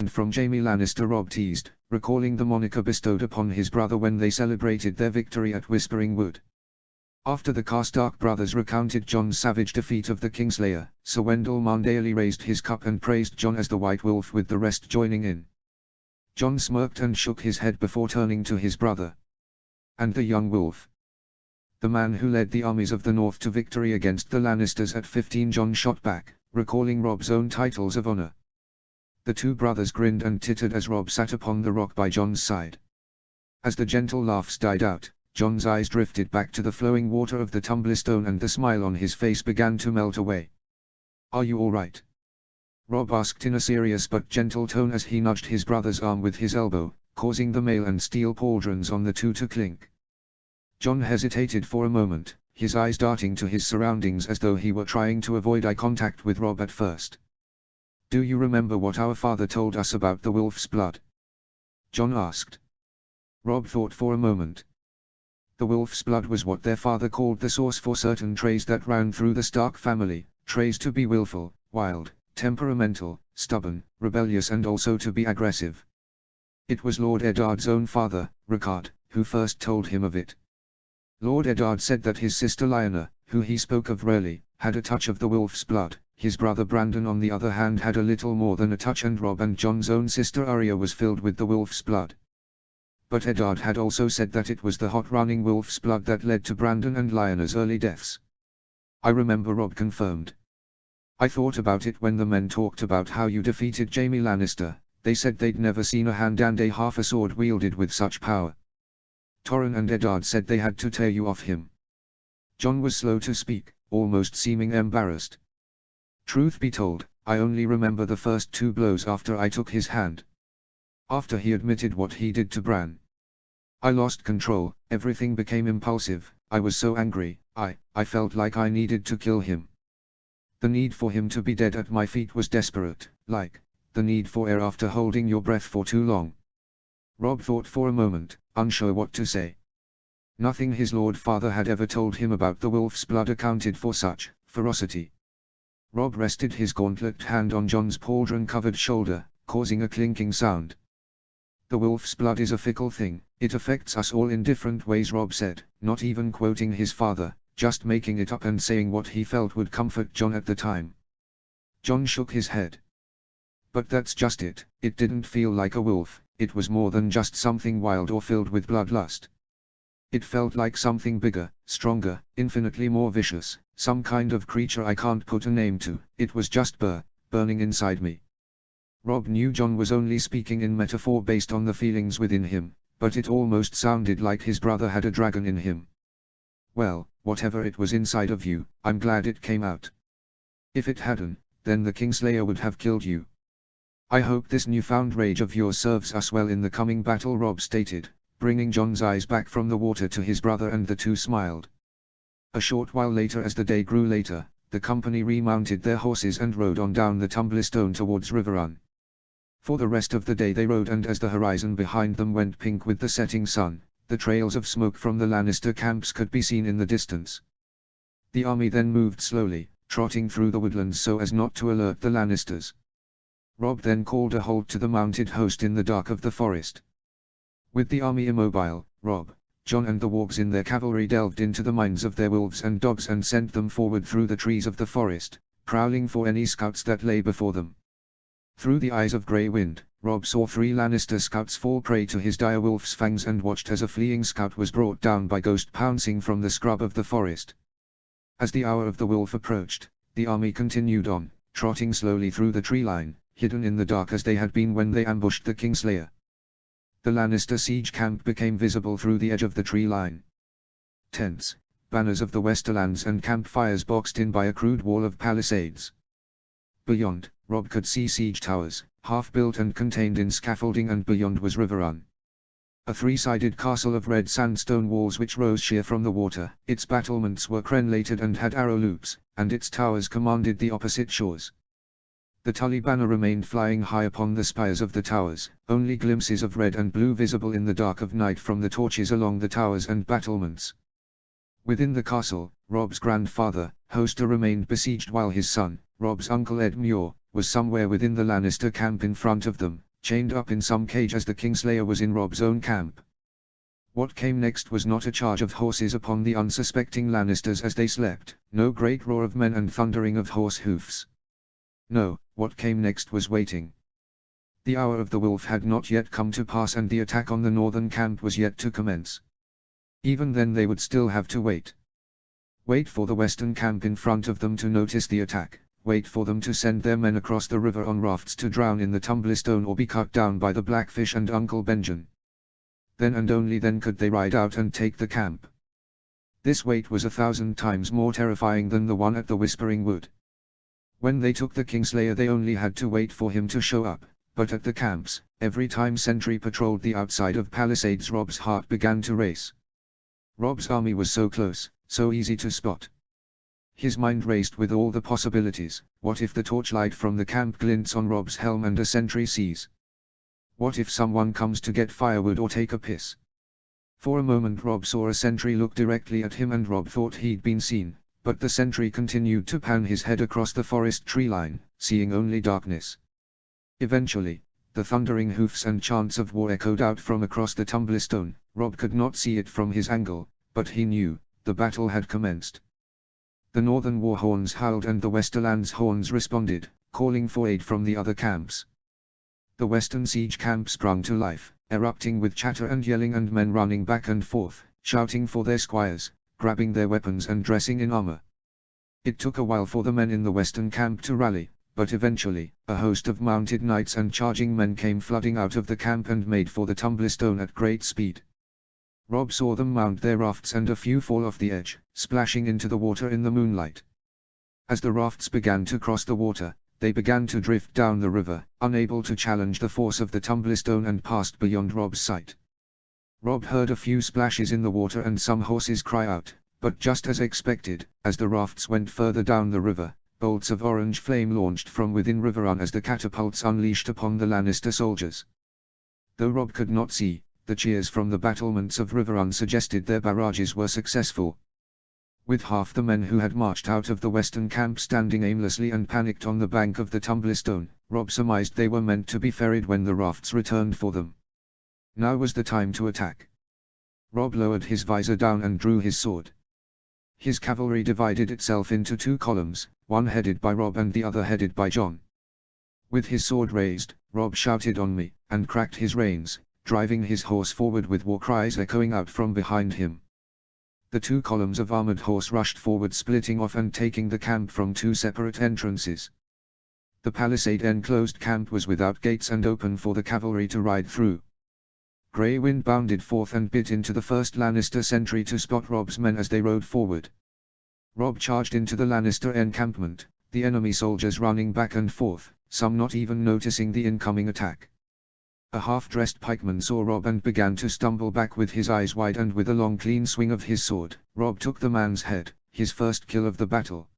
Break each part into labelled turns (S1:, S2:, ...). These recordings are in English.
S1: And from Jaime Lannister, Robb teased, recalling the moniker bestowed upon his brother when they celebrated their victory at Whispering Wood. After the Karstark brothers recounted Jon's savage defeat of the Kingslayer, Sir Wendell Marndaly raised his cup and praised Jon as the White Wolf, with the rest joining in. Jon smirked and shook his head before turning to his brother. And the young wolf? The man who led the armies of the North to victory against the Lannisters at 15, Jon shot back, recalling Robb's own titles of honor. The two brothers grinned and tittered as Robb sat upon the rock by Jon's side. As the gentle laughs died out, Jon's eyes drifted back to the flowing water of the Tumblestone and the smile on his face began to melt away. "Are you all right?" Robb asked in a serious but gentle tone as he nudged his brother's arm with his elbow, causing the mail and steel pauldrons on the two to clink. Jon hesitated for a moment, his eyes darting to his surroundings as though he were trying to avoid eye contact with Robb at first. "Do you remember what our father told us about the wolf's blood?" Jon asked. Robb thought for a moment. The wolf's blood was what their father called the source for certain traits that ran through the Stark family, traits to be willful, wild, temperamental, stubborn, rebellious, and also to be aggressive. It was Lord Eddard's own father, Rickard, who first told him of it. Lord Eddard said that his sister Lyanna, who he spoke of rarely, had a touch of the wolf's blood. His brother Brandon on the other hand had a little more than a touch, and Robb and Jon's own sister Arya was filled with the wolf's blood. But Eddard had also said that it was the hot-running wolf's blood that led to Brandon and Lyanna's early deaths. "I remember," Robb confirmed. "I thought about it when the men talked about how you defeated Jaime Lannister. They said they'd never seen a hand and a half a sword wielded with such power. Torrhen and Eddard said they had to tear you off him." Jon was slow to speak, almost seeming embarrassed. "Truth be told, I only remember the first 2 blows after I took his hand. After he admitted what he did to Bran. I lost control, everything became impulsive, I was so angry, I felt like I needed to kill him. The need for him to be dead at my feet was desperate, like the need for air after holding your breath for too long." Robb thought for a moment, unsure what to say. Nothing his lord father had ever told him about the wolf's blood accounted for such ferocity. Robb rested his gauntlet hand on Jon's pauldron-covered shoulder, causing a clinking sound. "The wolf's blood is a fickle thing, it affects us all in different ways," Robb said, not even quoting his father, just making it up and saying what he felt would comfort Jon at the time. Jon shook his head. "But that's just it didn't feel like a wolf, it was more than just something wild or filled with bloodlust. It felt like something bigger, stronger, infinitely more vicious, some kind of creature I can't put a name to. It was just burning inside me." Robb knew Jon was only speaking in metaphor based on the feelings within him, but it almost sounded like his brother had a dragon in him. "Well, whatever it was inside of you, I'm glad it came out. If it hadn't, then the Kingslayer would have killed you. I hope this newfound rage of yours serves us well in the coming battle," Robb stated, bringing Jon's eyes back from the water to his brother, and the two smiled. A short while later, as the day grew later, the company remounted their horses and rode on down the Tumblestone towards Riverrun. For the rest of the day they rode, and as the horizon behind them went pink with the setting sun, the trails of smoke from the Lannister camps could be seen in the distance. The army then moved slowly, trotting through the woodlands so as not to alert the Lannisters. Robb then called a halt to the mounted host in the dark of the forest. With the army immobile, Robb, Jon and the wargs in their cavalry delved into the minds of their wolves and dogs and sent them forward through the trees of the forest, prowling for any scouts that lay before them. Through the eyes of Grey Wind, Robb saw 3 Lannister scouts fall prey to his dire wolf's fangs and watched as a fleeing scout was brought down by Ghost pouncing from the scrub of the forest. As the hour of the wolf approached, the army continued on, trotting slowly through the tree line, hidden in the dark as they had been when they ambushed the Kingslayer. The Lannister siege camp became visible through the edge of the tree line. Tents, banners of the Westerlands and campfires boxed in by a crude wall of palisades. Beyond, Robb could see siege towers, half-built and contained in scaffolding, and beyond was Riverrun. A 3-sided castle of red sandstone walls which rose sheer from the water. Its battlements were crenellated and had arrow loops, and its towers commanded the opposite shores. The Tully banner remained flying high upon the spires of the towers, only glimpses of red and blue visible in the dark of night from the torches along the towers and battlements. Within the castle, Robb's grandfather, Hoster, remained besieged while his son, Robb's uncle Ed Muir, was somewhere within the Lannister camp in front of them, chained up in some cage as the Kingslayer was in Robb's own camp. What came next was not a charge of horses upon the unsuspecting Lannisters as they slept, no great roar of men and thundering of horse hoofs. No, what came next was waiting. The hour of the wolf had not yet come to pass and the attack on the northern camp was yet to commence. Even then they would still have to wait. Wait for the western camp in front of them to notice the attack, wait for them to send their men across the river on rafts to drown in the Tumblestone or be cut down by the Blackfish and Uncle Benjen. Then and only then could they ride out and take the camp. This wait was 1,000 times more terrifying than the one at the Whispering Wood. When they took the Kingslayer they only had to wait for him to show up, but at the camps, every time sentry patrolled the outside of palisades Robb's heart began to race. Robb's army was so close, so easy to spot. His mind raced with all the possibilities. What if the torchlight from the camp glints on Robb's helm and a sentry sees? What if someone comes to get firewood or take a piss? For a moment Robb saw a sentry look directly at him and Robb thought he'd been seen, but the sentry continued to pan his head across the forest tree line, seeing only darkness. Eventually, the thundering hoofs and chants of war echoed out from across the Tumblestone. Robb could not see it from his angle, but he knew, the battle had commenced. The northern war horns howled and the Westerland's horns responded, calling for aid from the other camps. The western siege camp sprung to life, erupting with chatter and yelling and men running back and forth, shouting for their squires, grabbing their weapons and dressing in armor. It took a while for the men in the western camp to rally, but eventually, a host of mounted knights and charging men came flooding out of the camp and made for the Tumblestone at great speed. Robb saw them mount their rafts and a few fall off the edge, splashing into the water in the moonlight. As the rafts began to cross the water, they began to drift down the river, unable to challenge the force of the Tumblestone and passed beyond Robb's sight. Robb heard a few splashes in the water and some horses cry out, but just as expected, as the rafts went further down the river, bolts of orange flame launched from within Riverrun as the catapults unleashed upon the Lannister soldiers. Though Robb could not see, the cheers from the battlements of Riverrun suggested their barrages were successful. With half the men who had marched out of the western camp standing aimlessly and panicked on the bank of the Tumblestone, Robb surmised they were meant to be ferried when the rafts returned for them. Now was the time to attack. Robb lowered his visor down and drew his sword. His cavalry divided itself into two columns, one headed by Robb and the other headed by Jon. With his sword raised, Robb shouted on me, and cracked his reins, driving his horse forward with war cries echoing out from behind him. The two columns of armored horse rushed forward, splitting off and taking the camp from two separate entrances. The palisade-enclosed camp was without gates and open for the cavalry to ride through. Grey Wind bounded forth and bit into the first Lannister sentry to spot Robb's men as they rode forward. Robb charged into the Lannister encampment, the enemy soldiers running back and forth, some not even noticing the incoming attack. A half-dressed pikeman saw Robb and began to stumble back with his eyes wide, and with a long clean swing of his sword, Robb took the man's head, his first kill of the battle.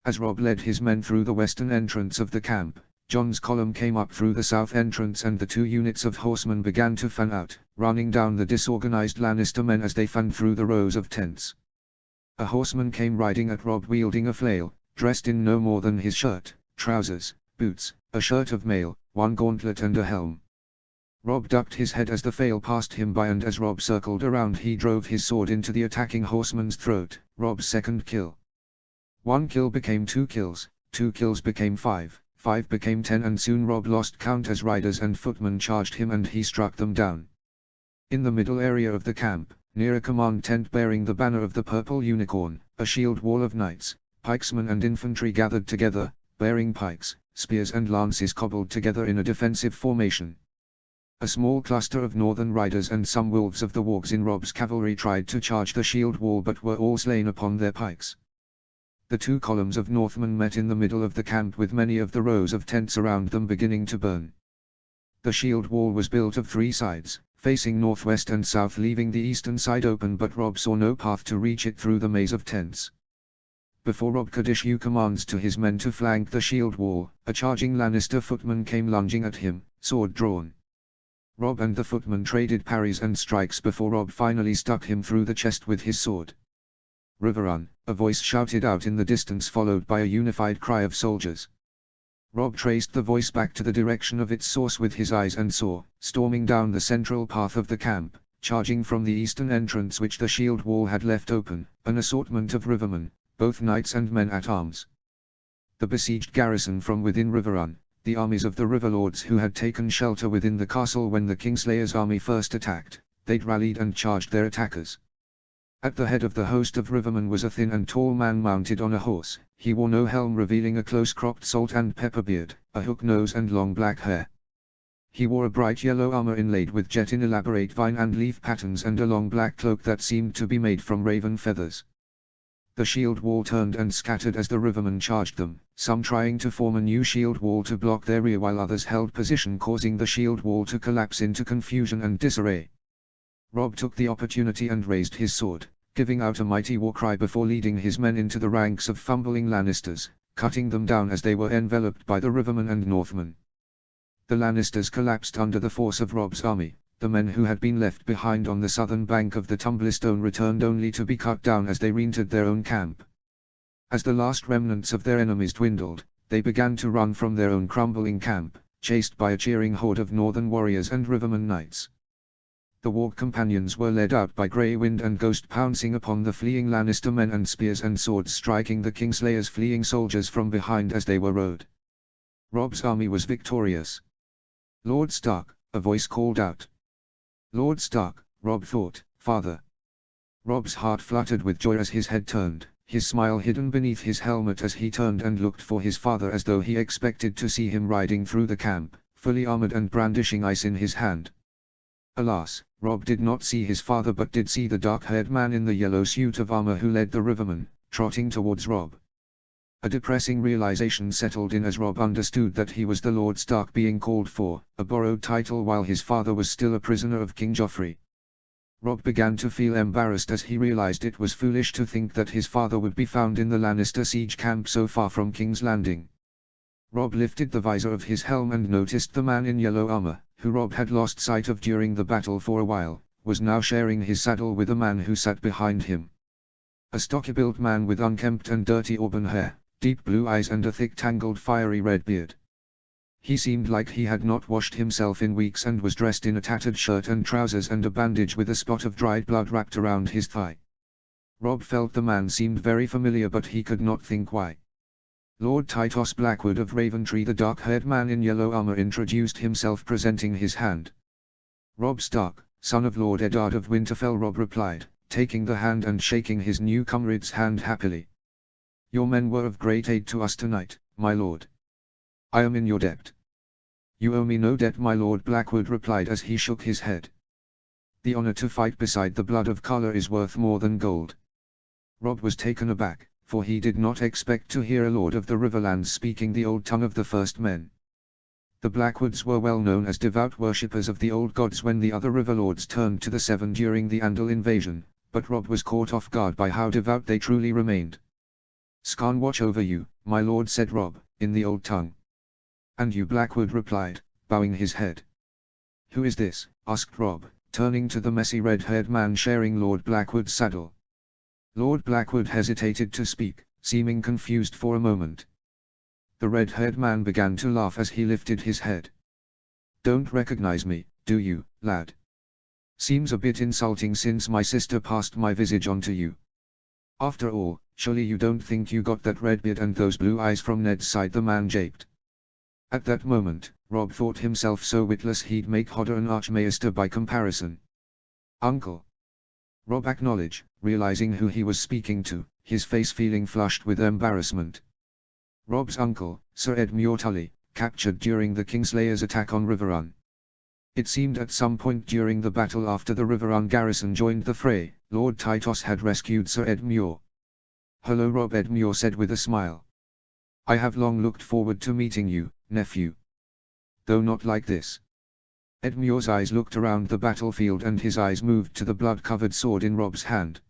S1: As Robb led his men through the western entrance of the camp, Jon's column came up through the south entrance and the two units of horsemen began to fan out, running down the disorganized Lannister men as they fanned through the rows of tents. A horseman came riding at Robb wielding a flail, dressed in no more than his shirt, trousers, boots, a shirt of mail, one gauntlet and a helm. Robb ducked his head as the flail passed him by, and as Robb circled around he drove his sword into the attacking horseman's throat. Robb's second kill. 1 kill became 2 kills, 2 kills became 5, 5 became 10, and soon Robb lost count as riders and footmen charged him and he struck them down. In the middle area of the camp, near a command tent bearing the banner of the Purple Unicorn, a shield wall of knights, pikesmen and infantry gathered together, bearing pikes, spears and lances cobbled together in a defensive formation. A small cluster of northern riders and some wolves of the wargs in Robb's cavalry tried to charge the shield wall but were all slain upon their pikes. The two columns of Northmen met in the middle of the camp with many of the rows of tents around them beginning to burn. The shield wall was built of 3 sides, facing northwest and south, leaving the eastern side open, but Robb saw no path to reach it through the maze of tents. Before Robb could issue commands to his men to flank the shield wall, a charging Lannister footman came lunging at him, sword drawn. Robb and the footman traded parries and strikes before Robb finally stuck him through the chest with his sword. Riverrun, a voice shouted out in the distance, followed by a unified cry of soldiers. Rob traced the voice back to the direction of its source with his eyes and saw, storming down the central path of the camp, charging from the eastern entrance which the shield wall had left open, an assortment of rivermen, both knights and men at arms. The besieged garrison from within Riverrun, the armies of the Riverlords who had taken shelter within the castle when the Kingslayer's army first attacked, they'd rallied and charged their attackers. At the head of the host of rivermen was a thin and tall man mounted on a horse. He wore no helm, revealing a close-cropped salt and pepper beard, a hook nose and long black hair. He wore a bright yellow armor inlaid with jet in elaborate vine and leaf patterns and a long black cloak that seemed to be made from raven feathers. The shield wall turned and scattered as the rivermen charged them, some trying to form a new shield wall to block their rear while others held position, causing the shield wall to collapse into confusion and disarray. Rob took the opportunity and raised his sword, giving out a mighty war cry before leading his men into the ranks of fumbling Lannisters, cutting them down as they were enveloped by the Rivermen and Northmen. The Lannisters collapsed under the force of Rob's army. The men who had been left behind on the southern bank of the Tumblestone returned only to be cut down as they reentered their own camp. As the last remnants of their enemies dwindled, they began to run from their own crumbling camp, chased by a cheering horde of northern warriors and rivermen knights. The war companions were led out by Grey Wind and Ghost, pouncing upon the fleeing Lannister men and spears and swords striking the Kingslayer's fleeing soldiers from behind as they were rode. Rob's army was victorious. "Lord Stark," a voice called out. "Lord Stark," Rob thought, "Father." Rob's heart fluttered with joy as his head turned, his smile hidden beneath his helmet as he turned and looked for his father as though he expected to see him riding through the camp, fully armored and brandishing ice in his hand. Alas, Rob did not see his father but did see the dark-haired man in the yellow suit of armor who led the rivermen, trotting towards Rob. A depressing realization settled in as Rob understood that he was the Lord Stark being called for, a borrowed title while his father was still a prisoner of King Joffrey. Rob began to feel embarrassed as he realized it was foolish to think that his father would be found in the Lannister siege camp so far from King's Landing. Rob lifted the visor of his helm and noticed the man in yellow armor, who Rob had lost sight of during the battle for a while, was now sharing his saddle with a man who sat behind him. A stocky-built man with unkempt and dirty auburn hair, deep blue eyes and a thick tangled fiery red beard. He seemed like he had not washed himself in weeks and was dressed in a tattered shirt and trousers and a bandage with a spot of dried blood wrapped around his thigh. Rob felt the man seemed very familiar but he could not think why. Lord Tytos Blackwood of Raventree, the dark-haired man in yellow armor, introduced himself, presenting his hand. "Rob Stark, son of Lord Eddard of Winterfell," Rob replied, taking the hand and shaking his new comrade's hand happily. "Your men were of great aid to us tonight, my lord. I am in your debt." "You owe me no debt, my lord," Blackwood replied as he shook his head. "The honor to fight beside the blood of Karla is worth more than gold." Rob was taken aback, for he did not expect to hear a lord of the Riverlands speaking the old tongue of the first men. The Blackwoods were well known as devout worshippers of the old gods when the other Riverlords turned to the Seven during the Andal invasion, but Rob was caught off guard by how devout they truly remained. "Skarn watch over you, my lord," said Rob, in the old tongue. "And you," Blackwood replied, bowing his head. "Who is this?" asked Rob, turning to the messy red-haired man sharing Lord Blackwood's saddle. Lord Blackwood hesitated to speak, seeming confused for a moment. The red-haired man began to laugh as he lifted his head. "Don't recognize me, do you, lad? Seems a bit insulting since my sister passed my visage on to you. After all, surely you don't think you got that red beard and those blue eyes from Ned's side?" the man japed. At that moment, Rob thought himself so witless he'd make Hodder an archmaester by comparison. "Uncle," Rob acknowledged, realizing who he was speaking to, his face feeling flushed with embarrassment. Rob's uncle, Sir Edmure Tully, captured during the Kingslayer's attack on Riverrun. It seemed at some point during the battle after the Riverrun garrison joined the fray, Lord Tytos had rescued Sir Edmure. "Hello Rob," Edmure said with a smile. "I have long looked forward to meeting you, nephew. Though not like this." Edmure's eyes looked around the battlefield and his eyes moved to the blood-covered sword in Rob's hand.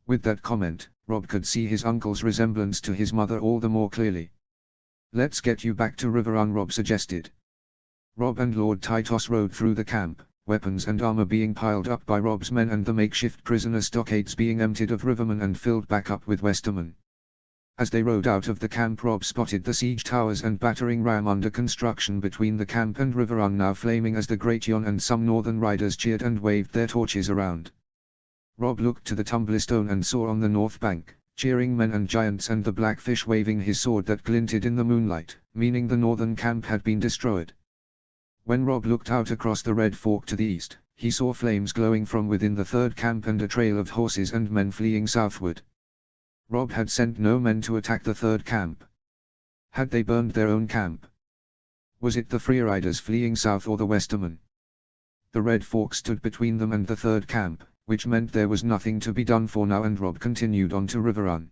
S1: With that comment, Rob could see his uncle's resemblance to his mother all the more clearly. "Let's get you back to Riverrun," Rob suggested. Rob and Lord Tytos rode through the camp, weapons and armor being piled up by Rob's men and the makeshift prisoner stockades being emptied of rivermen and filled back up with Westermen. As they rode out of the camp, Rob spotted the siege towers and battering ram under construction between the camp and Riverrun now flaming as the Great Yon and some northern riders cheered and waved their torches around. Rob looked to the Tumblestone and saw on the north bank, cheering men and giants and the Blackfish waving his sword that glinted in the moonlight, meaning the northern camp had been destroyed. When Rob looked out across the Red Fork to the east, he saw flames glowing from within the third camp and a trail of horses and men fleeing southward. Rob had sent no men to attack the third camp. Had they burned their own camp? Was it the freeriders fleeing south or the Westermen? The Red Fork stood between them and the third camp, which meant there was nothing to be done for now, and Rob continued on to Riverrun.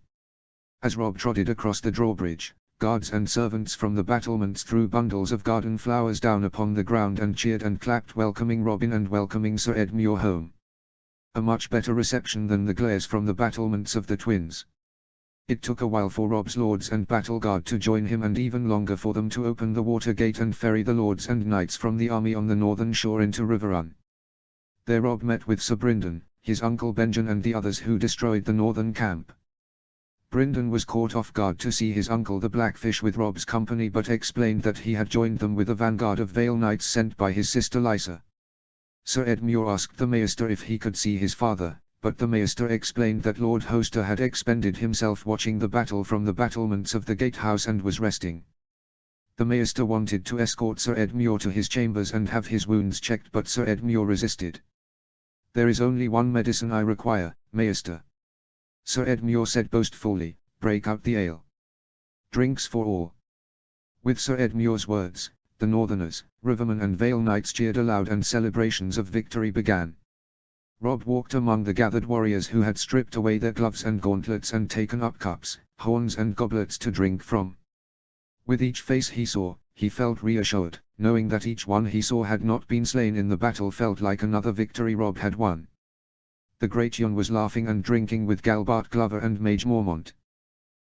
S1: As Rob trotted across the drawbridge, guards and servants from the battlements threw bundles of garden flowers down upon the ground and cheered and clapped, welcoming Robin and welcoming Sir Edmure home. A much better reception than the glares from the battlements of the twins. It took a while for Rob's lords and battle guard to join him, and even longer for them to open the water gate and ferry the lords and knights from the army on the northern shore into Riverrun. There Rob met with Sir Brynden, his uncle Benjen and the others who destroyed the northern camp. Brynden was caught off guard to see his uncle the Blackfish with Rob's company, but explained that he had joined them with a vanguard of Vale knights sent by his sister Lysa. Sir Edmure asked the Maester if he could see his father, but the Maester explained that Lord Hoster had expended himself watching the battle from the battlements of the gatehouse and was resting. The Maester wanted to escort Sir Edmure to his chambers and have his wounds checked, but Sir Edmure resisted. "There is only one medicine I require, Maester," Sir Edmure said boastfully. "Break out the ale. Drinks for all." With Sir Edmure's words, the Northerners, Rivermen and Vale Knights cheered aloud and celebrations of victory began. Rob walked among the gathered warriors who had stripped away their gloves and gauntlets and taken up cups, horns and goblets to drink from. With each face he saw, he felt reassured, knowing that each one he saw had not been slain in the battle felt like another victory Rob had won. The Great Yon was laughing and drinking with Galbart Glover and Mage Mormont.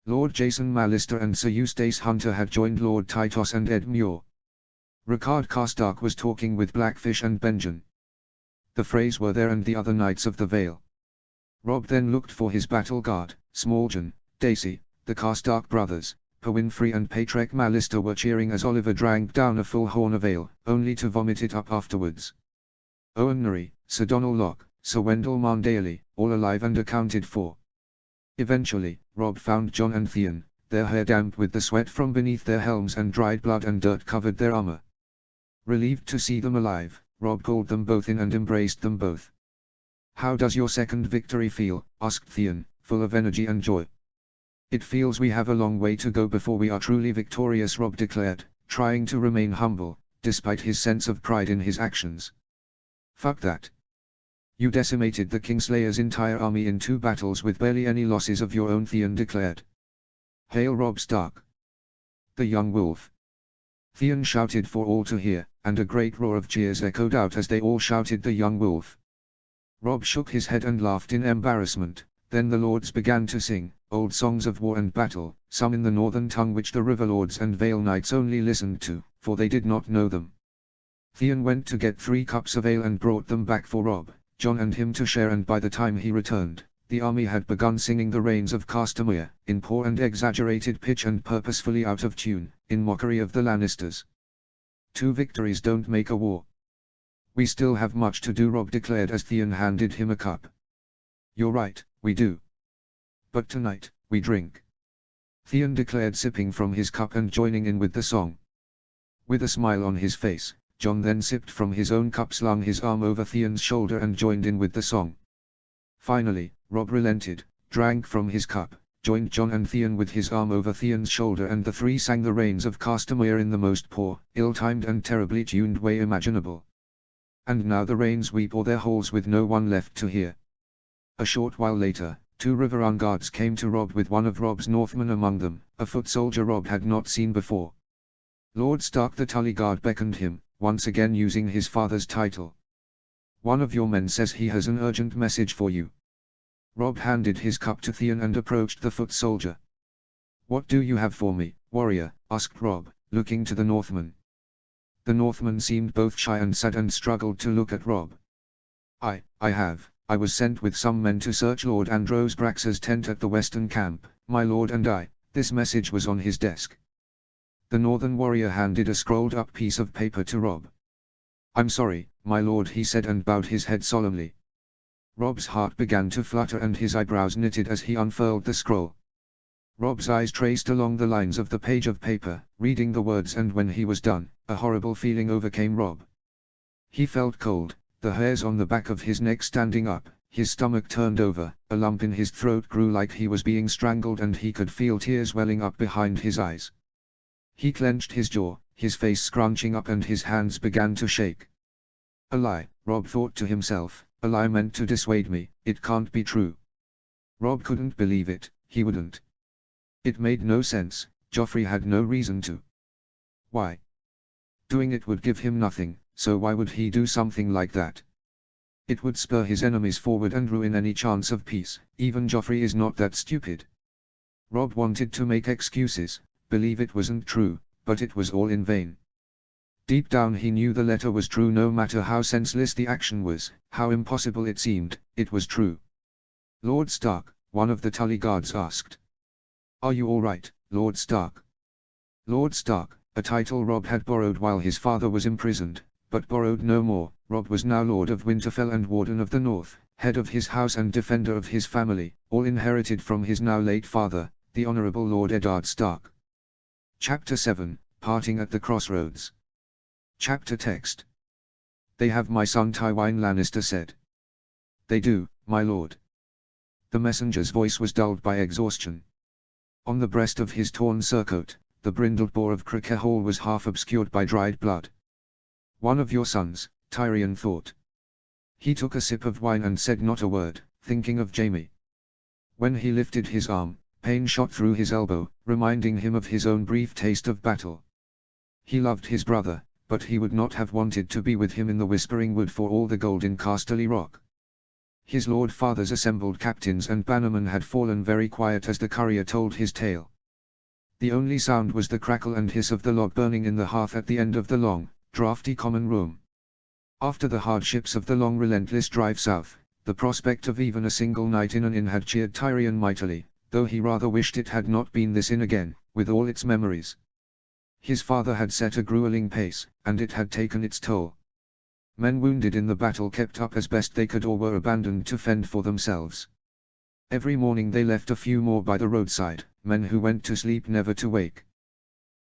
S1: Lord Jason Mallister and Sir Eustace Hunter had joined Lord Tytos and Edmure. Ricard Carstark was talking with Blackfish and Benjen. The Freys were there and the other knights of the Vale. Rob then looked for his battle guard. Smalljan, Dacey, the Carstark brothers, Pewinfrey and Patrek Mallister were cheering as Oliver drank down a full horn of ale, only to vomit it up afterwards. Owen Norrie, Sir Donal Locke, Sir Wendell Marndaly, all alive and accounted for. Eventually, Rob found John and Theon, their hair damp with the sweat from beneath their helms and dried blood and dirt covered their armor. Relieved to see them alive, Rob called them both in and embraced them both. "How does your second victory feel?" asked Theon, full of energy and joy. "It feels we have a long way to go before we are truly victorious," Rob declared, trying to remain humble, despite his sense of pride in his actions. "Fuck that. You decimated the Kingslayer's entire army in 2 battles with barely any losses of your own," Theon declared. "Hail Robb Stark, the young wolf!" Theon shouted for all to hear, and a great roar of cheers echoed out as they all shouted the young wolf. Rob shook his head and laughed in embarrassment. Then the lords began to sing, old songs of war and battle, some in the northern tongue which the River Lords and Vale Knights only listened to, for they did not know them. Theon went to get 3 cups of ale and brought them back for Rob, John and him to share, and by the time he returned, the army had begun singing the Rains of Castamere, in poor and exaggerated pitch and purposefully out of tune, in mockery of the Lannisters. 2 victories don't make a war. "We still have much to do," Rob declared as Theon handed him a cup. "You're right, we do. But tonight, we drink," Theon declared, sipping from his cup and joining in with the song. With a smile on his face, John then sipped from his own cup, slung his arm over Theon's shoulder and joined in with the song. Finally, Rob relented, drank from his cup, joined John and Theon with his arm over Theon's shoulder, and the 3 sang the Rains of Castamere in the most poor, ill-timed and terribly tuned way imaginable. And now the rains weep o'er their halls with no one left to hear. A short while later, 2 Riverrun guards came to Rob with one of Rob's Northmen among them, a foot soldier Rob had not seen before. Lord Stark the Tully Guard beckoned him, once again using his father's title. "One of your men says he has an urgent message for you." Rob handed his cup to Theon and approached the foot soldier. "What do you have for me, warrior?" asked Rob, looking to the Northman. The Northman seemed both shy and sad and struggled to look at Rob. I was sent with some men to search Lord Andros Brax's tent at the western camp, my lord, and This message was on his desk. The northern warrior handed a scrolled-up piece of paper to Rob. "I'm sorry, my lord," he said and bowed his head solemnly. Rob's heart began to flutter and his eyebrows knitted as he unfurled the scroll. Rob's eyes traced along the lines of the page of paper, reading the words, and when he was done, a horrible feeling overcame Rob. He felt cold, the hairs on the back of his neck standing up, his stomach turned over, a lump in his throat grew like he was being strangled, and he could feel tears welling up behind his eyes. He clenched his jaw, his face scrunching up, and his hands began to shake. A lie, Rob thought to himself, a lie meant to dissuade me. It can't be true. Rob couldn't believe it, he wouldn't. It made no sense, Joffrey had no reason to. Why? Doing it would give him nothing, so why would he do something like that? It would spur his enemies forward and ruin any chance of peace. Even Joffrey is not that stupid. Rob wanted to make excuses, believe it wasn't true, but it was all in vain. Deep down he knew the letter was true, no matter how senseless the action was, how impossible it seemed. It was true. "Lord Stark," one of the Tully guards asked. "Are you all right, Lord Stark?" Lord Stark, a title Rob had borrowed while his father was imprisoned, but borrowed no more. Rob was now Lord of Winterfell and Warden of the North, head of his house and defender of his family, all inherited from his now late father, the Honourable Lord Eddard Stark. Chapter 7, Parting at the Crossroads. Chapter text. "They have my son Tywin Lannister said." "They do, my lord." The messenger's voice was dulled by exhaustion. On the breast of his torn surcoat, the brindled boar of Cricker Hall was half obscured by dried blood. "One of your sons," Tyrion thought. He took a sip of wine and said not a word, thinking of Jaime. When he lifted his arm, pain shot through his elbow, reminding him of his own brief taste of battle. He loved his brother, but he would not have wanted to be with him in the Whispering Wood for all the gold in Casterly Rock. His lord father's assembled captains and bannermen had fallen very quiet as the courier told his tale. The only sound was the crackle and hiss of the log burning in the hearth at the end of the long, draughty common room. After the hardships of the long relentless drive south, the prospect of even a single night in an inn had cheered Tyrion mightily, though he rather wished it had not been this inn again, with all its memories. His father had set a grueling pace, and it had taken its toll. Men wounded in the battle kept up as best they could or were abandoned to fend for themselves. Every morning they left a few more by the roadside, men who went to sleep never to wake.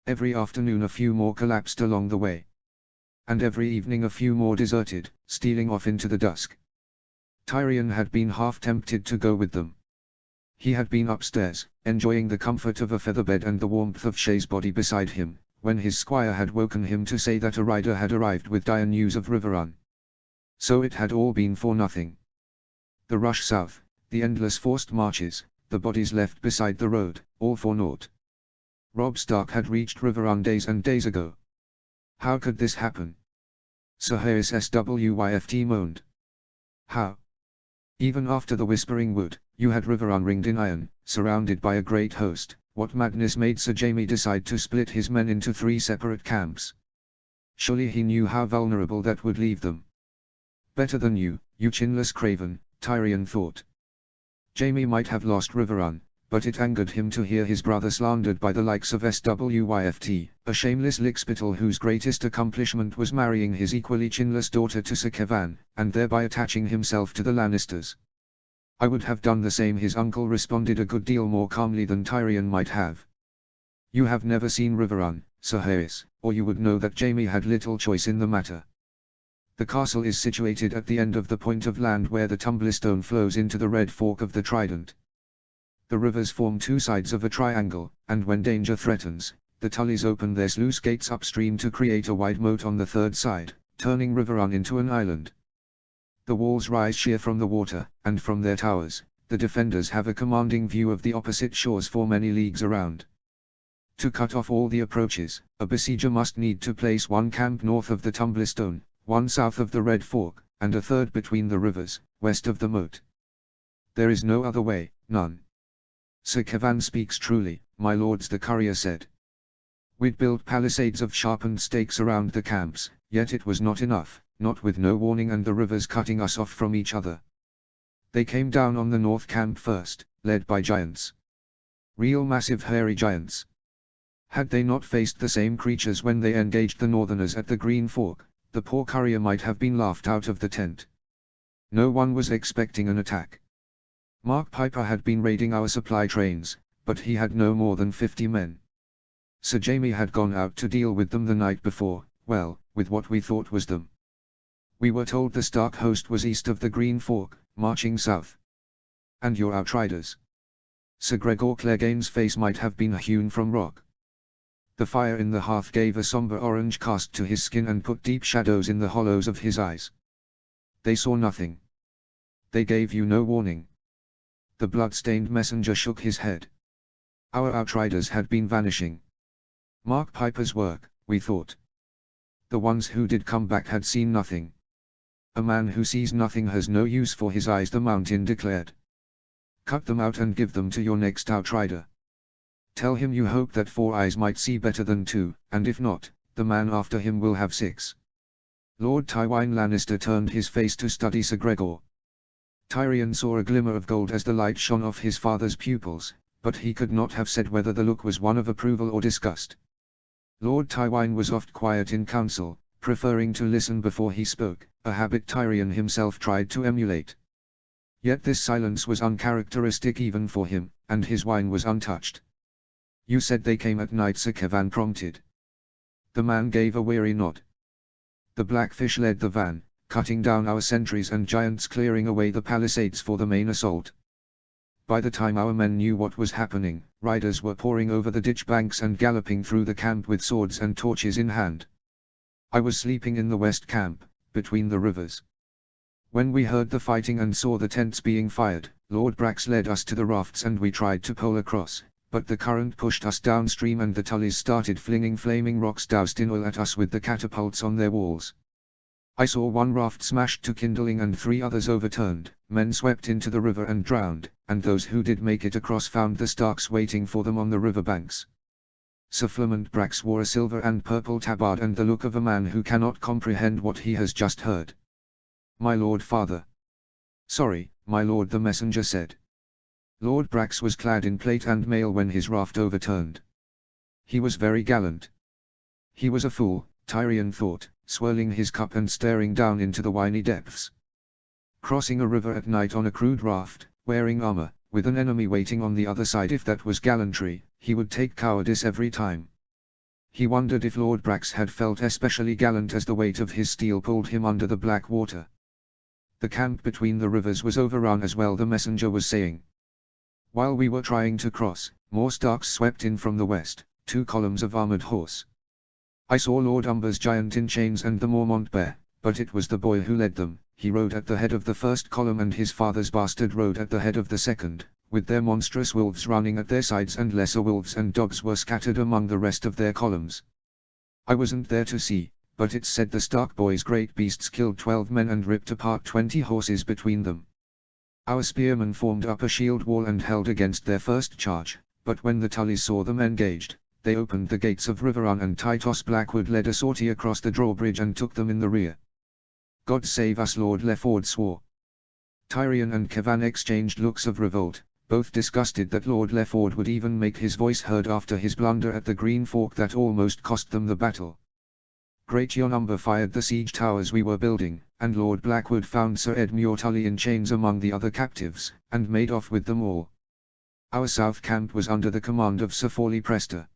S1: Every afternoon a few more collapsed along the way. And every evening a few more deserted, stealing off into the dusk. Tyrion had been half tempted to go with them. He had been upstairs, enjoying the comfort of a featherbed and the warmth of Shay's body beside him, when his squire had woken him to say that a rider had arrived with dire news of Riverrun. So it had all been for nothing. The rush south, the endless forced marches, the bodies left beside the road, all for naught. Robb Stark had reached Riverrun days and days ago. How could this happen? Sir Harris Swyft moaned. How? Even after the Whispering Wood, you had Riverrun ringed in iron, surrounded by a great host. What madness made Sir Jaime decide to split his men into 3 separate camps? Surely he knew how vulnerable that would leave them. Better than you chinless craven, Tyrion thought. Jaime might have lost Riverrun, but it angered him to hear his brother slandered by the likes of Swyft, a shameless lickspittle whose greatest accomplishment was marrying his equally chinless daughter to Sir Kevan, and thereby attaching himself to the Lannisters. I would have done the same, his uncle responded a good deal more calmly than Tyrion might have. You have never seen Riverrun, Sir Harris, or you would know that Jaime had little choice in the matter. The castle is situated at the end of the point of land where the Tumblestone flows into the Red Fork of the Trident. The rivers form 2 sides of a triangle, and when danger threatens, the Tullys open their sluice gates upstream to create a wide moat on the 3rd side, turning Riverrun into an island. The walls rise sheer from the water, and from their towers, the defenders have a commanding view of the opposite shores for many leagues around. To cut off all the approaches, a besieger must need to place 1 camp north of the Tumblestone, 1 south of the Red Fork, and a 3rd between the rivers, west of the moat. There is no other way, none. Sir Kevan speaks truly, my lords, the courier said. We'd built palisades of sharpened stakes around the camps, yet it was not enough, not with no warning and the rivers cutting us off from each other. They came down on the north camp first, led by giants. Real massive hairy giants. Had they not faced the same creatures when they engaged the Northerners at the Green Fork, the poor courier might have been laughed out of the tent. No one was expecting an attack. Mark Piper had been raiding our supply trains, but he had no more than 50 men. Sir Jamie had gone out to deal with them the night before, well, with what we thought was them. We were told the Stark host was east of the Green Fork, marching south. And your outriders? Sir Gregor Clegane's face might have been hewn from rock. The fire in the hearth gave a somber orange cast to his skin and put deep shadows in the hollows of his eyes. They saw nothing. They gave you no warning. The blood-stained messenger shook his head. Our outriders had been vanishing. Mark Piper's work, we thought. The ones who did come back had seen nothing. A man who sees nothing has no use for his eyes, the mountain declared. Cut them out and give them to your next outrider. Tell him you hope that 4 eyes might see better than 2, and if not, the man after him will have 6. Lord Tywin Lannister turned his face to study Sir Gregor. Tyrion saw a glimmer of gold as the light shone off his father's pupils, but he could not have said whether the look was one of approval or disgust. Lord Tywin was oft quiet in council, preferring to listen before he spoke, a habit Tyrion himself tried to emulate. Yet this silence was uncharacteristic even for him, and his wine was untouched. You said they came at night, Sir Kevan prompted. The man gave a weary nod. The Blackfish led the van, cutting down our sentries and giants, clearing away the palisades for the main assault. By the time our men knew what was happening, riders were pouring over the ditch banks and galloping through the camp with swords and torches in hand. I was sleeping in the west camp, between the rivers. When we heard the fighting and saw the tents being fired, Lord Brax led us to the rafts and we tried to pole across, but the current pushed us downstream and the Tullys started flinging flaming rocks doused in oil at us with the catapults on their walls. I saw 1 raft smashed to kindling and 3 others overturned, men swept into the river and drowned, and those who did make it across found the Starks waiting for them on the river banks. Sir Flamant Brax wore a silver and purple tabard and the look of a man who cannot comprehend what he has just heard. My lord father. Sorry, my lord, the messenger said. Lord Brax was clad in plate and mail when his raft overturned. He was very gallant. He was a fool, Tyrion thought, swirling his cup and staring down into the winy depths. Crossing a river at night on a crude raft, wearing armor, with an enemy waiting on the other side, if that was gallantry, he would take cowardice every time. He wondered if Lord Brax had felt especially gallant as the weight of his steel pulled him under the black water. The camp between the rivers was overrun as well, the messenger was saying. While we were trying to cross, more Starks swept in from the west, 2 columns of armored horse. I saw Lord Umber's giant in chains and the Mormont bear, but it was the boy who led them. He rode at the head of the first column and his father's bastard rode at the head of the second, with their monstrous wolves running at their sides, and lesser wolves and dogs were scattered among the rest of their columns. I wasn't there to see, but it's said the Stark boys' great beasts killed 12 men and ripped apart 20 horses between them. Our spearmen formed up a shield wall and held against their first charge, but when the Tullys saw them engaged, they opened the gates of Riverrun and Titus Blackwood led a sortie across the drawbridge and took them in the rear. God save us, Lord Lefford swore. Tyrion and Kevan exchanged looks of revolt, both disgusted that Lord Lefford would even make his voice heard after his blunder at the Green Fork that almost cost them the battle. Great Jon Umber fired the siege towers we were building, and Lord Blackwood found Sir Edmure Tully in chains among the other captives, and made off with them all. Our south camp was under the command of Sir Forley Prester.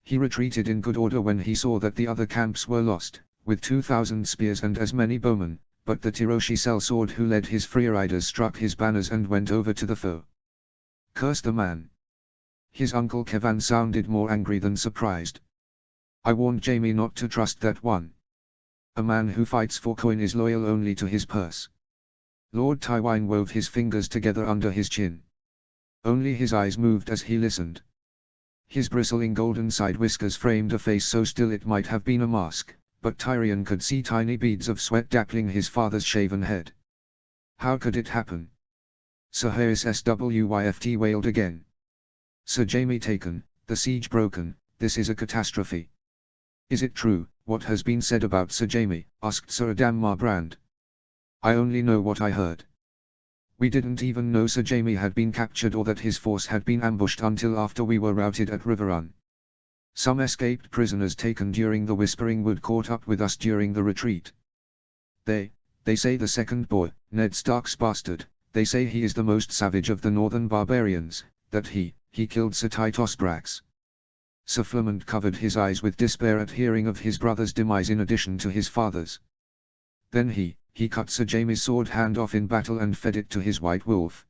S1: He retreated in good order when he saw that the other camps were lost, with 2,000 spears and as many bowmen, but the Tiroshi sellsword who led his freeriders struck his banners and went over to the foe. Curse the man. His uncle Kevan sounded more angry than surprised. I warned Jaime not to trust that one. A man who fights for coin is loyal only to his purse. Lord Tywin wove his fingers together under his chin. Only his eyes moved as he listened. His bristling golden side whiskers framed a face so still it might have been a mask, but Tyrion could see tiny beads of sweat dappling his father's shaven head. How could it happen? Sir Harris Swyft wailed again. Sir Jaime taken, the siege broken, this is a catastrophe. Is it true, what has been said about Sir Jaime? Asked Sir Adam Marbrand. I only know what I heard. We didn't even know Sir Jaime had been captured or that his force had been ambushed until after we were routed at Riverrun. Some escaped prisoners taken during the Whispering Wood caught up with us during the retreat. They say the second boy, Ned Stark's bastard, they say he is the most savage of the northern barbarians, that he killed Sir Titos Brax. Sir Flamant covered his eyes with despair at hearing of his brother's demise in addition to his father's. Then he cut Sir Jaime's sword hand off in battle and fed it to his white wolf.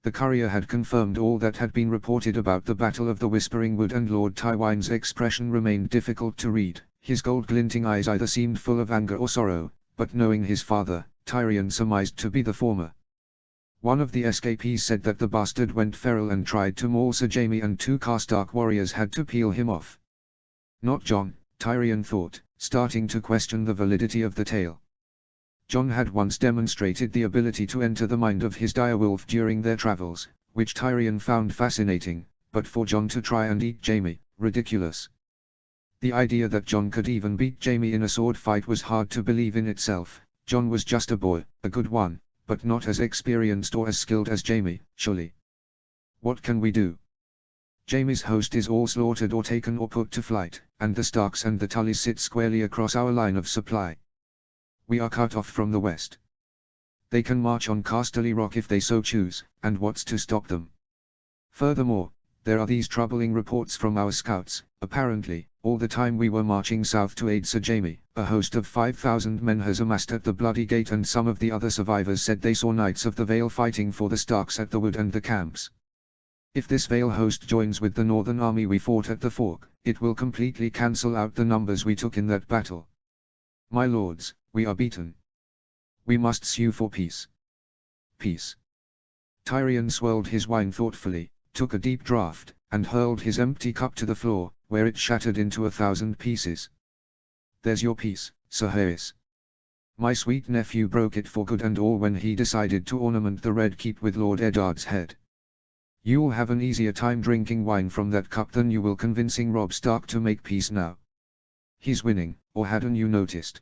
S1: The courier had confirmed all that had been reported about the Battle of the Whispering Wood, and Lord Tywin's expression remained difficult to read. His gold-glinting eyes either seemed full of anger or sorrow, but knowing his father, Tyrion surmised to be the former. One of the escapees said that the bastard went feral and tried to maul Sir Jaime, and 2 Karstark warriors had to peel him off. Not Jon, Tyrion thought, starting to question the validity of the tale. Jon had once demonstrated the ability to enter the mind of his direwolf during their travels, which Tyrion found fascinating, but for Jon to try and eat Jaime, ridiculous. The idea that Jon could even beat Jaime in a sword fight was hard to believe in itself. Jon was just a boy, a good one, but not as experienced or as skilled as Jaime, surely. What can we do? Jaime's host is all slaughtered or taken or put to flight, and the Starks and the Tullys sit squarely across our line of supply. We are cut off from the west. They can march on Casterly Rock if they so choose, and what's to stop them? Furthermore, there are these troubling reports from our scouts. Apparently, all the time we were marching south to aid Sir Jaime, a host of 5,000 men has amassed at the Bloody Gate, and some of the other survivors said they saw Knights of the Vale fighting for the Starks at the wood and the camps. If this Vale host joins with the northern army we fought at the Fork, it will completely cancel out the numbers we took in that battle. My lords, we are beaten. We must sue for peace. Peace. Tyrion swirled his wine thoughtfully, took a deep draught, and hurled his empty cup to the floor, where it shattered into 1,000 pieces. There's your peace, Sir Harris. My sweet nephew broke it for good and all when he decided to ornament the Red Keep with Lord Eddard's head. You'll have an easier time drinking wine from that cup than you will convincing Robb Stark to make peace now. He's winning, or hadn't you noticed?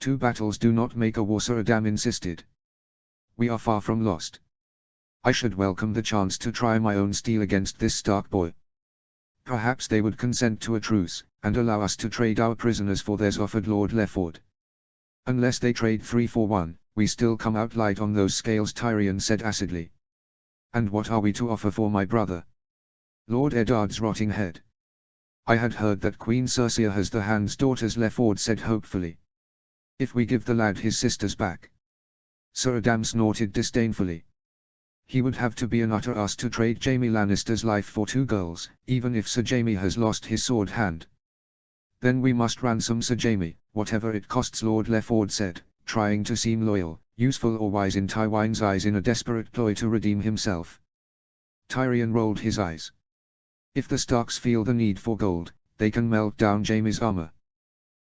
S1: 2 battles do not make a war, Sir Adam insisted. We are far from lost. I should welcome the chance to try my own steel against this Stark boy. Perhaps they would consent to a truce, and allow us to trade our prisoners for theirs, offered Lord Lefford. Unless they trade 3 for 1, we still come out light on those scales, Tyrion said acidly. And what are we to offer for my brother? Lord Eddard's rotting head. I had heard that Queen Cersei has the hand's daughters, Lefford said hopefully. If we give the lad his sisters back. Sir Adam snorted disdainfully. He would have to be an utter ass to trade Jaime Lannister's life for 2 girls, even if Sir Jaime has lost his sword hand. Then we must ransom Sir Jaime, whatever it costs, Lord Lefford said, trying to seem loyal, useful or wise in Tywin's eyes in a desperate ploy to redeem himself. Tyrion rolled his eyes. If the Starks feel the need for gold, they can melt down Jaime's armor.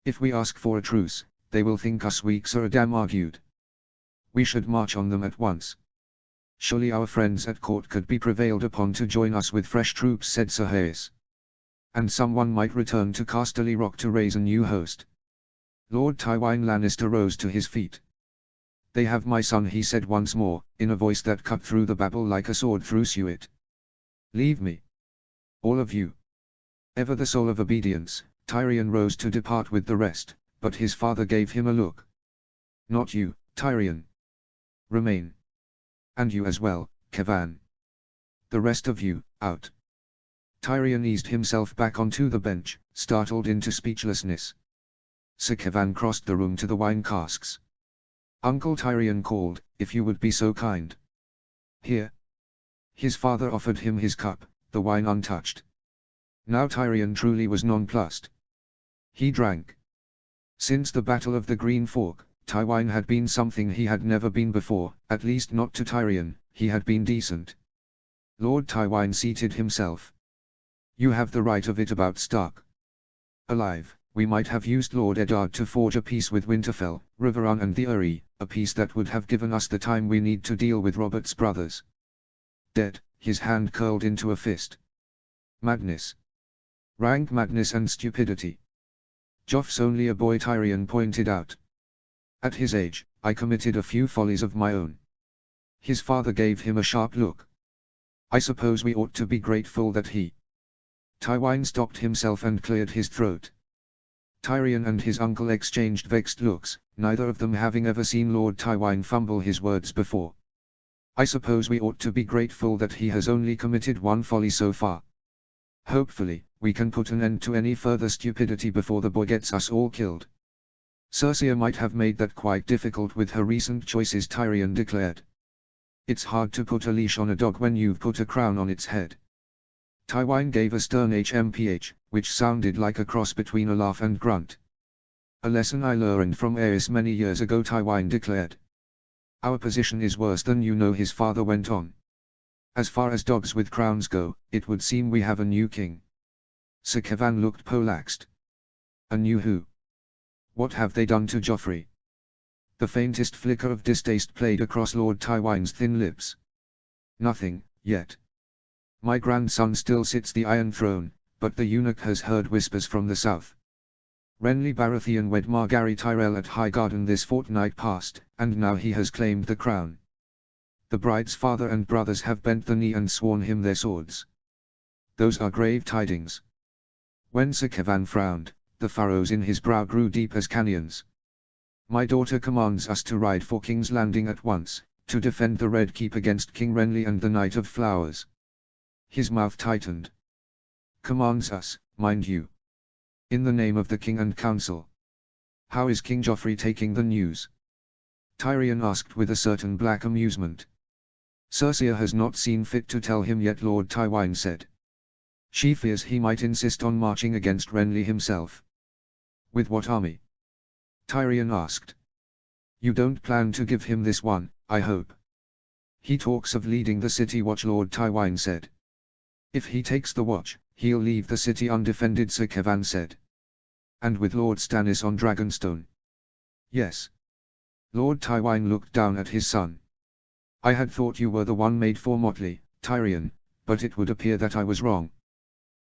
S1: If we ask for a truce, they will think us weak, Sir Adam argued. We should march on them at once. Surely our friends at court could be prevailed upon to join us with fresh troops, said Sir Harris. And someone might return to Casterly Rock to raise a new host. Lord Tywin Lannister rose to his feet. They have my son, he said once more, in a voice that cut through the babble like a sword through suet. Leave me. All of you. Ever the soul of obedience, Tyrion rose to depart with the rest, but his father gave him a look. Not you, Tyrion. Remain. And you as well, Kevan. The rest of you, out. Tyrion eased himself back onto the bench, startled into speechlessness. Sir Kevan crossed the room to the wine casks. Uncle Tyrion called, if you would be so kind. Here. His father offered him his cup, the wine untouched. Now Tyrion truly was nonplussed. He drank. Since the Battle of the Green Fork, Tywin had been something he had never been before, at least not to Tyrion. He had been decent. Lord Tywin seated himself. You have the right of it about Stark. Alive, we might have used Lord Eddard to forge a peace with Winterfell, Riverrun and the Eyrie, a peace that would have given us the time we need to deal with Robert's brothers. Dead, his hand curled into a fist. Madness. Rank madness and stupidity. Joff's only a boy, Tyrion pointed out. At his age, I committed a few follies of my own. His father gave him a sharp look. I suppose we ought to be grateful that he... Tywine stopped himself and cleared his throat. Tyrion and his uncle exchanged vexed looks, neither of them having ever seen Lord Tywine fumble his words before. I suppose we ought to be grateful that he has only committed one folly so far. Hopefully, we can put an end to any further stupidity before the boy gets us all killed. Cersei might have made that quite difficult with her recent choices, Tyrion declared. It's hard to put a leash on a dog when you've put a crown on its head. Tywine gave a stern HMPH, which sounded like a cross between a laugh and grunt. A lesson I learned from Aerys many years ago, Tywine declared. Our position is worse than you know, his father went on. As far as dogs with crowns go, it would seem we have a new king. Sir Kevan looked poleaxed. A new who? What have they done to Joffrey? The faintest flicker of distaste played across Lord Tywine's thin lips. Nothing, yet. My grandson still sits the Iron Throne, but the eunuch has heard whispers from the south. Renly Baratheon wed Margaery Tyrell at Highgarden this fortnight past, and now he has claimed the crown. The bride's father and brothers have bent the knee and sworn him their swords. Those are grave tidings. When Sir Kevan frowned, the furrows in his brow grew deep as canyons. My daughter commands us to ride for King's Landing at once, to defend the Red Keep against King Renly and the Knight of Flowers. His mouth tightened. Commands us, mind you. In the name of the King and Council. How is King Joffrey taking the news? Tyrion asked with a certain black amusement. Cersei has not seen fit to tell him yet, Lord Tywine said. She fears he might insist on marching against Renly himself. With what army? Tyrion asked. You don't plan to give him this one, I hope. He talks of leading the city watch, Lord Tywine said. If he takes the watch, he'll leave the city undefended, Sir Kevan said. And with Lord Stannis on Dragonstone. Yes. Lord Tywine looked down at his son. I had thought you were the one made for Motley, Tyrion, but it would appear that I was wrong.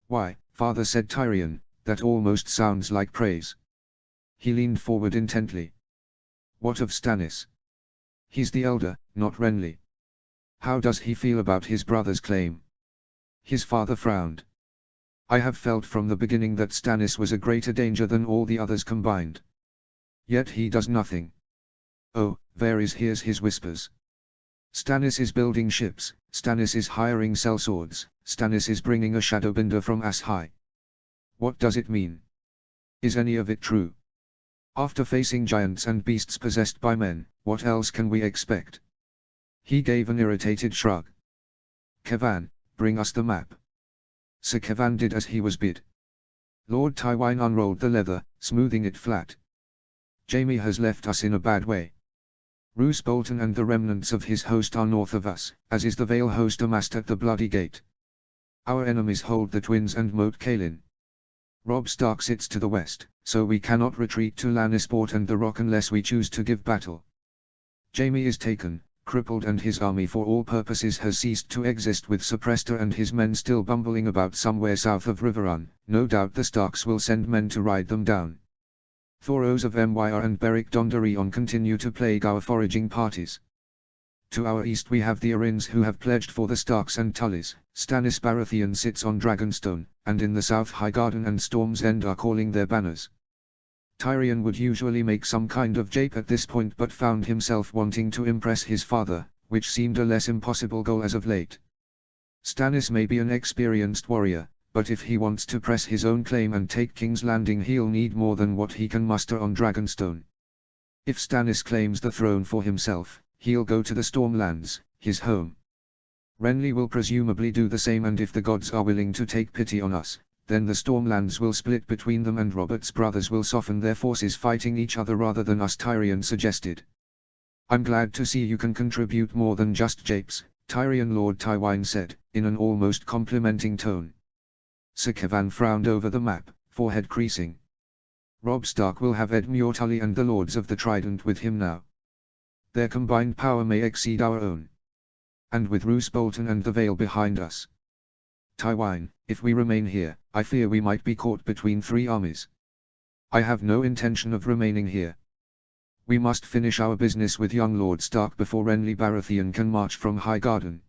S1: Why, father, said Tyrion, that almost sounds like praise. He leaned forward intently. What of Stannis? He's the elder, not Renly. How does he feel about his brother's claim? His father frowned. I have felt from the beginning that Stannis was a greater danger than all the others combined. Yet he does nothing. Oh, Varys hears his whispers. Stannis is building ships, Stannis is hiring sellswords, Stannis is bringing a Shadowbinder from Ass High. What does it mean? Is any of it true? After facing giants and beasts possessed by men, what else can we expect? He gave an irritated shrug. Kevan, bring us the map. Sir Kevan did as he was bid. Lord Tywine unrolled the leather, smoothing it flat. Jaime has left us in a bad way. Roose Bolton and the remnants of his host are north of us, as is the Vale host amassed at the Bloody Gate. Our enemies hold the Twins and Moat Cailin. Robb Stark sits to the west, so we cannot retreat to Lannisport and the Rock unless we choose to give battle. Jaime is taken, crippled, and his army for all purposes has ceased to exist, with Sir Prester and his men still bumbling about somewhere south of Riverrun. No doubt the Starks will send men to ride them down. Thoros of Myr and Beric Dondarrion continue to plague our foraging parties. To our east we have the Arryns, who have pledged for the Starks and Tullys. Stannis Baratheon sits on Dragonstone, and in the south Highgarden and Storm's End are calling their banners. Tyrion would usually make some kind of jape at this point, but found himself wanting to impress his father, which seemed a less impossible goal as of late. Stannis may be an experienced warrior, but if he wants to press his own claim and take King's Landing, he'll need more than what he can muster on Dragonstone. If Stannis claims the throne for himself, he'll go to the Stormlands, his home. Renly will presumably do the same, and if the gods are willing to take pity on us, then the Stormlands will split between them and Robert's brothers will soften their forces fighting each other rather than us, Tyrion suggested. I'm glad to see you can contribute more than just japes, Tyrion, Lord Tywine said, in an almost complimenting tone. Sir Kevan frowned over the map, forehead creasing. Robb Stark will have Edmure Tully and the Lords of the Trident with him now. Their combined power may exceed our own. And with Roose Bolton and the Vale behind us. Tywine, if we remain here, I fear we might be caught between three armies. I have no intention of remaining here. We must finish our business with young Lord Stark before Renly Baratheon can march from Highgarden.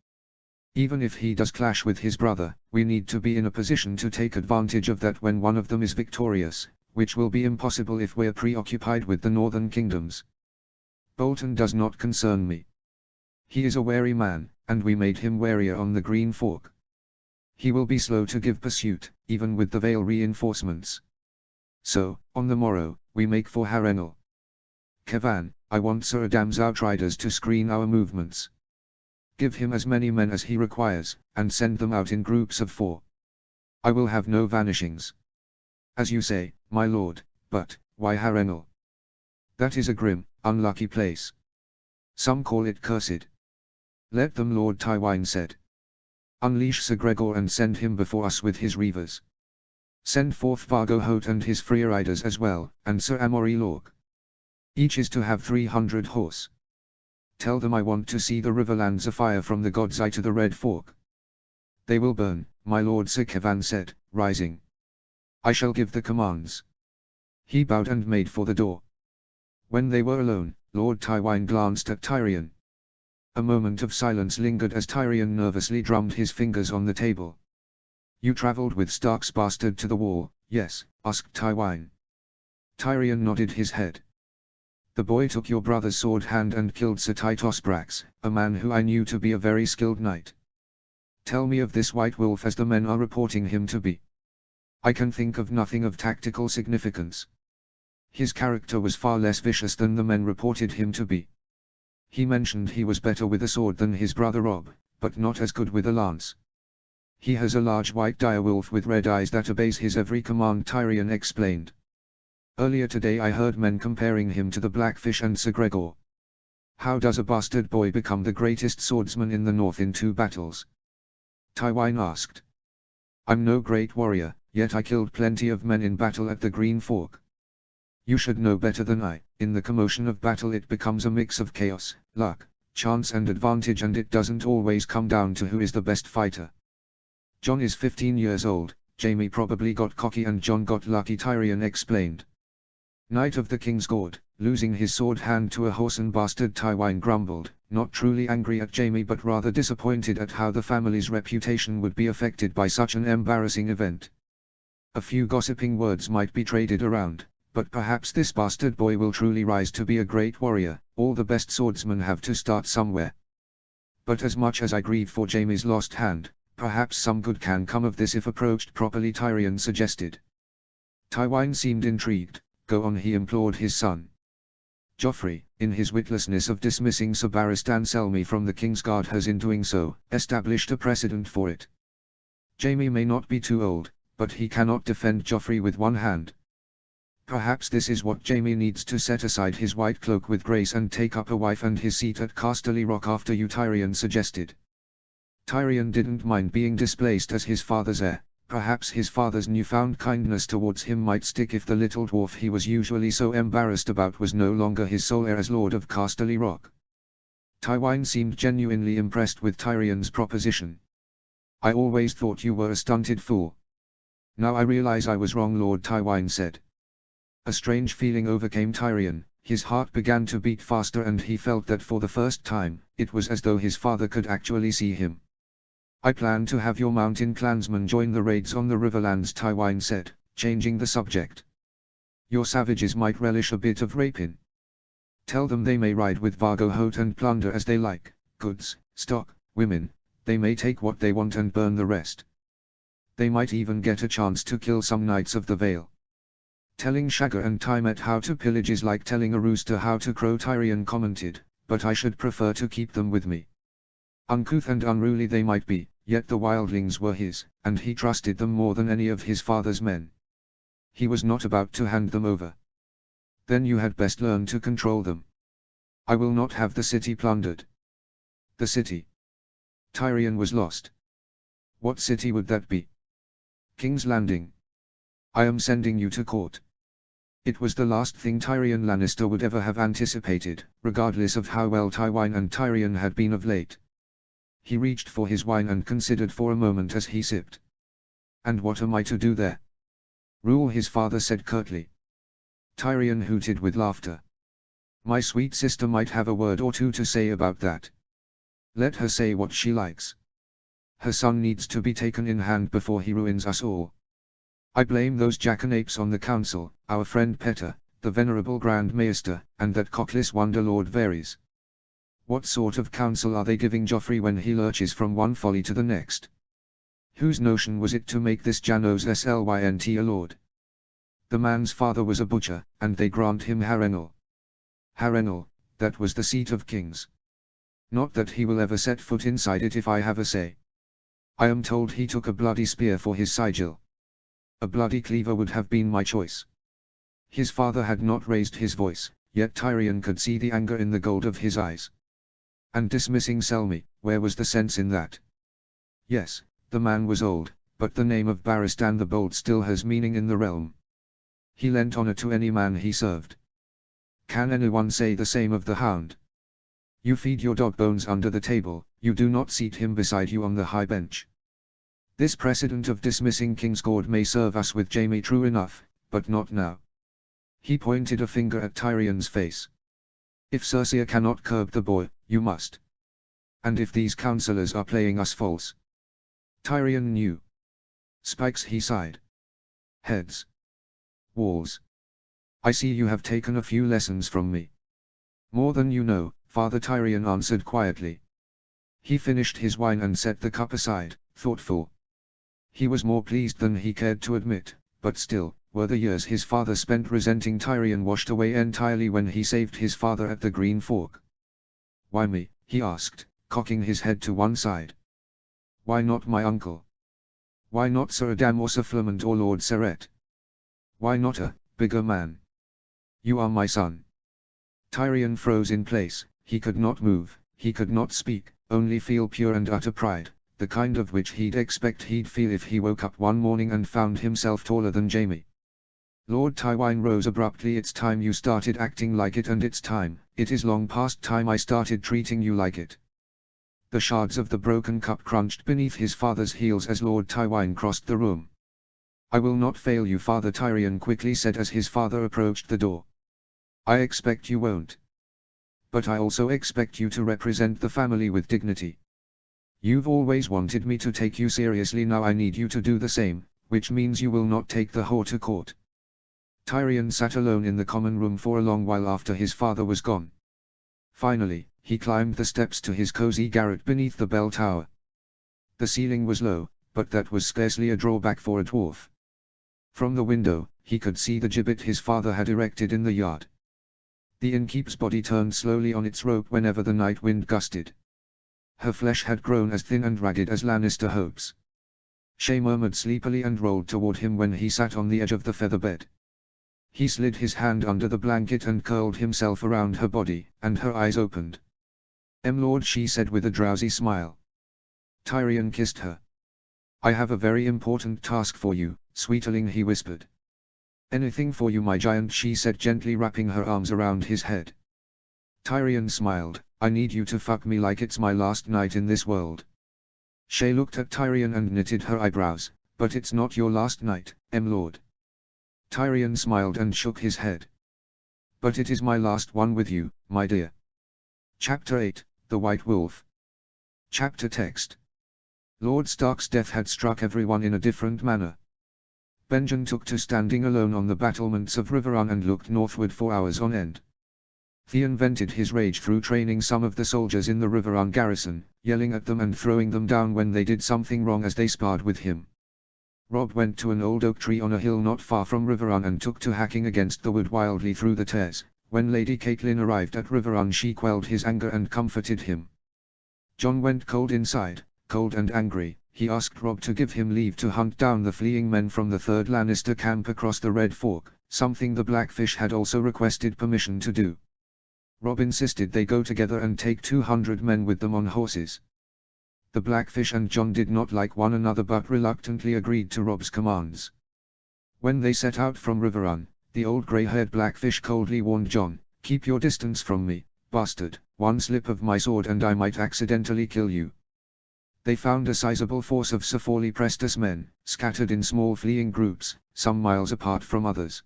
S1: Even if he does clash with his brother, we need to be in a position to take advantage of that when one of them is victorious, which will be impossible if we're preoccupied with the northern kingdoms. Bolton does not concern me. He is a wary man, and we made him warier on the Green Fork. He will be slow to give pursuit, even with the Vale reinforcements. So, on the morrow, we make for Harrenhal. Kevan, I want Sir Adam's outriders to screen our movements. Give him as many men as he requires, and send them out in groups of 4. I will have no vanishings. As you say, my lord, but, why Harrenhal? That is a grim, unlucky place. Some call it cursed. Let them, Lord Tywine said. Unleash Sir Gregor and send him before us with his reavers. Send forth Vargo Hoat and his freeriders as well, and Sir Amory Lork. Each is to have 300 horse. Tell them I want to see the Riverlands afire from the God's Eye to the Red Fork. They will burn, my lord, Sir Kevan said, rising. I shall give the commands. He bowed and made for the door. When they were alone, Lord Tywine glanced at Tyrion. A moment of silence lingered as Tyrion nervously drummed his fingers on the table. You travelled with Stark's bastard to the wall, yes? Asked Tywine. Tyrion nodded his head. The boy took your brother's sword hand and killed Sir Tytos Brax, a man who I knew to be a very skilled knight. Tell me of this White Wolf as the men are reporting him to be. I can think of nothing of tactical significance. His character was far less vicious than the men reported him to be. He mentioned he was better with a sword than his brother Robb, but not as good with a lance. He has a large white direwolf with red eyes that obeys his every command, Tyrion explained. Earlier today I heard men comparing him to the Blackfish and Sir Gregor. How does a bastard boy become the greatest swordsman in the north in 2 battles? Tywine asked. I'm no great warrior, yet I killed plenty of men in battle at the Green Fork. You should know better than I. In the commotion of battle it becomes a mix of chaos, luck, chance and advantage, and it doesn't always come down to who is the best fighter. Jon is 15 years old, Jaime probably got cocky and Jon got lucky, Tyrion explained. Knight of the Kingsguard, losing his sword hand to a whoreson bastard, Tywine grumbled, not truly angry at Jaime but rather disappointed at how the family's reputation would be affected by such an embarrassing event. A few gossiping words might be traded around, but perhaps this bastard boy will truly rise to be a great warrior. All the best swordsmen have to start somewhere. But as much as I grieve for Jaime's lost hand, perhaps some good can come of this if approached properly, Tyrion suggested. Tywine seemed intrigued. Go on, he implored his son. Joffrey, in his witlessness of dismissing Sir Barristan Selmy from the Kingsguard, has in doing so, established a precedent for it. Jaime may not be too old, but he cannot defend Joffrey with one hand. Perhaps this is what Jaime needs to set aside his white cloak with grace and take up a wife and his seat at Casterly Rock after you, Tyrion suggested. Tyrion didn't mind being displaced as his father's heir. Perhaps his father's newfound kindness towards him might stick if the little dwarf he was usually so embarrassed about was no longer his sole heir as Lord of Casterly Rock. Tywine seemed genuinely impressed with Tyrion's proposition. I always thought you were a stunted fool. Now I realize I was wrong, Lord Tywine said. A strange feeling overcame Tyrion, his heart began to beat faster and he felt that for the first time, it was as though his father could actually see him. I plan to have your mountain clansmen join the raids on the Riverlands, Tywine said, changing the subject. Your savages might relish a bit of rapine. Tell them they may ride with Vargo Hoat and plunder as they like, goods, stock, women, they may take what they want and burn the rest. They might even get a chance to kill some knights of the Vale. Telling Shagger and Tymet how to pillage is like telling a rooster how to crow, Tyrion commented, but I should prefer to keep them with me. Uncouth and unruly they might be, yet the wildlings were his, and he trusted them more than any of his father's men. He was not about to hand them over. Then you had best learn to control them. I will not have the city plundered. The city? Tyrion was lost. What city would that be? King's Landing. I am sending you to court. It was the last thing Tyrion Lannister would ever have anticipated, regardless of how well Tywine and Tyrion had been of late. He reached for his wine and considered for a moment as he sipped. And what am I to do there? Rule, his father said curtly. Tyrion hooted with laughter. My sweet sister might have a word or two to say about that. Let her say what she likes. Her son needs to be taken in hand before he ruins us all. I blame those jackanapes on the council, our friend Petter, the venerable Grand Maester, and that cockless wonder Lord Varys. What sort of counsel are they giving Joffrey when he lurches from one folly to the next? Whose notion was it to make this Janos Slynt a lord? The man's father was a butcher, and they grant him Harrenhal. Harrenhal, that was the seat of kings. Not that he will ever set foot inside it if I have a say. I am told he took a bloody spear for his sigil. A bloody cleaver would have been my choice. His father had not raised his voice, yet Tyrion could see the anger in the gold of his eyes. And dismissing Selmy, where was the sense in that? Yes, the man was old, but the name of Barristan the Bold still has meaning in the realm. He lent honor to any man he served. Can anyone say the same of the Hound? You feed your dog bones under the table, you do not seat him beside you on the high bench. This precedent of dismissing Kingscourt may serve us with Jaime true enough, but not now. He pointed a finger at Tyrion's face. If Cersei cannot curb the boy, you must. And if these counsellors are playing us false. Tyrion knew. Spikes, he sighed. Heads. Walls. I see you have taken a few lessons from me. More than you know, Father Tyrion answered quietly. He finished his wine and set the cup aside, thoughtful. He was more pleased than he cared to admit, but still, were the years his father spent resenting Tyrion washed away entirely when he saved his father at the Green Fork. Why me? He asked, cocking his head to one side. Why not my uncle? Why not Sir Adam or Sir Flamant or Lord Serret? Why not a bigger man? You are my son. Tyrion froze in place, he could not move, he could not speak, only feel pure and utter pride, the kind of which he'd expect he'd feel if he woke up one morning and found himself taller than Jaime. Lord Tywine rose abruptly. It's time you started acting like it, and it's time, it is long past time I started treating you like it. The shards of the broken cup crunched beneath his father's heels as Lord Tywine crossed the room. I will not fail you, Father Tyrion quickly said as his father approached the door. I expect you won't. But I also expect you to represent the family with dignity. You've always wanted me to take you seriously, now I need you to do the same, which means you will not take the whore to court. Tyrion sat alone in the common room for a long while after his father was gone. Finally, he climbed the steps to his cozy garret beneath the bell tower. The ceiling was low, but that was scarcely a drawback for a dwarf. From the window, he could see the gibbet his father had erected in the yard. The innkeep's body turned slowly on its rope whenever the night wind gusted. Her flesh had grown as thin and ragged as Lannister hopes. Shae murmured sleepily and rolled toward him when he sat on the edge of the feather bed. He slid his hand under the blanket and curled himself around her body, and her eyes opened. Lord, she said with a drowsy smile. Tyrion kissed her. I have a very important task for you, sweetling, he whispered. Anything for you, my giant, she said gently, wrapping her arms around his head. Tyrion smiled. I need you to fuck me like it's my last night in this world. Shae looked at Tyrion and knitted her eyebrows. But it's not your last night, Lord. Tyrion smiled and shook his head. But it is my last one with you, my dear. Chapter 8, The White Wolf. Chapter text. Lord Stark's death had struck everyone in a different manner. Benjen took to standing alone on the battlements of Riverrun and looked northward for hours on end. Theon vented his rage through training some of the soldiers in the Riverrun garrison, yelling at them and throwing them down when they did something wrong as they sparred with him. Robb went to an old oak tree on a hill not far from Riverrun and took to hacking against the wood wildly through the tears. When Lady Catelyn arrived at Riverrun, she quelled his anger and comforted him. Jon went cold inside, cold and angry. He asked Robb to give him leave to hunt down the fleeing men from the Third Lannister camp across the Red Fork, something the Blackfish had also requested permission to do. Robb insisted they go together and take 200 men with them on horses. The Blackfish and Jon did not like one another but reluctantly agreed to Robb's commands. When they set out from Riverrun, the old grey-haired Blackfish coldly warned Jon, "Keep your distance from me, bastard, one slip of my sword and I might accidentally kill you." They found a sizable force of Sir Forley Prestus men, scattered in small fleeing groups, some miles apart from others.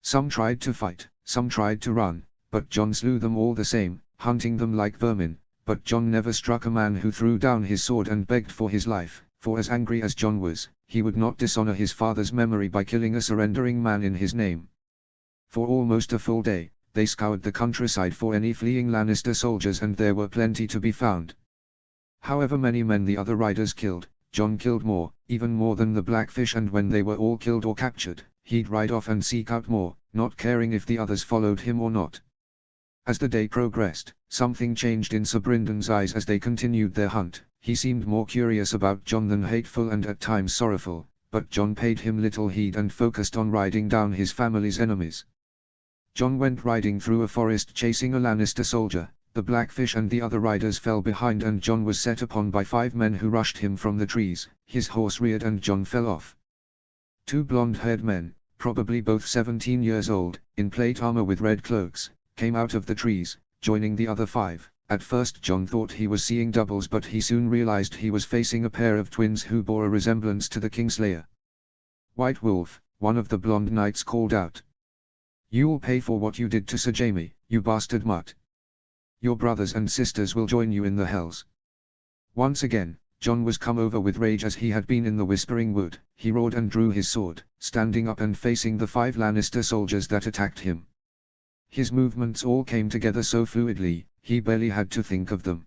S1: Some tried to fight, some tried to run, but Jon slew them all the same, hunting them like vermin. But Jon never struck a man who threw down his sword and begged for his life, for as angry as Jon was, he would not dishonor his father's memory by killing a surrendering man in his name. For almost a full day, they scoured the countryside for any fleeing Lannister soldiers, and there were plenty to be found. However many men the other riders killed, Jon killed more, even more than the Blackfish, and when they were all killed or captured, he'd ride off and seek out more, not caring if the others followed him or not. As the day progressed, something changed in Sir Bryndon's eyes as they continued their hunt. He seemed more curious about Jon than hateful and at times sorrowful, but Jon paid him little heed and focused on riding down his family's enemies. Jon went riding through a forest chasing a Lannister soldier. The Blackfish and the other riders fell behind, and Jon was set upon by 5 men who rushed him from the trees. His horse reared and Jon fell off. 2 blonde-haired men, probably both 17 years old, in plate armor with red cloaks, came out of the trees, joining the other 5. At first Jon thought he was seeing doubles, but he soon realized he was facing a pair of twins who bore a resemblance to the Kingslayer. "White Wolf," one of the blonde knights called out. "You'll pay for what you did to Sir Jaime, you bastard mutt. Your brothers and sisters will join you in the hells." Once again, Jon was come over with rage as he had been in the Whispering Wood. He roared and drew his sword, standing up and facing the 5 Lannister soldiers that attacked him. His movements all came together so fluidly, he barely had to think of them.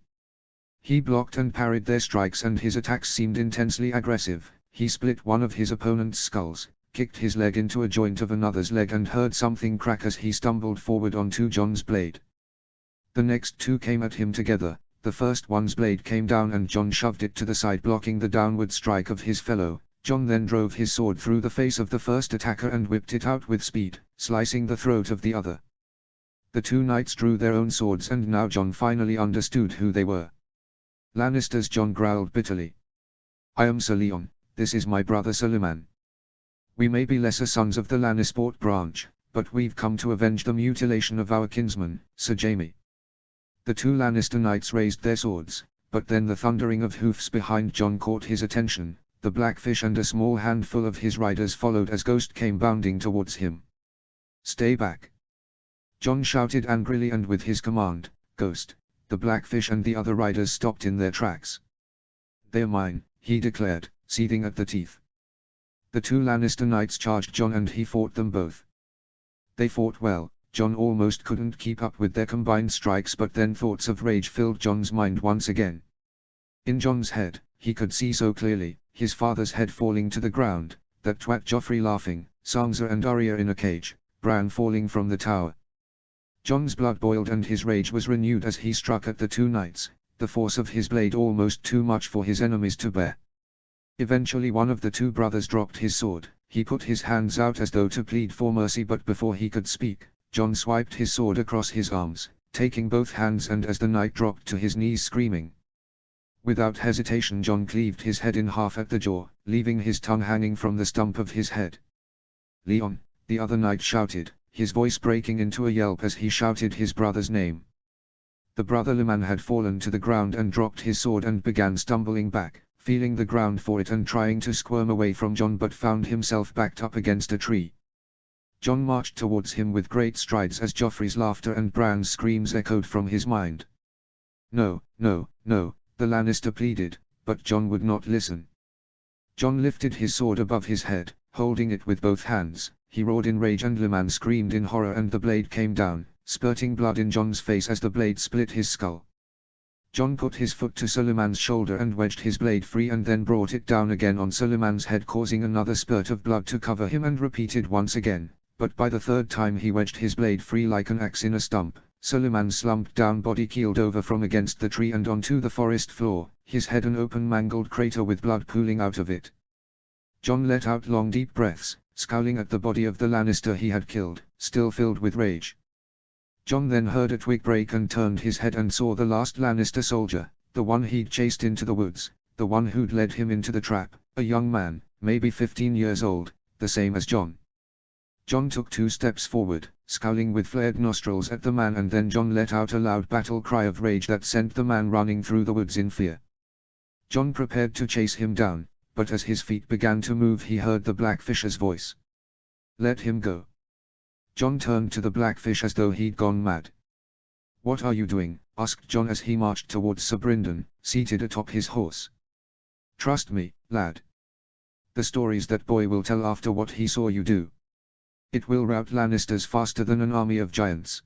S1: He blocked and parried their strikes, and his attacks seemed intensely aggressive. He split one of his opponent's skulls, kicked his leg into a joint of another's leg, and heard something crack as he stumbled forward onto Jon's blade. The next 2 came at him together. The first one's blade came down and Jon shoved it to the side, blocking the downward strike of his fellow. Jon then drove his sword through the face of the first attacker and whipped it out with speed, slicing the throat of the other. The 2 knights drew their own swords, and now Jon finally understood who they were. Lannisters. Jon growled bitterly. "I am Sir Leon, this is my brother Sir Luman. We may be lesser sons of the Lannisport branch, but we've come to avenge the mutilation of our kinsman, Sir Jaime." The 2 Lannister knights raised their swords, but then the thundering of hoofs behind Jon caught his attention. The Blackfish and a small handful of his riders followed as Ghost came bounding towards him. "Stay back!" Jon shouted angrily, and with his command, "Ghost," the Blackfish and the other riders stopped in their tracks. "They're mine," he declared, seething at the teeth. The 2 Lannister knights charged Jon and he fought them both. They fought well. Jon almost couldn't keep up with their combined strikes, but then thoughts of rage filled Jon's mind once again. In Jon's head, he could see so clearly, his father's head falling to the ground, that twat Joffrey laughing, Sansa and Arya in a cage, Bran falling from the tower. Jon's blood boiled and his rage was renewed as he struck at the 2 knights, the force of his blade almost too much for his enemies to bear. Eventually one of the 2 brothers dropped his sword. He put his hands out as though to plead for mercy, but before he could speak, Jon swiped his sword across his arms, taking both hands, and as the knight dropped to his knees screaming. Without hesitation Jon cleaved his head in half at the jaw, leaving his tongue hanging from the stump of his head. "Leon," the other knight shouted, his voice breaking into a yelp as he shouted his brother's name. The brother Luman had fallen to the ground and dropped his sword and began stumbling back, feeling the ground for it and trying to squirm away from Jon, but found himself backed up against a tree. Jon marched towards him with great strides as Joffrey's laughter and Bran's screams echoed from his mind. "No, no, no," the Lannister pleaded, but Jon would not listen. Jon lifted his sword above his head, holding it with both hands. He roared in rage and Luman screamed in horror, and the blade came down, spurting blood in Jon's face as the blade split his skull. Jon put his foot to Sir Luman's shoulder and wedged his blade free, and then brought it down again on Sir Luman's head, causing another spurt of blood to cover him, and repeated once again. But by the 3rd time he wedged his blade free like an axe in a stump. Sir Luman's slumped down body keeled over from against the tree and onto the forest floor, his head an open mangled crater with blood pooling out of it. Jon let out long deep breaths, scowling at the body of the Lannister he had killed, still filled with rage. Jon then heard a twig break and turned his head and saw the last Lannister soldier, the one he'd chased into the woods, the one who'd led him into the trap, a young man, maybe 15 years old, the same as Jon. Jon took 2 steps forward, scowling with flared nostrils at the man, and then Jon let out a loud battle cry of rage that sent the man running through the woods in fear. Jon prepared to chase him down, but as his feet began to move he heard the Blackfish's voice. "Let him go." Jon turned to the Blackfish as though he'd gone mad. "What are you doing?" asked Jon as he marched towards Sir Brynden, seated atop his horse. "Trust me, lad. The stories that boy will tell after what he saw you do. It will rout Lannisters faster than an army of giants."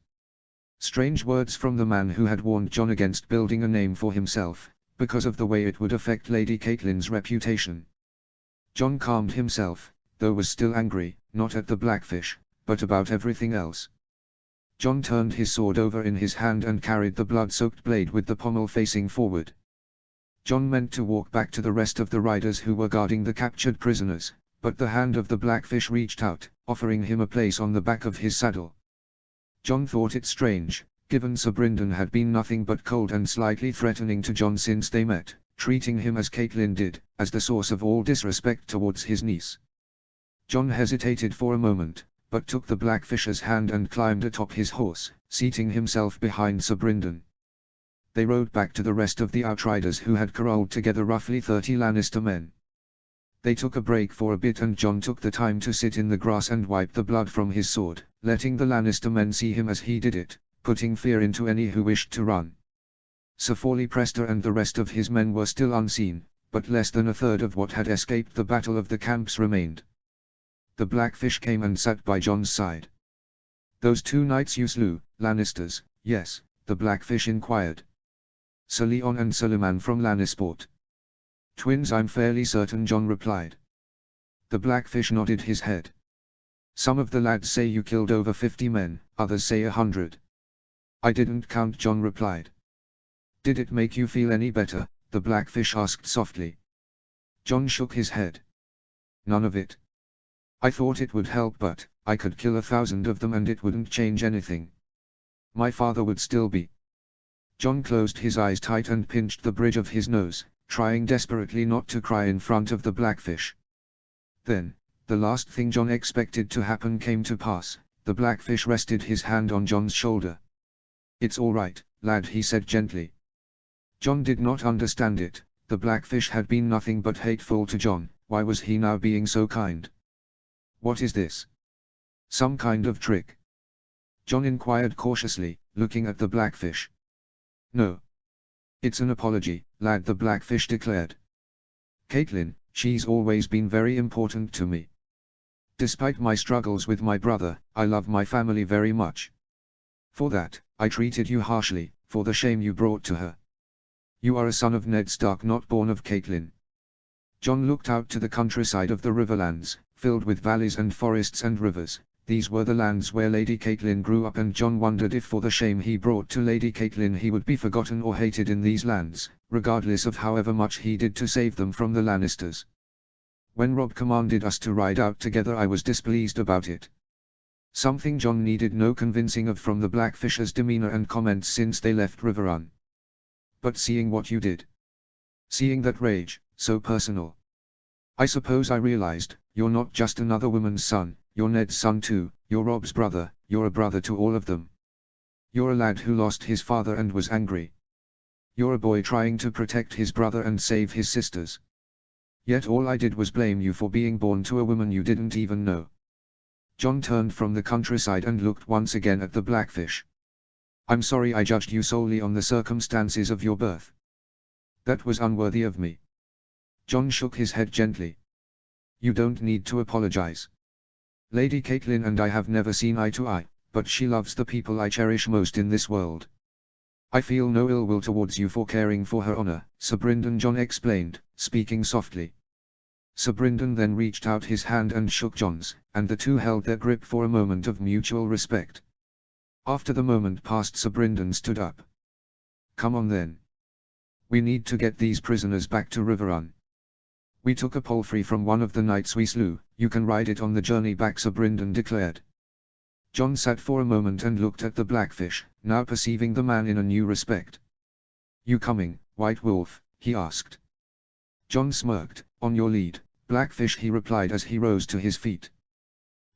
S1: Strange words from the man who had warned Jon against building a name for himself, because of the way it would affect Lady Catelyn's reputation. Jon calmed himself, though was still angry, not at the Blackfish, but about everything else. Jon turned his sword over in his hand and carried the blood-soaked blade with the pommel facing forward. Jon meant to walk back to the rest of the riders who were guarding the captured prisoners, but the hand of the Blackfish reached out, offering him a place on the back of his saddle. Jon thought it strange, given Sir Brynden had been nothing but cold and slightly threatening to Jon since they met, treating him as Catelyn did, as the source of all disrespect towards his niece. Jon hesitated for a moment, but took the Blackfish's hand and climbed atop his horse, seating himself behind Sir Brynden. They rode back to the rest of the Outriders who had corralled together roughly 30 Lannister men. They took a break for a bit and Jon took the time to sit in the grass and wipe the blood from his sword, letting the Lannister men see him as he did it, putting fear into any who wished to run. Sir Forley Prester and the rest of his men were still unseen, but less than a third of what had escaped the Battle of the Camps remained. The Blackfish came and sat by Jon's side. "Those 2 knights you slew, Lannisters, yes?" the Blackfish inquired. "Sir Leon and Suleiman from Lannisport." "Twins, I'm fairly certain," Jon replied. The Blackfish nodded his head. "Some of the lads say you killed over 50 men, others say 100. "I didn't count," Jon replied. "Did it make you feel any better?" the Blackfish asked softly. Jon shook his head. "None of it. I thought it would help, but I could kill 1,000 of them and it wouldn't change anything. My father would still be." Jon closed his eyes tight and pinched the bridge of his nose, trying desperately not to cry in front of the Blackfish. Then, the last thing Jon expected to happen came to pass. The Blackfish rested his hand on Jon's shoulder. "It's all right, lad," he said gently. Jon did not understand it. The Blackfish had been nothing but hateful to Jon. Why was he now being so kind? "What is this? Some kind of trick?" Jon inquired cautiously, looking at the Blackfish. "No. It's an apology, lad," the Blackfish declared. "Catelyn, she's always been very important to me. Despite my struggles with my brother, I love my family very much. For that, I treated you harshly, for the shame you brought to her. You are a son of Ned Stark, not born of Catelyn." Jon looked out to the countryside of the Riverlands, filled with valleys and forests and rivers. These were the lands where Lady Catelyn grew up, and Jon wondered if for the shame he brought to Lady Catelyn he would be forgotten or hated in these lands, regardless of however much he did to save them from the Lannisters. "When Robb commanded us to ride out together, I was displeased about it." Something Jon needed no convincing of from the Blackfish's demeanor and comments since they left Riverrun. "But seeing what you did, seeing that rage, so personal, I suppose I realized, you're not just another woman's son, you're Ned's son too, you're Robb's brother, you're a brother to all of them. You're a lad who lost his father and was angry. You're a boy trying to protect his brother and save his sisters. Yet all I did was blame you for being born to a woman you didn't even know." Jon turned from the countryside and looked once again at the Blackfish. "I'm sorry I judged you solely on the circumstances of your birth. That was unworthy of me." Jon shook his head gently. "You don't need to apologize. Lady Catelyn and I have never seen eye to eye, but she loves the people I cherish most in this world. I feel no ill will towards you for caring for her honor," Sir Brynden, Jon explained, speaking softly. Sir Brynden then reached out his hand and shook Jon's, and the two held their grip for a moment of mutual respect. After the moment passed, Sir Brynden stood up. "Come on then. We need to get these prisoners back to Riverrun. We took a palfrey from one of the knights we slew, you can ride it on the journey back," Sir Brynden declared. Jon sat for a moment and looked at the Blackfish, now perceiving the man in a new respect. "You coming, White Wolf?" he asked. Jon smirked. "On your lead, Blackfish," he replied as he rose to his feet.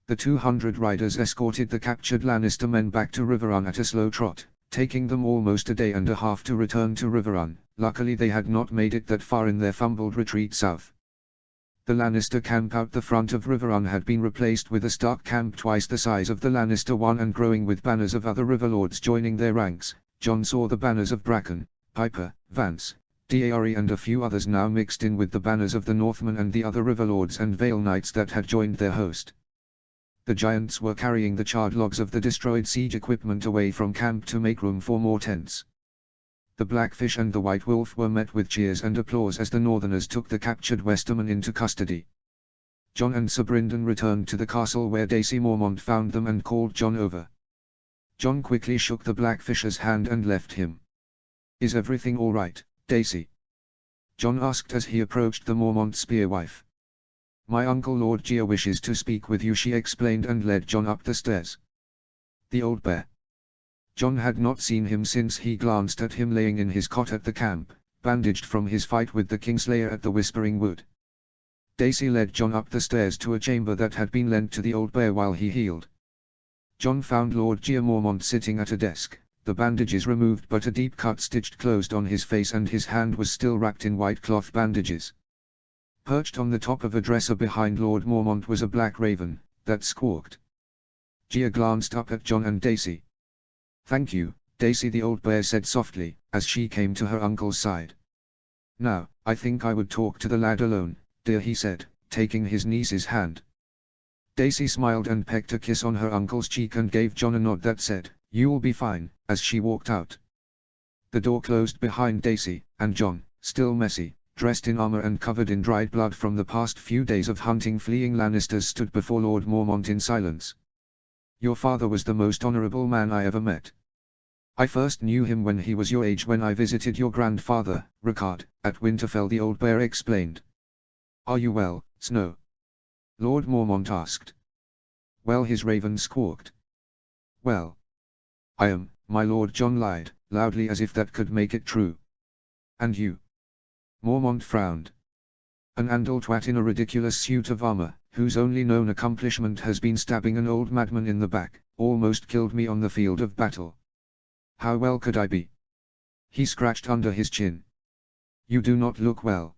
S1: The 200 riders escorted the captured Lannister men back to Riverrun at a slow trot, taking them almost a day and a half to return to Riverrun. Luckily they had not made it that far in their fumbled retreat south. The Lannister camp out the front of Riverrun had been replaced with a Stark camp twice the size of the Lannister one and growing with banners of other Riverlords joining their ranks. Jon saw the banners of Bracken, Piper, Vance, Daery and a few others now mixed in with the banners of the Northmen and the other Riverlords and Vale Knights that had joined their host. The giants were carrying the charred logs of the destroyed siege equipment away from camp to make room for more tents. The Blackfish and the White Wolf were met with cheers and applause as the Northerners took the captured Westermen into custody. Jon and Sir Brynden returned to the castle where Daisy Mormont found them and called Jon over. Jon quickly shook the Blackfish's hand and left him. "Is everything all right, Daisy?" Jon asked as he approached the Mormont spearwife. "My uncle Lord Gia wishes to speak with you," she explained and led Jon up the stairs. The old bear. Jon had not seen him since he glanced at him laying in his cot at the camp, bandaged from his fight with the Kingslayer at the Whispering Wood. Daisy led Jon up the stairs to a chamber that had been lent to the old bear while he healed. Jon found Lord Gia Mormont sitting at a desk, the bandages removed but a deep cut stitched closed on his face and his hand was still wrapped in white cloth bandages. Perched on the top of a dresser behind Lord Mormont was a black raven, that squawked. Gia glanced up at Jon and Daisy. "Thank you, Daisy," the old bear said softly, as she came to her uncle's side. "Now, I think I would talk to the lad alone, dear," he said, taking his niece's hand. Daisy smiled and pecked a kiss on her uncle's cheek and gave Jon a nod that said, "You'll be fine," as she walked out. The door closed behind Daisy, and Jon, still messy, dressed in armor and covered in dried blood from the past few days of hunting fleeing Lannisters, stood before Lord Mormont in silence. "Your father was the most honorable man I ever met. I first knew him when he was your age when I visited your grandfather, Rickard, at Winterfell," the old bear explained. "Are you well, Snow?" Lord Mormont asked. "Well," his raven squawked. "Well, I am, my lord," Jon lied, loudly as if that could make it true. "And you?" Mormont frowned. "An Andal twat in a ridiculous suit of armor, whose only known accomplishment has been stabbing an old madman in the back, almost killed me on the field of battle. How well could I be?" He scratched under his chin. "You do not look well."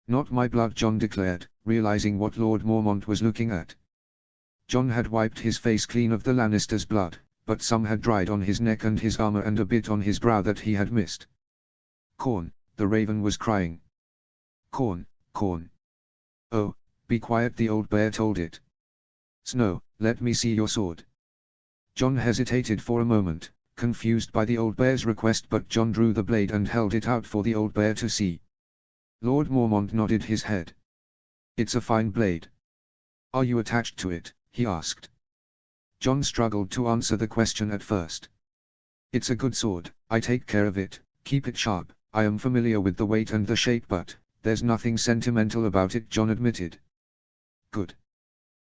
S1: "Not my blood," Jon declared, realizing what Lord Mormont was looking at. Jon had wiped his face clean of the Lannisters' blood, but some had dried on his neck and his armor and a bit on his brow that he had missed. "Corn," the raven was crying. "Corn, corn." "Oh, be quiet," the old bear told it. "Snow, let me see your sword." Jon hesitated for a moment, confused by the old bear's request, but Jon drew the blade and held it out for the old bear to see. Lord Mormont nodded his head. "It's a fine blade." "Are you attached to it?" he asked. Jon struggled to answer the question at first. "It's a good sword, I take care of it, keep it sharp, I am familiar with the weight and the shape, but there's nothing sentimental about it," Jon admitted. "Good."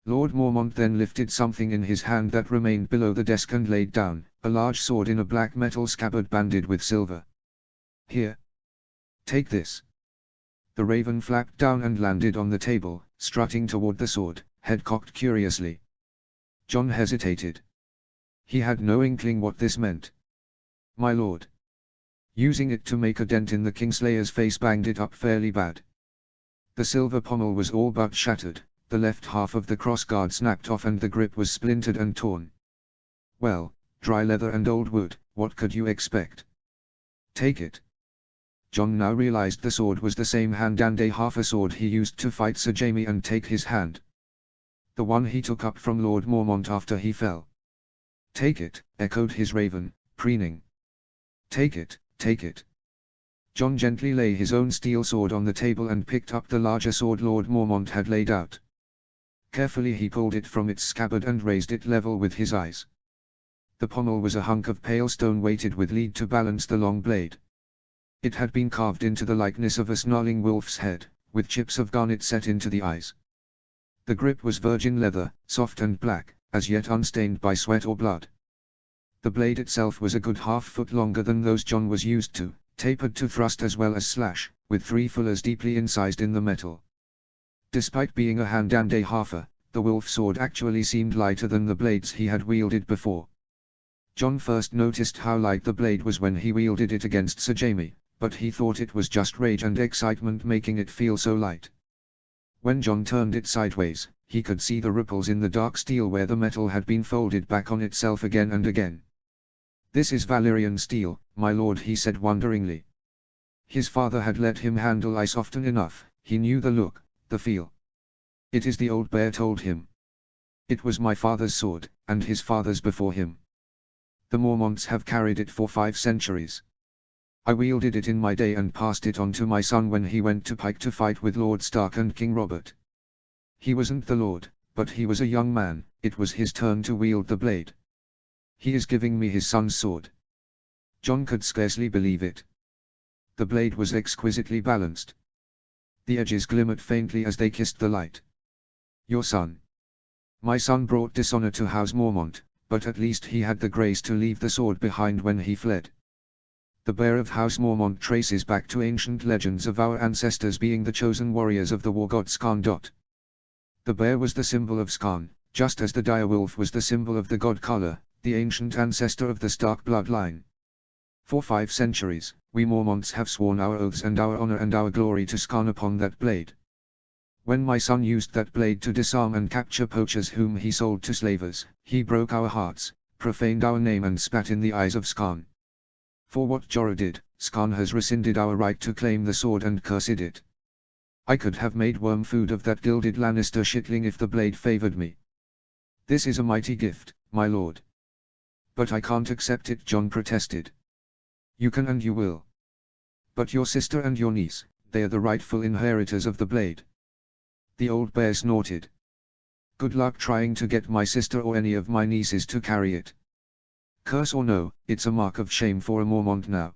S1: Lord Mormont then lifted something in his hand that remained below the desk and laid down, a large sword in a black metal scabbard banded with silver. "Here. Take this." The raven flapped down and landed on the table, strutting toward the sword, head cocked curiously. Jon hesitated. He had no inkling what this meant. "My lord." Using it to make a dent in the Kingslayer's face banged it up fairly bad. The silver pommel was all but shattered, the left half of the crossguard snapped off and the grip was splintered and torn. "Well, dry leather and old wood, what could you expect? Take it." Jon now realized the sword was the same hand and a half a sword he used to fight Sir Jaime and take his hand. The one he took up from Lord Mormont after he fell. "Take it," echoed his raven, preening. "Take it, take it." Jon gently lay his own steel sword on the table and picked up the larger sword Lord Mormont had laid out. Carefully he pulled it from its scabbard and raised it level with his eyes. The pommel was a hunk of pale stone weighted with lead to balance the long blade. It had been carved into the likeness of a snarling wolf's head, with chips of garnet set into the eyes. The grip was virgin leather, soft and black, as yet unstained by sweat or blood. The blade itself was a good half-foot longer than those Jon was used to, tapered to thrust as well as slash, with 3 fullers deeply incised in the metal. Despite being a hand and a halfer, the wolf sword actually seemed lighter than the blades he had wielded before. Jon first noticed how light the blade was when he wielded it against Sir Jaime, but he thought it was just rage and excitement making it feel so light. When John turned it sideways, he could see the ripples in the dark steel where the metal had been folded back on itself again and again. "This is Valyrian steel, my lord," he said wonderingly. His father had let him handle ice often enough, he knew the look, the feel. "It is," the old bear told him. "It was my father's sword, and his father's before him. The Mormonts have carried it for 5 centuries. I wielded it in my day and passed it on to my son when he went to Pike to fight with Lord Stark and King Robert. He wasn't the lord, but he was a young man, it was his turn to wield the blade. He is giving me his son's sword." John could scarcely believe it. The blade was exquisitely balanced. The edges glimmered faintly as they kissed the light. "Your son." "My son brought dishonor to House Mormont, but at least he had the grace to leave the sword behind when he fled. The bear of House Mormont traces back to ancient legends of our ancestors being the chosen warriors of the war god Skarn. The bear was the symbol of Skarn, just as the direwolf was the symbol of the god Kala, the ancient ancestor of the Stark bloodline. For 5 centuries, we Mormonts have sworn our oaths and our honor and our glory to Skarn upon that blade. When my son used that blade to disarm and capture poachers whom he sold to slavers, he broke our hearts, profaned our name and spat in the eyes of Skarn. For what Jorah did, Skarn has rescinded our right to claim the sword and cursed it. I could have made worm food of that gilded Lannister shitling if the blade favored me. This is a mighty gift, my lord." "But I can't accept it," John protested. "You can and you will. But your sister and your niece, they are the rightful inheritors of the blade." The old bear snorted. "Good luck trying to get my sister or any of my nieces to carry it. Curse or no, it's a mark of shame for a Mormont now.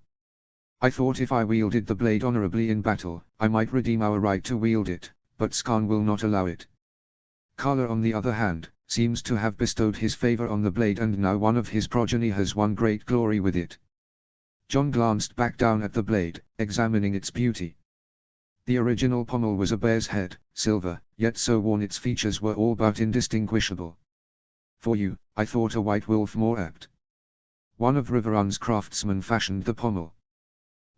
S1: I thought if I wielded the blade honorably in battle, I might redeem our right to wield it, but Skarn will not allow it. Kala on the other hand, seems to have bestowed his favor on the blade and now one of his progeny has won great glory with it." John glanced back down at the blade, examining its beauty. The original pommel was a bear's head, silver, yet so worn its features were all but indistinguishable. "For you, I thought a white wolf more apt. One of Riverrun's craftsmen fashioned the pommel."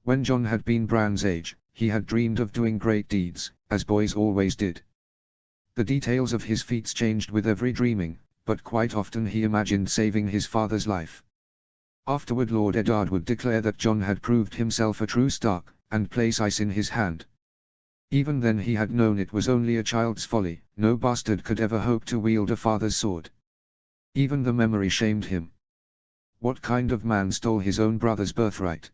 S1: When John had been Bran's age, he had dreamed of doing great deeds, as boys always did. The details of his feats changed with every dreaming, but quite often he imagined saving his father's life. Afterward Lord Eddard would declare that John had proved himself a true Stark, and place ice in his hand. Even then he had known it was only a child's folly, no bastard could ever hope to wield a father's sword. Even the memory shamed him. What kind of man stole his own brother's birthright?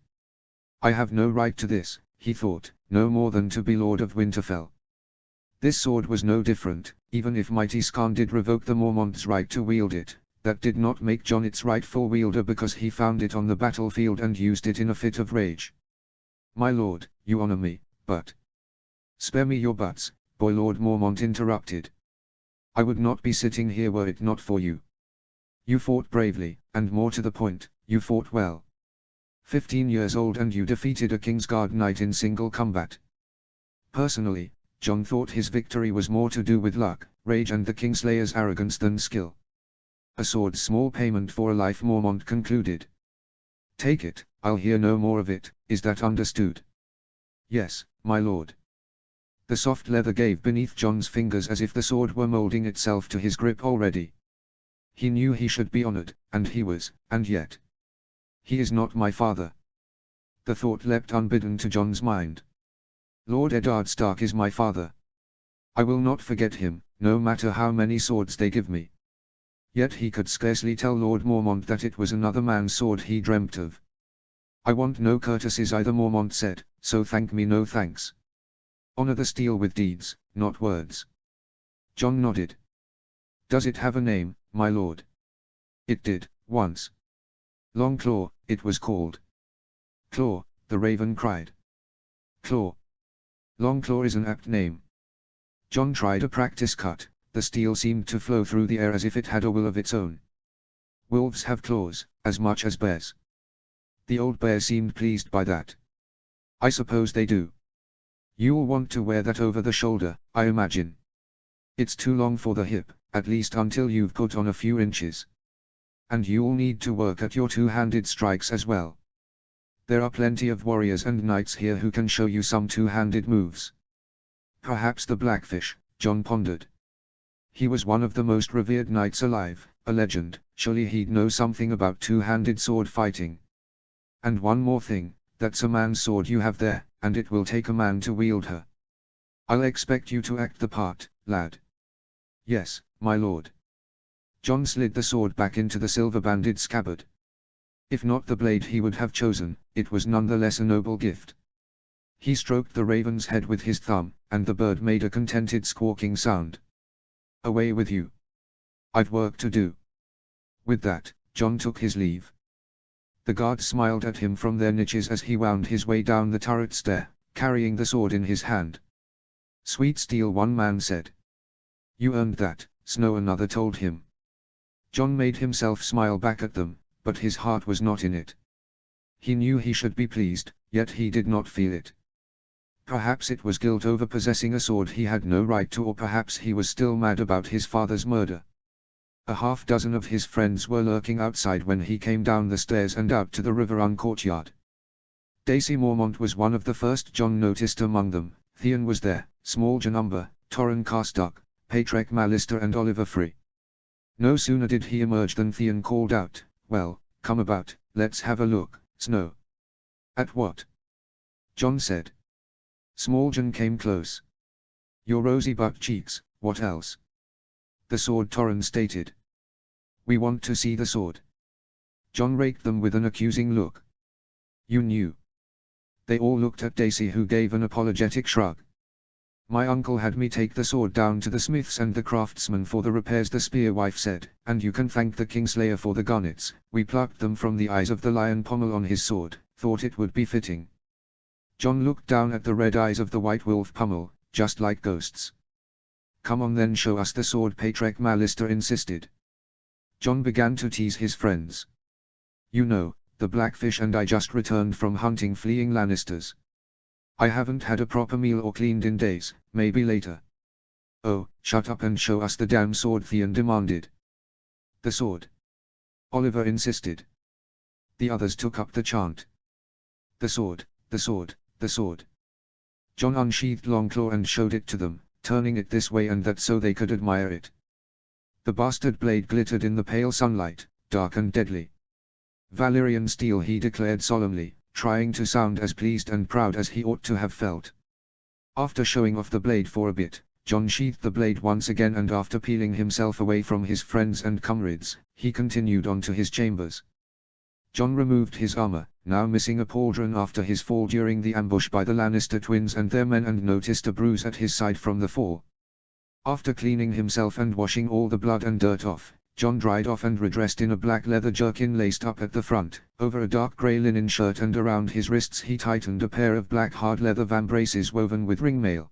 S1: "I have no right to this," he thought, "no more than to be Lord of Winterfell." This sword was no different, even if mighty Skarn did revoke the Mormont's right to wield it, that did not make John its rightful wielder because he found it on the battlefield and used it in a fit of rage. "My lord, you honor me, but—" "Spare me your buts, boy," Lord Mormont interrupted. "I would not be sitting here were it not for you. You fought bravely, and more to the point, you fought well. 15 years old and you defeated a Kingsguard knight in single combat." Personally, John thought his victory was more to do with luck, rage and the Kingslayer's arrogance than skill. "A sword's small payment for a life," Mormont concluded. "Take it, I'll hear no more of it, is that understood?" "Yes, my lord." The soft leather gave beneath John's fingers as if the sword were molding itself to his grip already. He knew he should be honored, and he was, and yet. He is not my father. The thought leapt unbidden to John's mind. Lord Eddard Stark is my father. I will not forget him, no matter how many swords they give me. Yet he could scarcely tell Lord Mormont that it was another man's sword he dreamt of. "I want no courtesies either," Mormont said, "so thank me no thanks. Honor the steel with deeds, not words." John nodded. "Does it have a name, my lord?" "It did, once. Longclaw, it was called." "Claw," the raven cried. "Claw. Longclaw is an apt name." John tried a practice cut, the steel seemed to flow through the air as if it had a will of its own. "Wolves have claws, as much as bears." The old bear seemed pleased by that. "I suppose they do. You'll want to wear that over the shoulder, I imagine. It's too long for the hip, at least until you've put on a few inches. And you'll need to work at your two-handed strikes as well. There are plenty of warriors and knights here who can show you some two-handed moves. Perhaps the Blackfish, John pondered. He was one of the most revered knights alive, a legend, surely he'd know something about two-handed sword fighting. And one more thing, that's a man's sword you have there, and it will take a man to wield her. I'll expect you to act the part, lad. Yes, my lord. John slid the sword back into the silver-banded scabbard. If not the blade he would have chosen, it was nonetheless a noble gift. He stroked the raven's head with his thumb, and the bird made a contented squawking sound. Away with you. I've work to do. With that, John took his leave. The guards smiled at him from their niches as he wound his way down the turret stair, carrying the sword in his hand. Sweet steel, one man said. You earned that, Snow, another told him. John made himself smile back at them, but his heart was not in it. He knew he should be pleased, yet he did not feel it. Perhaps it was guilt over possessing a sword he had no right to, or perhaps he was still mad about his father's murder. A half-dozen of his friends were lurking outside when he came down the stairs and out to the Riverrun courtyard. Daisy Mormont was one of the first John noticed among them. Theon was there, Smalljan Umber, Torrin Carstark, Patrek Malister and Oliver Free. No sooner did he emerge than Theon called out, "Well, come about, let's have a look, Snow." "At what?" John said. Smalljan came close. "Your rosy butt cheeks, what else?" "The sword," Torrin stated. "We want to see the sword." John raked them with an accusing look. "You knew?" They all looked at Daisy, who gave an apologetic shrug. "My uncle had me take the sword down to the smiths and the craftsmen for the repairs," the spearwife said, "and you can thank the Kingslayer for the garnets. We plucked them from the eyes of the lion pommel on his sword, thought it would be fitting." John looked down at the red eyes of the white wolf pommel, just like ghosts. "Come on then, show us the sword," Patrek Malister insisted. John began to tease his friends. "You know, the Blackfish and I just returned from hunting fleeing Lannisters. I haven't had a proper meal or cleaned in days, maybe later." "Oh, shut up and show us the damn sword," Theon demanded. "The sword," Oliver insisted. The others took up the chant. "The sword, the sword, the sword." John unsheathed Longclaw and showed it to them, turning it this way and that so they could admire it. The bastard blade glittered in the pale sunlight, dark and deadly. "Valyrian steel," he declared solemnly, trying to sound as pleased and proud as he ought to have felt. After showing off the blade for a bit, John sheathed the blade once again, and after peeling himself away from his friends and comrades, he continued on to his chambers. John removed his armor, now missing a pauldron after his fall during the ambush by the Lannister twins and their men, and noticed a bruise at his side from the fall. After cleaning himself and washing all the blood and dirt off, John dried off and redressed in a black leather jerkin laced up at the front, over a dark grey linen shirt, and around his wrists he tightened a pair of black hard leather vambraces woven with ringmail.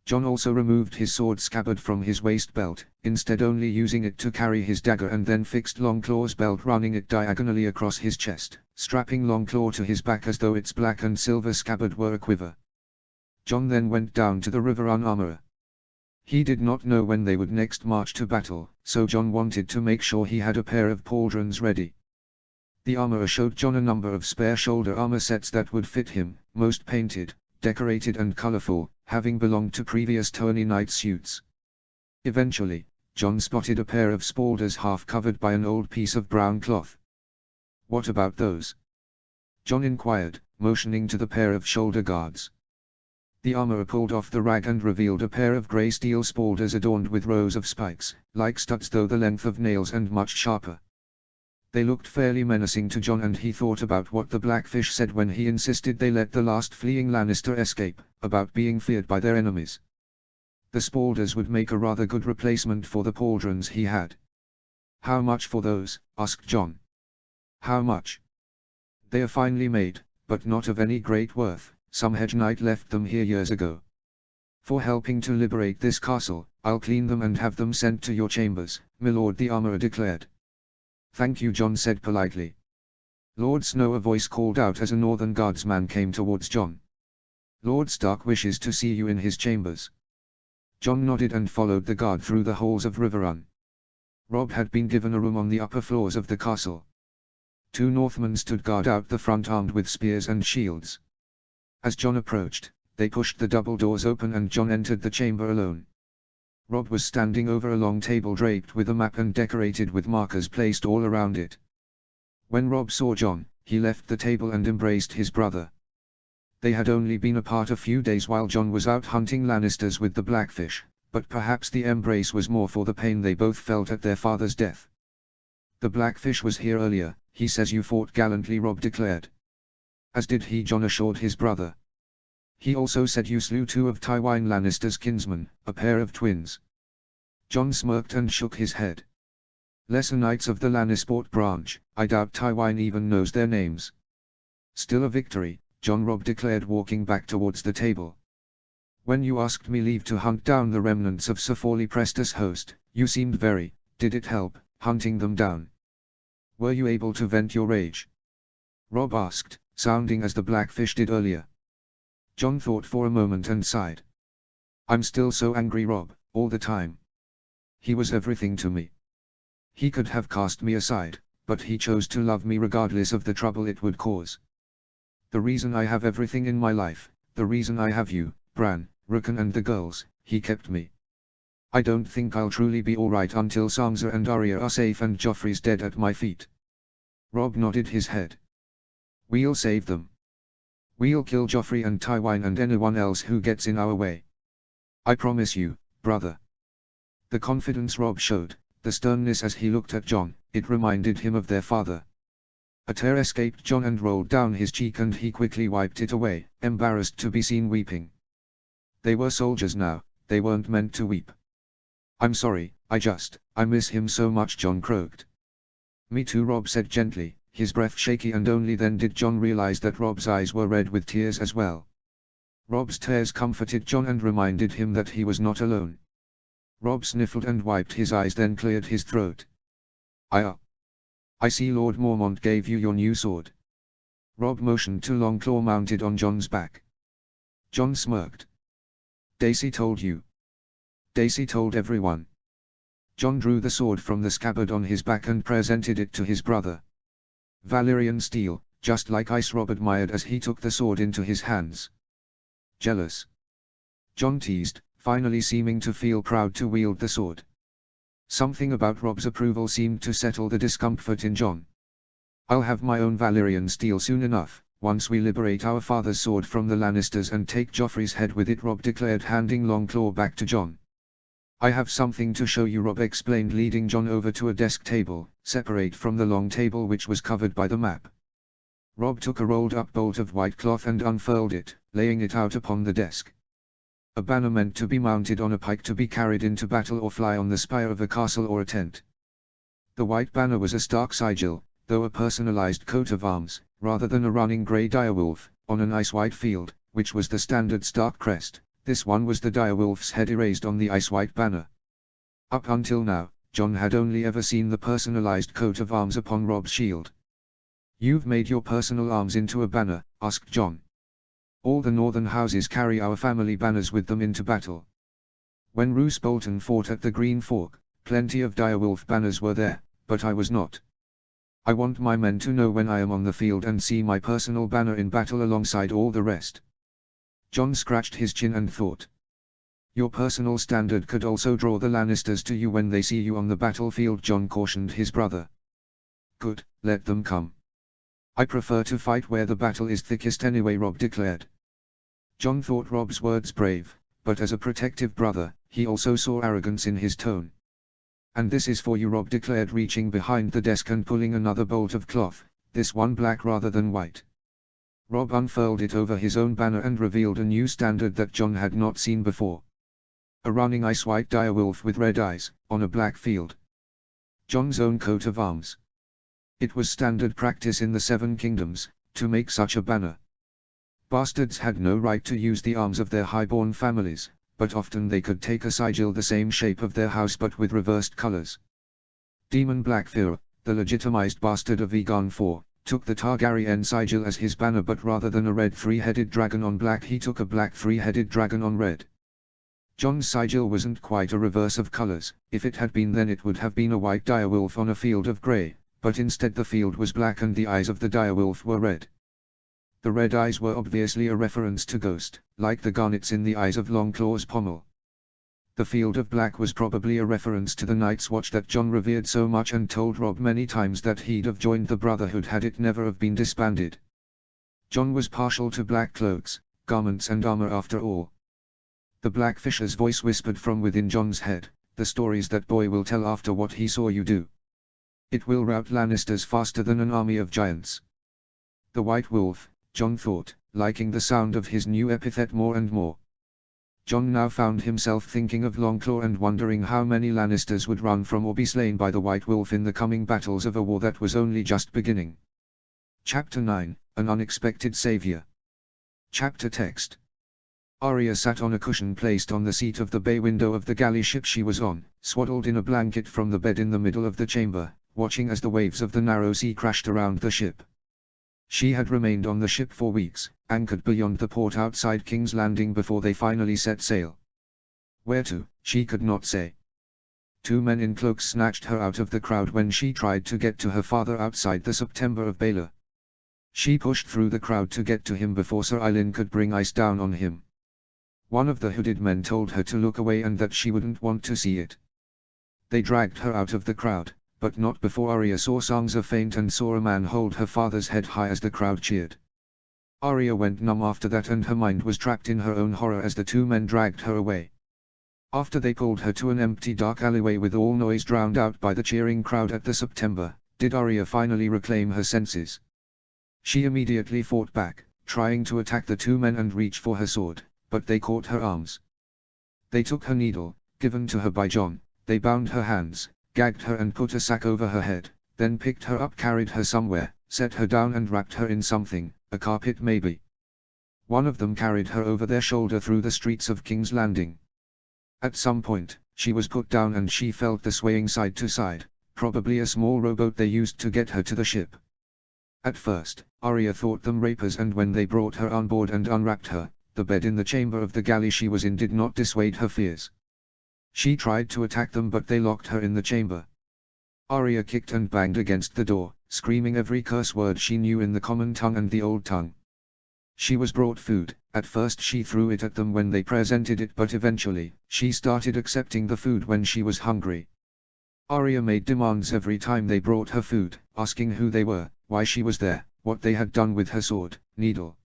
S1: John also removed his sword scabbard from his waist belt, instead only using it to carry his dagger, and then fixed Longclaw's belt, running it diagonally across his chest, strapping Longclaw to his back as though its black and silver scabbard were a quiver. John then went down to the Riverrun armorer. He did not know when they would next march to battle, so John wanted to make sure he had a pair of pauldrons ready. The armorer showed John a number of spare shoulder armor sets that would fit him, most painted, decorated and colorful, having belonged to previous tourney night suits. Eventually, John spotted a pair of spaulders half covered by an old piece of brown cloth. "What about those?" John inquired, motioning to the pair of shoulder guards. The armorer pulled off the rag and revealed a pair of grey steel spaulders adorned with rows of spikes, like studs though the length of nails, and much sharper. They looked fairly menacing to John, and he thought about what the Blackfish said when he insisted they let the last fleeing Lannister escape, about being feared by their enemies. The spaulders would make a rather good replacement for the pauldrons he had. "How much for those?" asked John. "How much?" "They are finely made, but not of any great worth. Some hedge knight left them here years ago. For helping to liberate this castle, I'll clean them and have them sent to your chambers, my lord," the armorer declared. "Thank you," John said politely. "Lord Snow," a voice called out as a northern guardsman came towards John. "Lord Stark wishes to see you in his chambers." John nodded and followed the guard through the halls of Riverrun. Robb had been given a room on the upper floors of the castle. 2 Northmen stood guard out the front, armed with spears and shields. As John approached, they pushed the double doors open and John entered the chamber alone. Rob was standing over a long table draped with a map and decorated with markers placed all around it. When Rob saw Jon, he left the table and embraced his brother. They had only been apart a few days while Jon was out hunting Lannisters with the Blackfish, but perhaps the embrace was more for the pain they both felt at their father's death. "The Blackfish was here earlier, he says you fought gallantly," Rob declared. "As did he," Jon assured his brother. "He also said you slew two of Tywin Lannister's kinsmen, a pair of twins." Jon smirked and shook his head. "Lesser knights of the Lannisport branch, I doubt Tywin even knows their names." "Still a victory," Jon, Rob declared, walking back towards the table. "When you asked me leave to hunt down the remnants of Sir Forley Prester's host, you seemed very, did it help, hunting them down? Were you able to vent your rage?" Rob asked, sounding as the Blackfish did earlier. Jon thought for a moment and sighed. "I'm still so angry, Rob, all the time. He was everything to me. He could have cast me aside, but he chose to love me regardless of the trouble it would cause. The reason I have everything in my life, the reason I have you, Bran, Rickon and the girls, he kept me. I don't think I'll truly be alright until Sansa and Arya are safe and Joffrey's dead at my feet." Rob nodded his head. "We'll save them. We'll kill Joffrey and Tywin and anyone else who gets in our way. I promise you, brother." The confidence Rob showed, the sternness as he looked at Jon, it reminded him of their father. A tear escaped Jon and rolled down his cheek and he quickly wiped it away, embarrassed to be seen weeping. They were soldiers now, they weren't meant to weep. "I'm sorry, I miss him so much," Jon croaked. "Me too," Rob said gently, his breath shaky, and only then did Jon realize that Rob's eyes were red with tears as well. Rob's tears comforted Jon and reminded him that he was not alone. Rob sniffled and wiped his eyes, then cleared his throat. I see Lord Mormont gave you your new sword." Rob motioned to Longclaw mounted on Jon's back. Jon smirked. "Daisy told you." "Daisy told everyone." Jon drew the sword from the scabbard on his back and presented it to his brother. "Valyrian steel, just like ice," Rob admired as he took the sword into his hands. "Jealous?" Jon teased, finally seeming to feel proud to wield the sword. Something about Rob's approval seemed to settle the discomfort in Jon. "I'll have my own Valyrian steel soon enough, once we liberate our father's sword from the Lannisters and take Joffrey's head with it," Rob declared, handing Longclaw back to Jon. "I have something to show you," Rob explained, leading Jon over to a desk table, separate from the long table which was covered by the map. Rob took a rolled-up bolt of white cloth and unfurled it, laying it out upon the desk. A banner meant to be mounted on a pike to be carried into battle or fly on the spire of a castle or a tent. The white banner was a Stark sigil, though a personalized coat of arms, rather than a running grey direwolf, on an ice-white field, which was the standard Stark crest. This one was the direwolf's head erased on the ice-white banner. Up until now, Jon had only ever seen the personalized coat of arms upon Rob's shield. "You've made your personal arms into a banner?" asked Jon. "All the northern houses carry our family banners with them into battle. When Roose Bolton fought at the Green Fork, plenty of direwolf banners were there, but I was not. I want my men to know when I am on the field and see my personal banner in battle alongside all the rest." Jon scratched his chin and thought. "Your personal standard could also draw the Lannisters to you when they see you on the battlefield," Jon cautioned his brother. "Good, let them come. I prefer to fight where the battle is thickest anyway," Rob declared. Jon thought Rob's words brave, but as a protective brother, he also saw arrogance in his tone. "And this is for you," Rob declared, reaching behind the desk and pulling another bolt of cloth, this one black rather than white. Rob unfurled it over his own banner and revealed a new standard that Jon had not seen before. A running ice-white direwolf with red eyes, on a black field. Jon's own coat of arms. It was standard practice in the Seven Kingdoms, to make such a banner. Bastards had no right to use the arms of their high-born families, but often they could take a sigil the same shape of their house but with reversed colors. Daemon Blackfyr, the legitimized bastard of Aegon IV, took the Targaryen sigil as his banner, but rather than a red three-headed dragon on black he took a black three-headed dragon on red. Jon's sigil wasn't quite a reverse of colors. If it had been, then it would have been a white direwolf on a field of grey, but instead the field was black and the eyes of the direwolf were red. The red eyes were obviously a reference to Ghost, like the garnets in the eyes of Longclaw's pommel. The Field of Black was probably a reference to the Night's Watch that Jon revered so much and told Robb many times that he'd have joined the Brotherhood had it never have been disbanded. Jon was partial to black cloaks, garments and armor after all. The Blackfisher's voice whispered from within Jon's head, "The stories that boy will tell after what he saw you do. It will rout Lannisters faster than an army of giants." The White Wolf, Jon thought, liking the sound of his new epithet more and more. Jon now found himself thinking of Longclaw and wondering how many Lannisters would run from or be slain by the White Wolf in the coming battles of a war that was only just beginning. Chapter 9, An Unexpected Savior. Chapter Text. Arya sat on a cushion placed on the seat of the bay window of the galley ship she was on, swaddled in a blanket from the bed in the middle of the chamber, watching as the waves of the narrow sea crashed around the ship. She had remained on the ship for weeks, anchored beyond the port outside King's Landing before they finally set sail. Where to, she could not say. Two men in cloaks snatched her out of the crowd when she tried to get to her father outside the September of Baelor. She pushed through the crowd to get to him before Sir Eileen could bring ice down on him. One of the hooded men told her to look away and that she wouldn't want to see it. They dragged her out of the crowd, but not before Arya saw Sansa faint and saw a man hold her father's head high as the crowd cheered. Arya went numb after that and her mind was trapped in her own horror as the two men dragged her away. After they pulled her to an empty dark alleyway with all noise drowned out by the cheering crowd at the September, did Arya finally reclaim her senses. She immediately fought back, trying to attack the two men and reach for her sword, but they caught her arms. They took her needle, given to her by Jon, they bound her hands, gagged her and put a sack over her head, then picked her up, carried her somewhere, set her down and wrapped her in something, a carpet maybe. One of them carried her over their shoulder through the streets of King's Landing. At some point, she was put down and she felt the swaying side to side, probably a small rowboat they used to get her to the ship. At first, Arya thought them rapers, and when they brought her on board and unwrapped her, the bed in the chamber of the galley she was in did not dissuade her fears. She tried to attack them but they locked her in the chamber. Arya kicked and banged against the door, screaming every curse word she knew in the common tongue and the old tongue. She was brought food. At first she threw it at them when they presented it, but eventually, she started accepting the food when she was hungry. Arya made demands every time they brought her food, asking who they were, why she was there, what they had done with her sword, needle.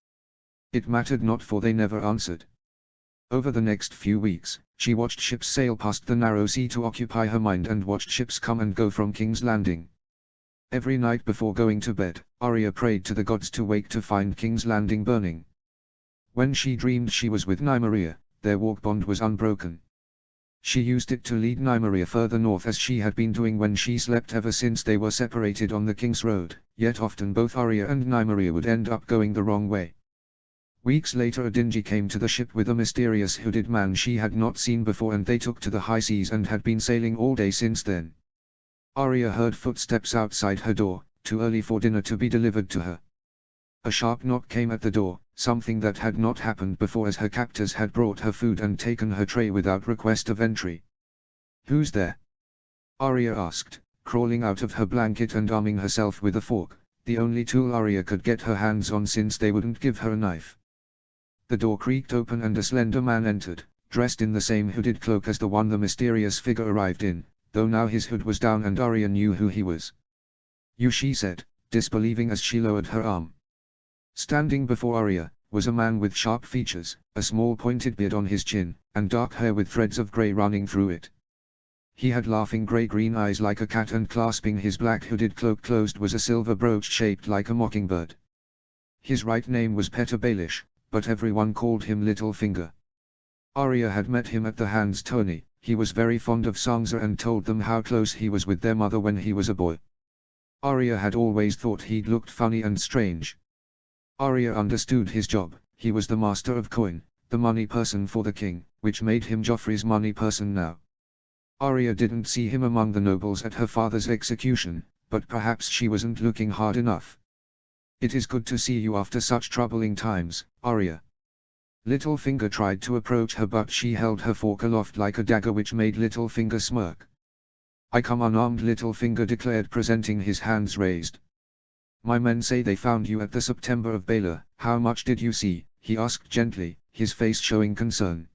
S1: It mattered not, for they never answered. Over the next few weeks, she watched ships sail past the narrow sea to occupy her mind and watched ships come and go from King's Landing. Every night before going to bed, Arya prayed to the gods to wake to find King's Landing burning. When she dreamed she was with Nymeria, their walk bond was unbroken. She used it to lead Nymeria further north as she had been doing when she slept ever since they were separated on the King's Road, yet often both Arya and Nymeria would end up going the wrong way. Weeks later Adinji came to the ship with a mysterious hooded man she had not seen before, and they took to the high seas and had been sailing all day since then. Arya heard footsteps outside her door, too early for dinner to be delivered to her. A sharp knock came at the door, something that had not happened before, as her captors had brought her food and taken her tray without request of entry. "Who's there?" Arya asked, crawling out of her blanket and arming herself with a fork, the only tool Arya could get her hands on since they wouldn't give her a knife. The door creaked open and a slender man entered, dressed in the same hooded cloak as the one the mysterious figure arrived in, though now his hood was down and Arya knew who he was. "You," she said, disbelieving as she lowered her arm. Standing before Arya, was a man with sharp features, a small pointed beard on his chin, and dark hair with threads of grey running through it. He had laughing grey-green eyes like a cat, and clasping his black hooded cloak closed was a silver brooch shaped like a mockingbird. His right name was Petyr Baelish, but everyone called him Littlefinger. Arya had met him at the hands tourney. He was very fond of Sansa and told them how close he was with their mother when he was a boy. Arya had always thought he'd looked funny and strange. Arya understood his job. He was the master of coin, the money person for the king, which made him Joffrey's money person now. Arya didn't see him among the nobles at her father's execution, but perhaps she wasn't looking hard enough. "It is good to see you after such troubling times, Arya." Littlefinger tried to approach her, but she held her fork aloft like a dagger, which made Littlefinger smirk. "I come unarmed," Littlefinger declared, presenting his hands raised. "My men say they found you at the September of Baelor. How much did you see?" he asked gently, his face showing concern.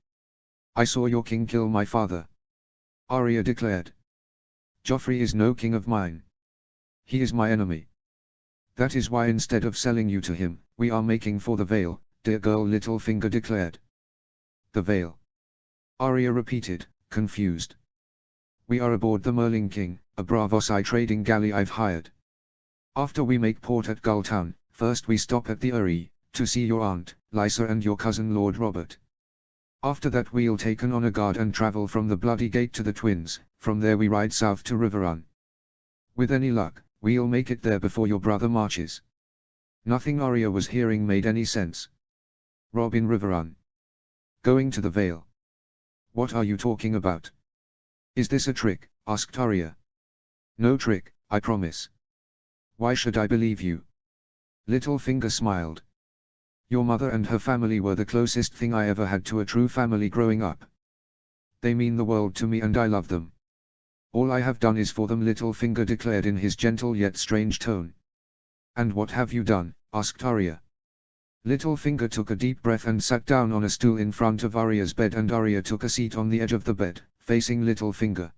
S1: I saw your king kill my father," Arya declared. "Joffrey is no king of mine. He is my enemy. That is why instead of selling you to him, we are making for the Vale," dear girl Littlefinger declared. "The Vale?" Arya repeated, confused. "We are aboard the Merling King, a Braavos trading galley I've hired. After we make port at Gulltown, first we stop at the Eyrie, to see your aunt, Lysa, and your cousin Lord Robert. After that we'll take an honor guard and travel from the Bloody Gate to the Twins. From there we ride south to Riverrun. With any luck, we'll make it there before your brother marches." Nothing Arya was hearing made any sense. "Rob in Riverrun? Going to the Vale? What are you talking about? Is this a trick?" asked Arya. "No trick, I promise. Why should I believe you?" Littlefinger smiled. "Your mother and her family were the closest thing I ever had to a true family growing up. They mean the world to me and I love them. All I have done is for them," Littlefinger declared in his gentle yet strange tone. "And what have you done?" asked Arya. Littlefinger took a deep breath and sat down on a stool in front of Arya's bed, and Arya took a seat on the edge of the bed, facing Littlefinger.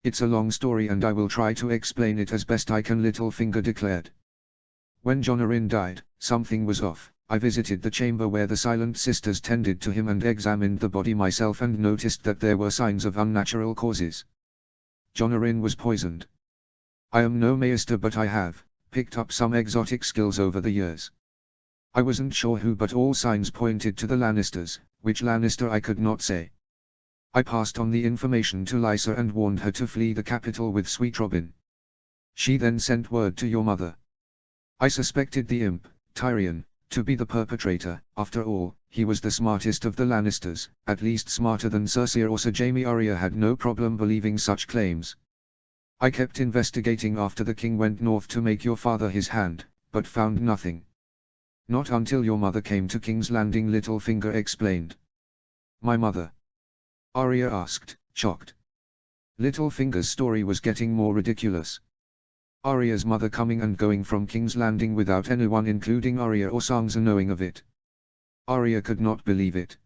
S1: "It's a long story and I will try to explain it as best I can," Littlefinger declared. "When Jon Arryn died, something was off. I visited the chamber where the Silent Sisters tended to him and examined the body myself and noticed that there were signs of unnatural causes. Jon Arryn was poisoned. I am no maester, but I have picked up some exotic skills over the years. I wasn't sure who, but all signs pointed to the Lannisters. Which Lannister I could not say. I passed on the information to Lysa and warned her to flee the capital with Sweet Robin. She then sent word to your mother. I suspected the imp, Tyrion, to be the perpetrator. After all, he was the smartest of the Lannisters, at least smarter than Cersei or Sir Jaime." Arya had no problem believing such claims. "I kept investigating after the king went north to make your father his hand, but found nothing. Not until your mother came to King's Landing," Littlefinger explained. "My mother?" Arya asked, shocked. Littlefinger's story was getting more ridiculous. Arya's mother coming and going from King's Landing without anyone including Arya or Sansa knowing of it. Arya could not believe it.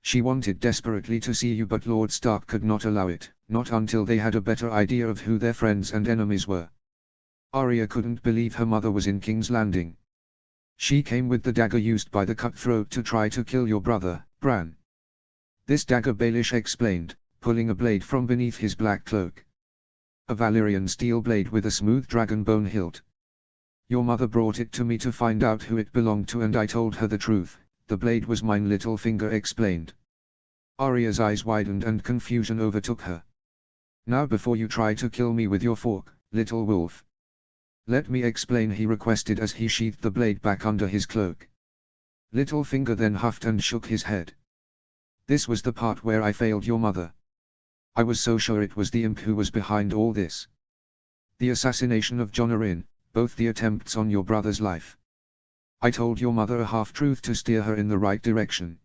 S1: She wanted desperately to see you, but Lord Stark could not allow it, not until they had a better idea of who their friends and enemies were. Arya couldn't believe her mother was in King's Landing. "She came with the dagger used by the cutthroat to try to kill your brother, Bran." "This dagger," Baelish explained, pulling a blade from beneath his black cloak. "A Valyrian steel blade with a smooth dragon bone hilt. Your mother brought it to me to find out who it belonged to, and I told her the truth. The blade was mine," Littlefinger explained. Arya's eyes widened and confusion overtook her. "Now before you try to kill me with your fork, little wolf. Let me explain," he requested as he sheathed the blade back under his cloak. Littlefinger then huffed and shook his head. "This was the part where I failed your mother. I was so sure it was the imp who was behind all this. The assassination of Jon Arryn, both the attempts on your brother's life. I told your mother a half-truth to steer her in the right direction.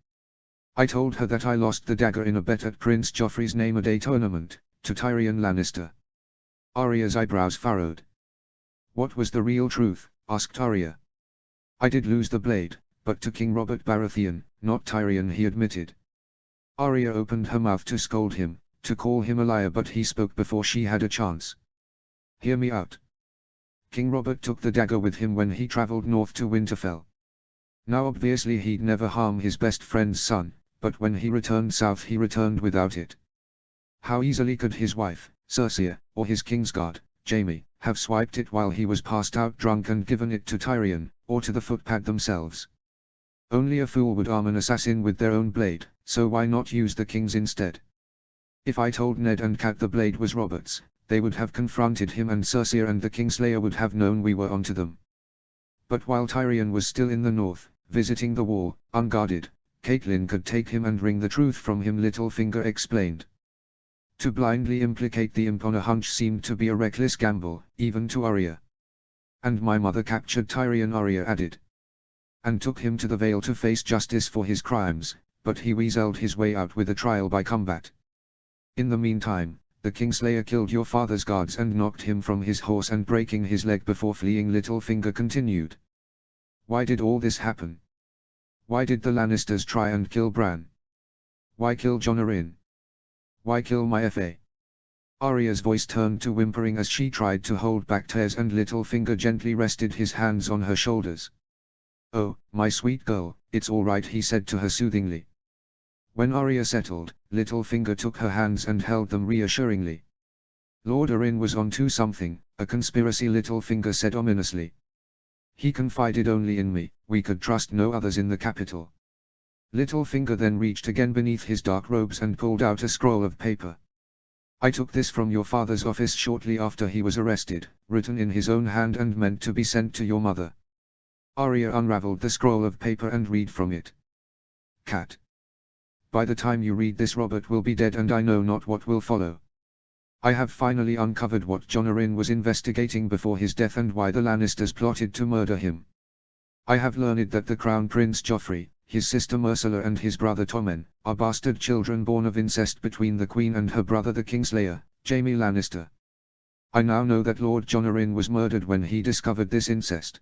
S1: I told her that I lost the dagger in a bet at Prince Joffrey's name-a-day tournament, to Tyrion Lannister." Arya's eyebrows furrowed. "What was the real truth?" asked Arya. "I did lose the blade, but to King Robert Baratheon, not Tyrion," he admitted. Arya opened her mouth to scold him, to call him a liar, but he spoke before she had a chance. "Hear me out. King Robert took the dagger with him when he traveled north to Winterfell. Now obviously he'd never harm his best friend's son, but when he returned south he returned without it. How easily could his wife, Cersei, or his Kingsguard, Jaime, have swiped it while he was passed out drunk and given it to Tyrion, or to the footpad themselves? Only a fool would arm an assassin with their own blade, so why not use the king's instead? If I told Ned and Cat the blade was Robert's, they would have confronted him, and Cersei and the Kingslayer would have known we were onto them. But while Tyrion was still in the north, visiting the wall, unguarded, Catelyn could take him and wring the truth from him," Littlefinger explained. To blindly implicate the imp on a hunch seemed to be a reckless gamble, even to Arya. "And my mother captured Tyrion," Arya added. "And took him to the Vale to face justice for his crimes, but he weaseled his way out with a trial by combat. In the meantime, the Kingslayer killed your father's guards and knocked him from his horse and breaking his leg before fleeing," Littlefinger continued. "Why did all this happen? Why did the Lannisters try and kill Bran? Why kill Jon Arryn? Why kill my FA? Arya's voice turned to whimpering as she tried to hold back tears, and Littlefinger gently rested his hands on her shoulders. "Oh, my sweet girl, it's all right," he said to her soothingly. When Arya settled, Littlefinger took her hands and held them reassuringly. "Lord Arryn was on to something, a conspiracy," Littlefinger said ominously. "He confided only in me, we could trust no others in the capital." Littlefinger then reached again beneath his dark robes and pulled out a scroll of paper. "I took this from your father's office shortly after he was arrested, written in his own hand and meant to be sent to your mother." Arya unraveled the scroll of paper and read from it. "Cat. By the time you read this, Robert will be dead, and I know not what will follow. I have finally uncovered what Jon Arryn was investigating before his death and why the Lannisters plotted to murder him. I have learned that the Crown Prince Joffrey, his sister Myrcella and his brother Tommen, are bastard children born of incest between the Queen and her brother the Kingslayer, Jaime Lannister. I now know that Lord Jon Arryn was murdered when he discovered this incest.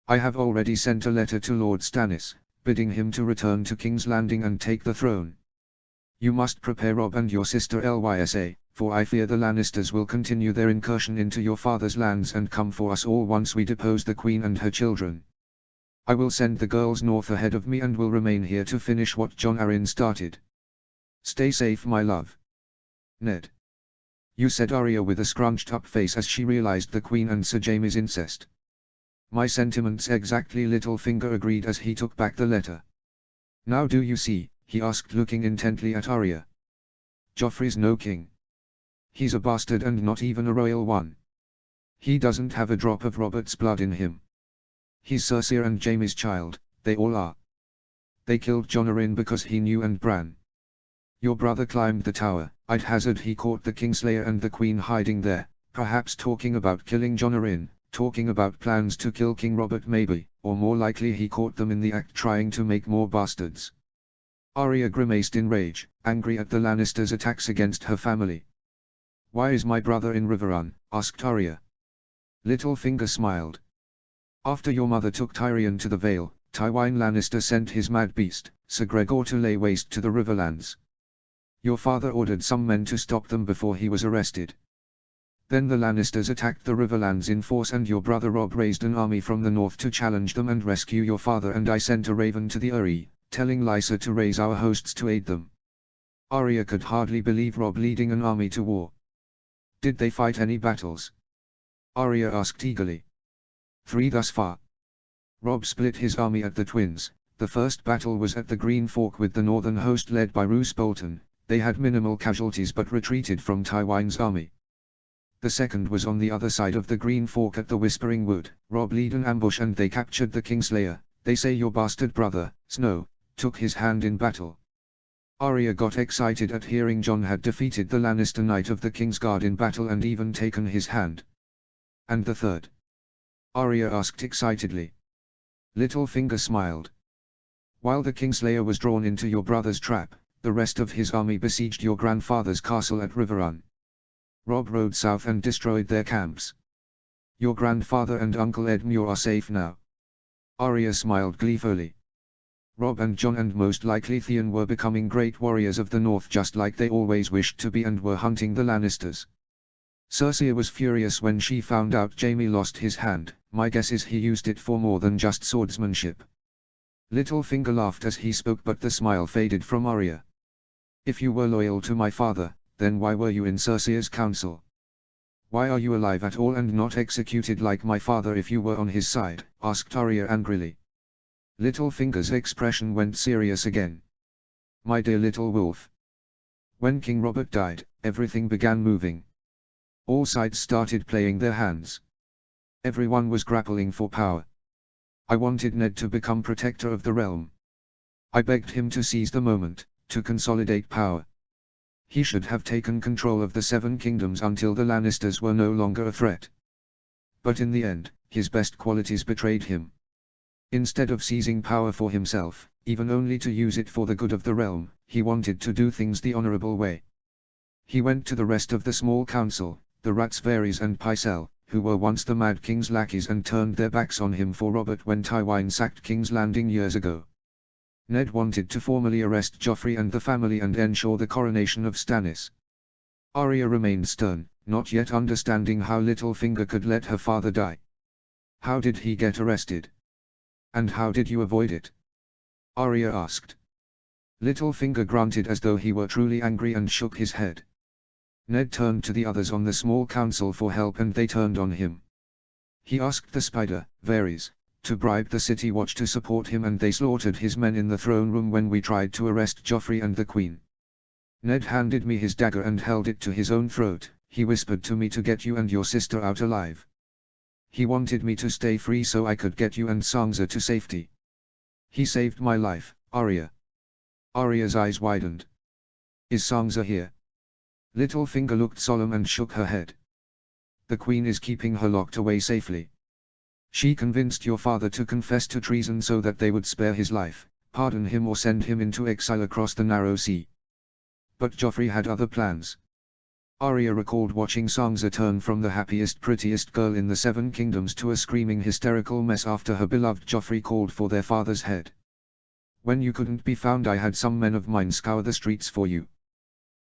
S1: I have already sent a letter to Lord Stannis, bidding him to return to King's Landing and take the throne. You must prepare Robb and your sister Lysa, for I fear the Lannisters will continue their incursion into your father's lands and come for us all once we depose the Queen and her children. I will send the girls north ahead of me and will remain here to finish what Jon Arryn started. Stay safe, my love. Ned." "You," said Arya with a scrunched-up face as she realized the Queen and Sir Jaime's incest. "My sentiments exactly," Littlefinger agreed as he took back the letter. "Now do you see?" he asked, looking intently at Arya. "Joffrey's no king. He's a bastard and not even a royal one. He doesn't have a drop of Robert's blood in him. He's Cersei and Jaime's child, they all are. They killed Jon Arryn because he knew, and Bran. Your brother climbed the tower. I'd hazard he caught the Kingslayer and the Queen hiding there, perhaps talking about killing Jon Arryn, talking about plans to kill King Robert maybe, or more likely he caught them in the act trying to make more bastards." Arya grimaced in rage, angry at the Lannisters' attacks against her family. "Why is my brother in Riverrun?" asked Arya. Littlefinger smiled. "After your mother took Tyrion to the Vale, Tywin Lannister sent his mad beast, Sir Gregor, to lay waste to the Riverlands. Your father ordered some men to stop them before he was arrested. Then the Lannisters attacked the Riverlands in force, and your brother Robb raised an army from the north to challenge them and rescue your father, and I sent a raven to the Eyrie, telling Lysa to raise our hosts to aid them." Arya could hardly believe Robb leading an army to war. "Did they fight any battles?" Arya asked eagerly. "3 thus far. Robb split his army at the Twins. The first battle was at the Green Fork with the northern host led by Roose Bolton. They had minimal casualties but retreated from Tywin's army. The second was on the other side of the Green Fork at the Whispering Wood. Robb led an ambush and they captured the Kingslayer. They say your bastard brother, Snow, took his hand in battle." Arya got excited at hearing Jon had defeated the Lannister Knight of the Kingsguard in battle and even taken his hand. "And the third?" Arya asked excitedly. Littlefinger smiled. "While the Kingslayer was drawn into your brother's trap, the rest of his army besieged your grandfather's castle at Riverrun. Robb rode south and destroyed their camps. Your grandfather and Uncle Edmure are safe now." Arya smiled gleefully. Robb and Jon and most likely Theon were becoming great warriors of the north just like they always wished to be, and were hunting the Lannisters. Cersei was furious when she found out Jaime lost his hand. My guess is he used it for more than just swordsmanship. Littlefinger laughed as he spoke, but the smile faded from Arya. "If you were loyal to my father, then why were you in Cersei's council? Why are you alive at all and not executed like my father if you were on his side?" asked Arya angrily. Littlefinger's expression went serious again. "My dear little wolf. When King Robert died, everything began moving. All sides started playing their hands. Everyone was grappling for power. I wanted Ned to become protector of the realm. I begged him to seize the moment, to consolidate power. He should have taken control of the 7 kingdoms until the Lannisters were no longer a threat. But in the end, his best qualities betrayed him. Instead of seizing power for himself, even only to use it for the good of the realm, he wanted to do things the honorable way. He went to the rest of the small council, the Rats Varys and Pycelle, who were once the Mad King's lackeys, and turned their backs on him for Robert when Tywin sacked King's Landing years ago. Ned wanted to formally arrest Joffrey and the family and ensure the coronation of Stannis. Arya remained stern, not yet understanding how Littlefinger could let her father die. How did he get arrested? And how did you avoid it? Arya asked. Littlefinger grunted as though he were truly angry and shook his head. Ned turned to the others on the small council for help and they turned on him. He asked the Spider, Varys, to bribe the City Watch to support him and they slaughtered his men in the throne room when we tried to arrest Joffrey and the Queen. Ned handed me his dagger and held it to his own throat. He whispered to me to get you and your sister out alive. He wanted me to stay free so I could get you and Sansa to safety. He saved my life, Arya. Arya's eyes widened. Is Sansa here? Littlefinger looked solemn and shook her head. The Queen is keeping her locked away safely. She convinced your father to confess to treason so that they would spare his life, pardon him or send him into exile across the narrow sea. But Joffrey had other plans. Arya recalled watching Sansa turn from the happiest prettiest girl in the Seven Kingdoms to a screaming hysterical mess after her beloved Joffrey called for their father's head. When you couldn't be found I had some men of mine scour the streets for you.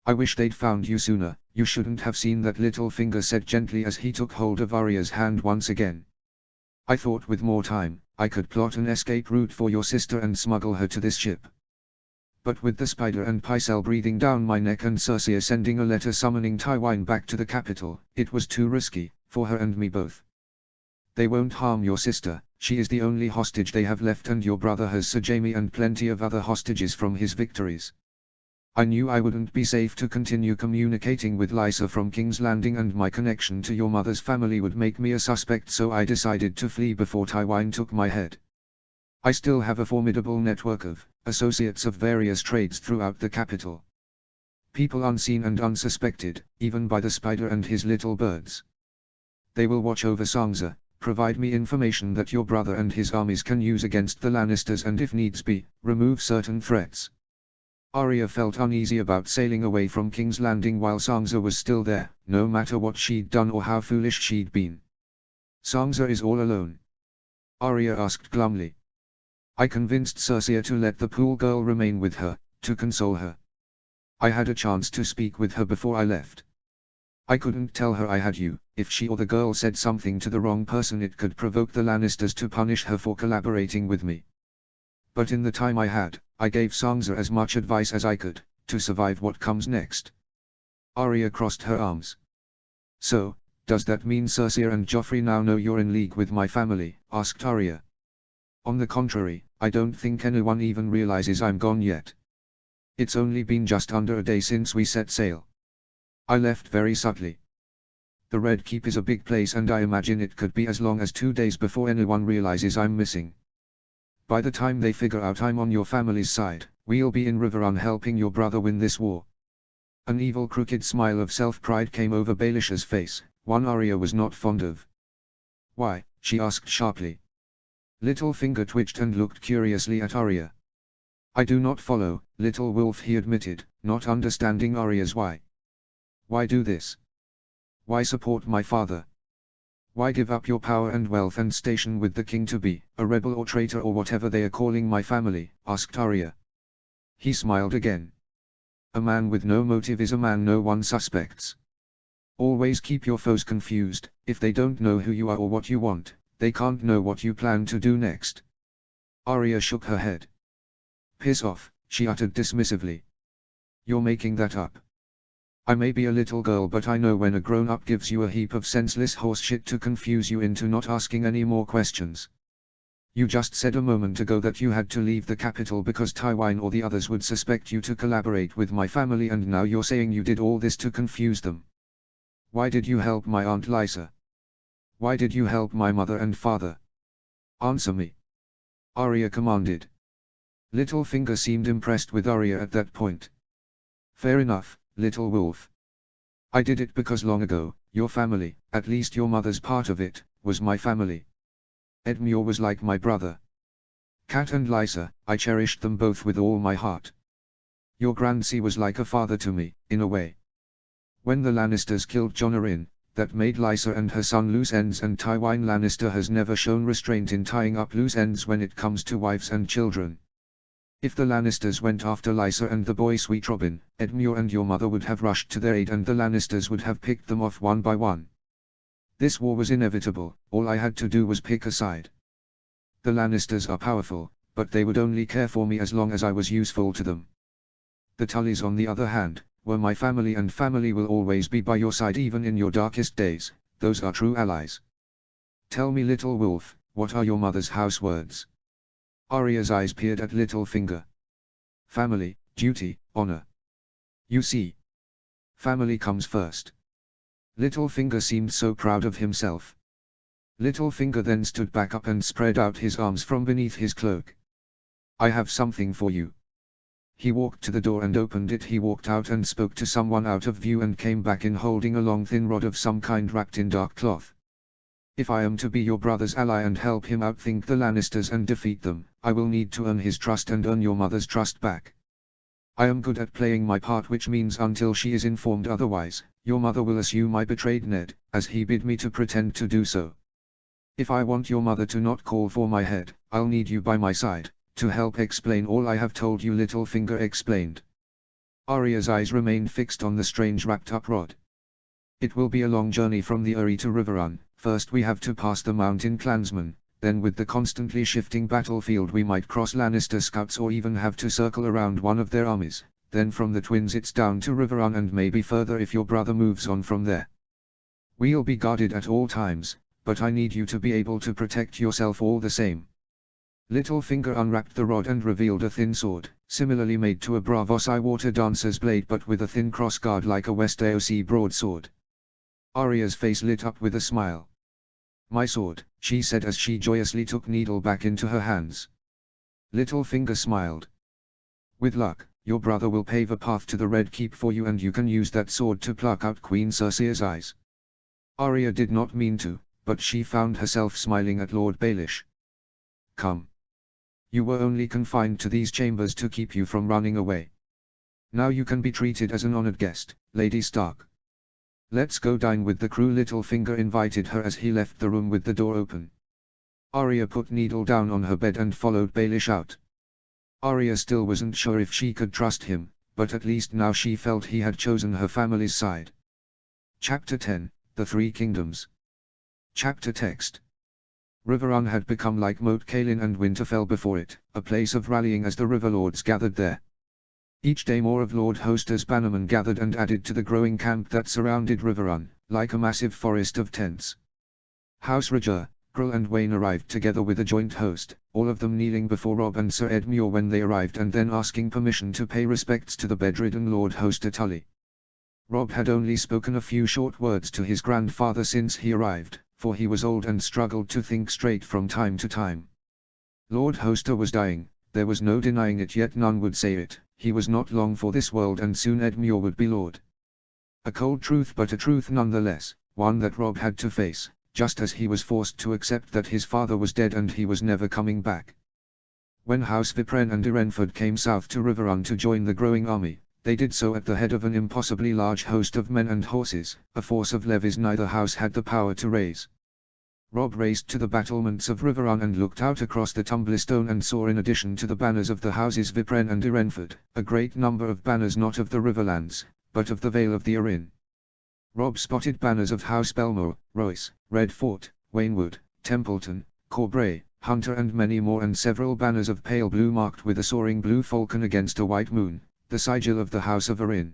S1: I wish they'd found you sooner. You shouldn't have seen that. Littlefinger said gently as he took hold of Arya's hand once again. I thought with more time, I could plot an escape route for your sister and smuggle her to this ship. But with the Spider and Pycelle breathing down my neck and Cersei sending a letter summoning Tywin back to the capital, it was too risky, for her and me both. They won't harm your sister, she is the only hostage they have left and your brother has Sir Jaime and plenty of other hostages from his victories. I knew I wouldn't be safe to continue communicating with Lysa from King's Landing and my connection to your mother's family would make me a suspect so I decided to flee before Tywin took my head. I still have a formidable network of associates of various trades throughout the capital. People unseen and unsuspected, even by the Spider and his little birds. They will watch over Sansa, provide me information that your brother and his armies can use against the Lannisters and if needs be, remove certain threats. Arya felt uneasy about sailing away from King's Landing while Sansa was still there, no matter what she'd done or how foolish she'd been. Sansa is all alone? Arya asked glumly. I convinced Cersei to let the pool girl remain with her, to console her. I had a chance to speak with her before I left. I couldn't tell her I had you. If she or the girl said something to the wrong person it could provoke the Lannisters to punish her for collaborating with me. But in the time I had, I gave Sansa as much advice as I could, to survive what comes next. Arya crossed her arms. So, does that mean Cersei and Joffrey now know you're in league with my family? Asked Arya. On the contrary, I don't think anyone even realizes I'm gone yet. It's only been just under a day since we set sail. I left very subtly. The Red Keep is a big place and I imagine it could be as long as 2 days before anyone realizes I'm missing. By the time they figure out I'm on your family's side, we'll be in Riverrun helping your brother win this war. An evil crooked smile of self-pride came over Baelish's face, one Arya was not fond of. Why? She asked sharply. Littlefinger twitched and looked curiously at Arya. I do not follow, Little Wolf, he admitted, not understanding Arya's why. Why do this? Why support my father? Why give up your power and wealth and station with the king to be a rebel or traitor or whatever they are calling my family? Asked Arya. He smiled again. A man with no motive is a man no one suspects. Always keep your foes confused. If they don't know who you are or what you want, they can't know what you plan to do next. Arya shook her head. Piss off, she uttered dismissively. You're making that up. I may be a little girl but I know when a grown-up gives you a heap of senseless horseshit to confuse you into not asking any more questions. You just said a moment ago that you had to leave the capital because Tywin or the others would suspect you to collaborate with my family and now you're saying you did all this to confuse them. Why did you help my Aunt Lysa? Why did you help my mother and father? Answer me. Arya commanded. Littlefinger seemed impressed with Arya at that point. Fair enough, Little Wolf. I did it because long ago, your family, at least your mother's part of it, was my family. Edmure was like my brother. Cat and Lysa, I cherished them both with all my heart. Your Grandsea was like a father to me, in a way. When the Lannisters killed Jon Arryn, that made Lysa and her son loose ends and Tywin Lannister has never shown restraint in tying up loose ends when it comes to wives and children. If the Lannisters went after Lysa and the boy Sweet Robin, Edmure and your mother would have rushed to their aid and the Lannisters would have picked them off one by one. This war was inevitable, all I had to do was pick a side. The Lannisters are powerful, but they would only care for me as long as I was useful to them. The Tullys on the other hand, were my family and family will always be by your side even in your darkest days, those are true allies. Tell me little wolf, what are your mother's house words? Arya's eyes peered at Littlefinger. Family, duty, honor. You see. Family comes first. Littlefinger seemed so proud of himself. Littlefinger then stood back up and spread out his arms from beneath his cloak. I have something for you. He walked to the door and opened it. He walked out and spoke to someone out of view and came back in holding a long thin rod of some kind wrapped in dark cloth. If I am to be your brother's ally and help him outthink the Lannisters and defeat them, I will need to earn his trust and earn your mother's trust back. I am good at playing my part, which means until she is informed otherwise, your mother will assume I betrayed Ned, as he bid me to pretend to do so. If I want your mother to not call for my head, I'll need you by my side, to help explain all I have told you, Littlefinger explained. Arya's eyes remained fixed on the strange wrapped-up rod. It will be a long journey from the Eyrie to Riverrun. First we have to pass the mountain clansmen, then with the constantly shifting battlefield we might cross Lannister scouts or even have to circle around one of their armies, then from the Twins it's down to Riverrun and maybe further if your brother moves on from there. We'll be guarded at all times, but I need you to be able to protect yourself all the same. Littlefinger unwrapped the rod and revealed a thin sword, similarly made to a Bravos Eyewater dancer's blade but with a thin crossguard like a West AOC broadsword. Arya's face lit up with a smile. My sword, she said as she joyously took Needle back into her hands. Littlefinger smiled. With luck, your brother will pave a path to the Red Keep for you and you can use that sword to pluck out Queen Cersei's eyes. Arya did not mean to, but she found herself smiling at Lord Baelish. Come. You were only confined to these chambers to keep you from running away. Now you can be treated as an honored guest, Lady Stark. Let's go dine with the crew, Littlefinger invited her as he left the room with the door open. Arya put Needle down on her bed and followed Baelish out. Arya still wasn't sure if she could trust him, but at least now she felt he had chosen her family's side. Chapter 10, The Three Kingdoms. Chapter text. Riverrun had become like Moat Cailin and Winterfell before it, a place of rallying as the Riverlords gathered there. Each day more of Lord Hoster's bannermen gathered and added to the growing camp that surrounded Riverrun, like a massive forest of tents. House Roger, Grull and Wayne arrived together with a joint host, all of them kneeling before Robb and Sir Edmure when they arrived and then asking permission to pay respects to the bedridden Lord Hoster Tully. Robb had only spoken a few short words to his grandfather since he arrived, for he was old and struggled to think straight from time to time. Lord Hoster was dying, there was no denying it, yet none would say it. He was not long for this world and soon Edmure would be Lord. A cold truth, but a truth nonetheless, one that Robb had to face, just as he was forced to accept that his father was dead and he was never coming back. When House Vypren and Irenford came south to Riverrun to join the growing army, they did so at the head of an impossibly large host of men and horses, a force of levies neither house had the power to raise. Robb raced to the battlements of Riverrun and looked out across the Tumblestone and saw, in addition to the banners of the houses Vypren and Irenford, a great number of banners not of the Riverlands, but of the Vale of the Arryn. Robb spotted banners of House Belmore, Royce, Redfort, Waynwood, Templeton, Corbray, Hunter and many more, and several banners of pale blue marked with a soaring blue falcon against a white moon, the sigil of the House of Arryn.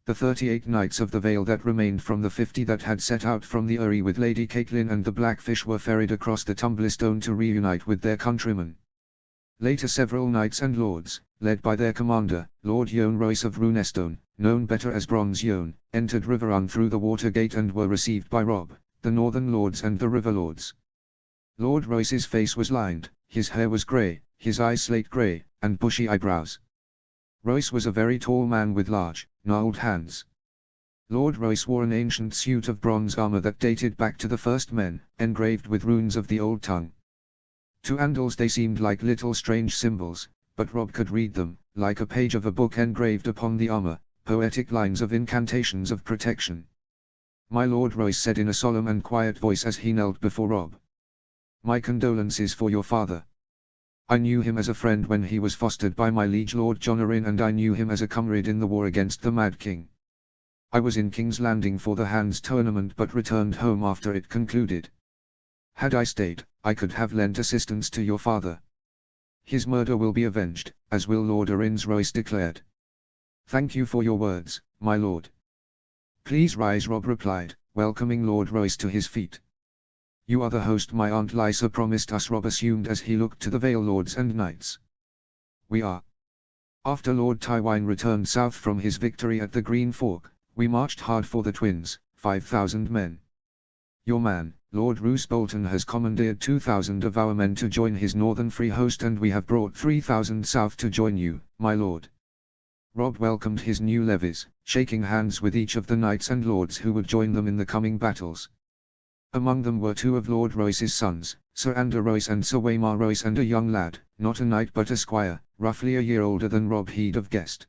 S1: The 38 knights of the Vale that remained from the 50 that had set out from the Eyrie with Lady Catelyn and the Blackfish were ferried across the Tumblestone to reunite with their countrymen. Later several knights and lords, led by their commander, Lord Yohn Royce of Runestone, known better as Bronze Yohn, entered Riverrun through the Watergate and were received by Robb, the Northern Lords and the Riverlords. Lord Royce's face was lined, his hair was grey, his eyes slate grey, and bushy eyebrows. Royce was a very tall man with large, gnarled hands. Lord Royce wore an ancient suit of bronze armor that dated back to the first men, engraved with runes of the Old Tongue. To Andals they seemed like little strange symbols, but Robb could read them, like a page of a book engraved upon the armor, poetic lines of incantations of protection. My Lord Royce said in a solemn and quiet voice as he knelt before Robb. My condolences for your father. I knew him as a friend when he was fostered by my liege Lord John Arryn, and I knew him as a comrade in the war against the Mad King. I was in King's Landing for the Hands tournament but returned home after it concluded. Had I stayed, I could have lent assistance to your father. His murder will be avenged, as will Lord Arryn's," Royce declared. "Thank you for your words, my lord." "Please rise," Robb replied, welcoming Lord Royce to his feet. "You are the host my Aunt Lysa promised us," Robb assumed as he looked to the Vale lords and knights. "We are." After Lord Tywine returned south from his victory at the Green Fork, we marched hard for the Twins, 5,000 men. Your man, Lord Roose Bolton, has commandeered 2,000 of our men to join his northern free host, and we have brought 3,000 south to join you, my lord." Robb welcomed his new levies, shaking hands with each of the knights and lords who would join them in the coming battles. Among them were two of Lord Royce's sons, Sir Andrew Royce and Sir Waymar Royce, and a young lad, not a knight but a squire, roughly a year older than Robb he'd have guessed.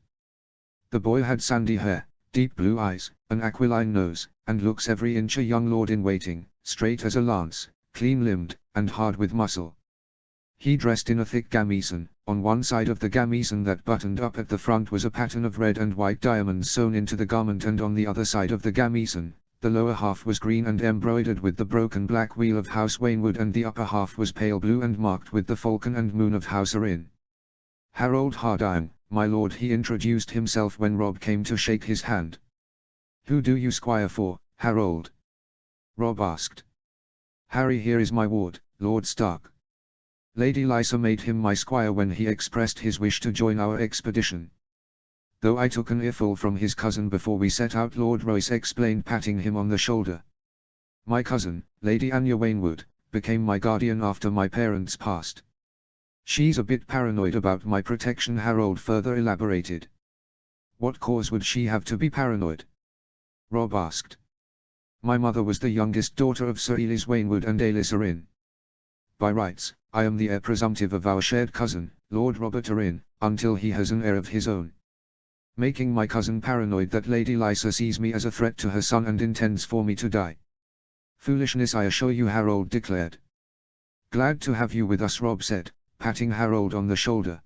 S1: The boy had sandy hair, deep blue eyes, an aquiline nose, and looks every inch a young lord in waiting, straight as a lance, clean-limbed, and hard with muscle. He dressed in a thick gamison. On one side of the gamison that buttoned up at the front was a pattern of red and white diamonds sewn into the garment, and on the other side of the gamison, the lower half was green and embroidered with the broken black wheel of House Waynwood, and the upper half was pale blue and marked with the falcon and moon of House Arryn. "Harold Hardyne, my lord," he introduced himself when Robb came to shake his hand. "Who do you squire for, Harold?" Robb asked. "Harry here is my ward, Lord Stark. Lady Lysa made him my squire when he expressed his wish to join our expedition. Though I took an earful from his cousin before we set out," Lord Royce explained, patting him on the shoulder. "My cousin, Lady Anya Waynwood, became my guardian after my parents passed. She's a bit paranoid about my protection," Harold further elaborated. "What cause would she have to be paranoid?" Robb asked. "My mother was the youngest daughter of Sir Elys Waynwood and Aelys Arryn. By rights, I am the heir presumptive of our shared cousin, Lord Robert Arryn, until he has an heir of his own. Making my cousin paranoid that Lady Lysa sees me as a threat to her son and intends for me to die. Foolishness, I assure you," Harold declared. "Glad to have you with us," Robb said, patting Harold on the shoulder.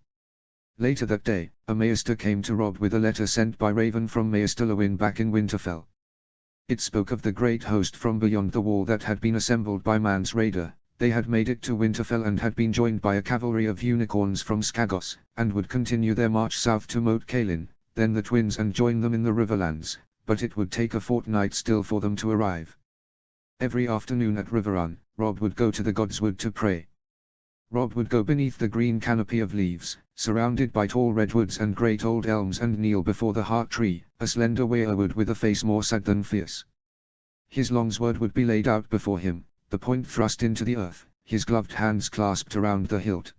S1: Later that day, a maester came to Robb with a letter sent by Raven from Maester Lewin back in Winterfell. It spoke of the great host from beyond the wall that had been assembled by Mance Rayder. They had made it to Winterfell and had been joined by a cavalry of unicorns from Skagos, and would continue their march south to Moat Cailin, then the Twins, and join them in the Riverlands, but it would take a fortnight still for them to arrive. Every afternoon at Riverrun, Robb would go to the Godswood to pray. Robb would go beneath the green canopy of leaves, surrounded by tall redwoods and great old elms, and kneel before the heart tree, a slender weirwood with a face more sad than fierce. His long sword would be laid out before him, the point thrust into the earth, his gloved hands clasped around the hilt.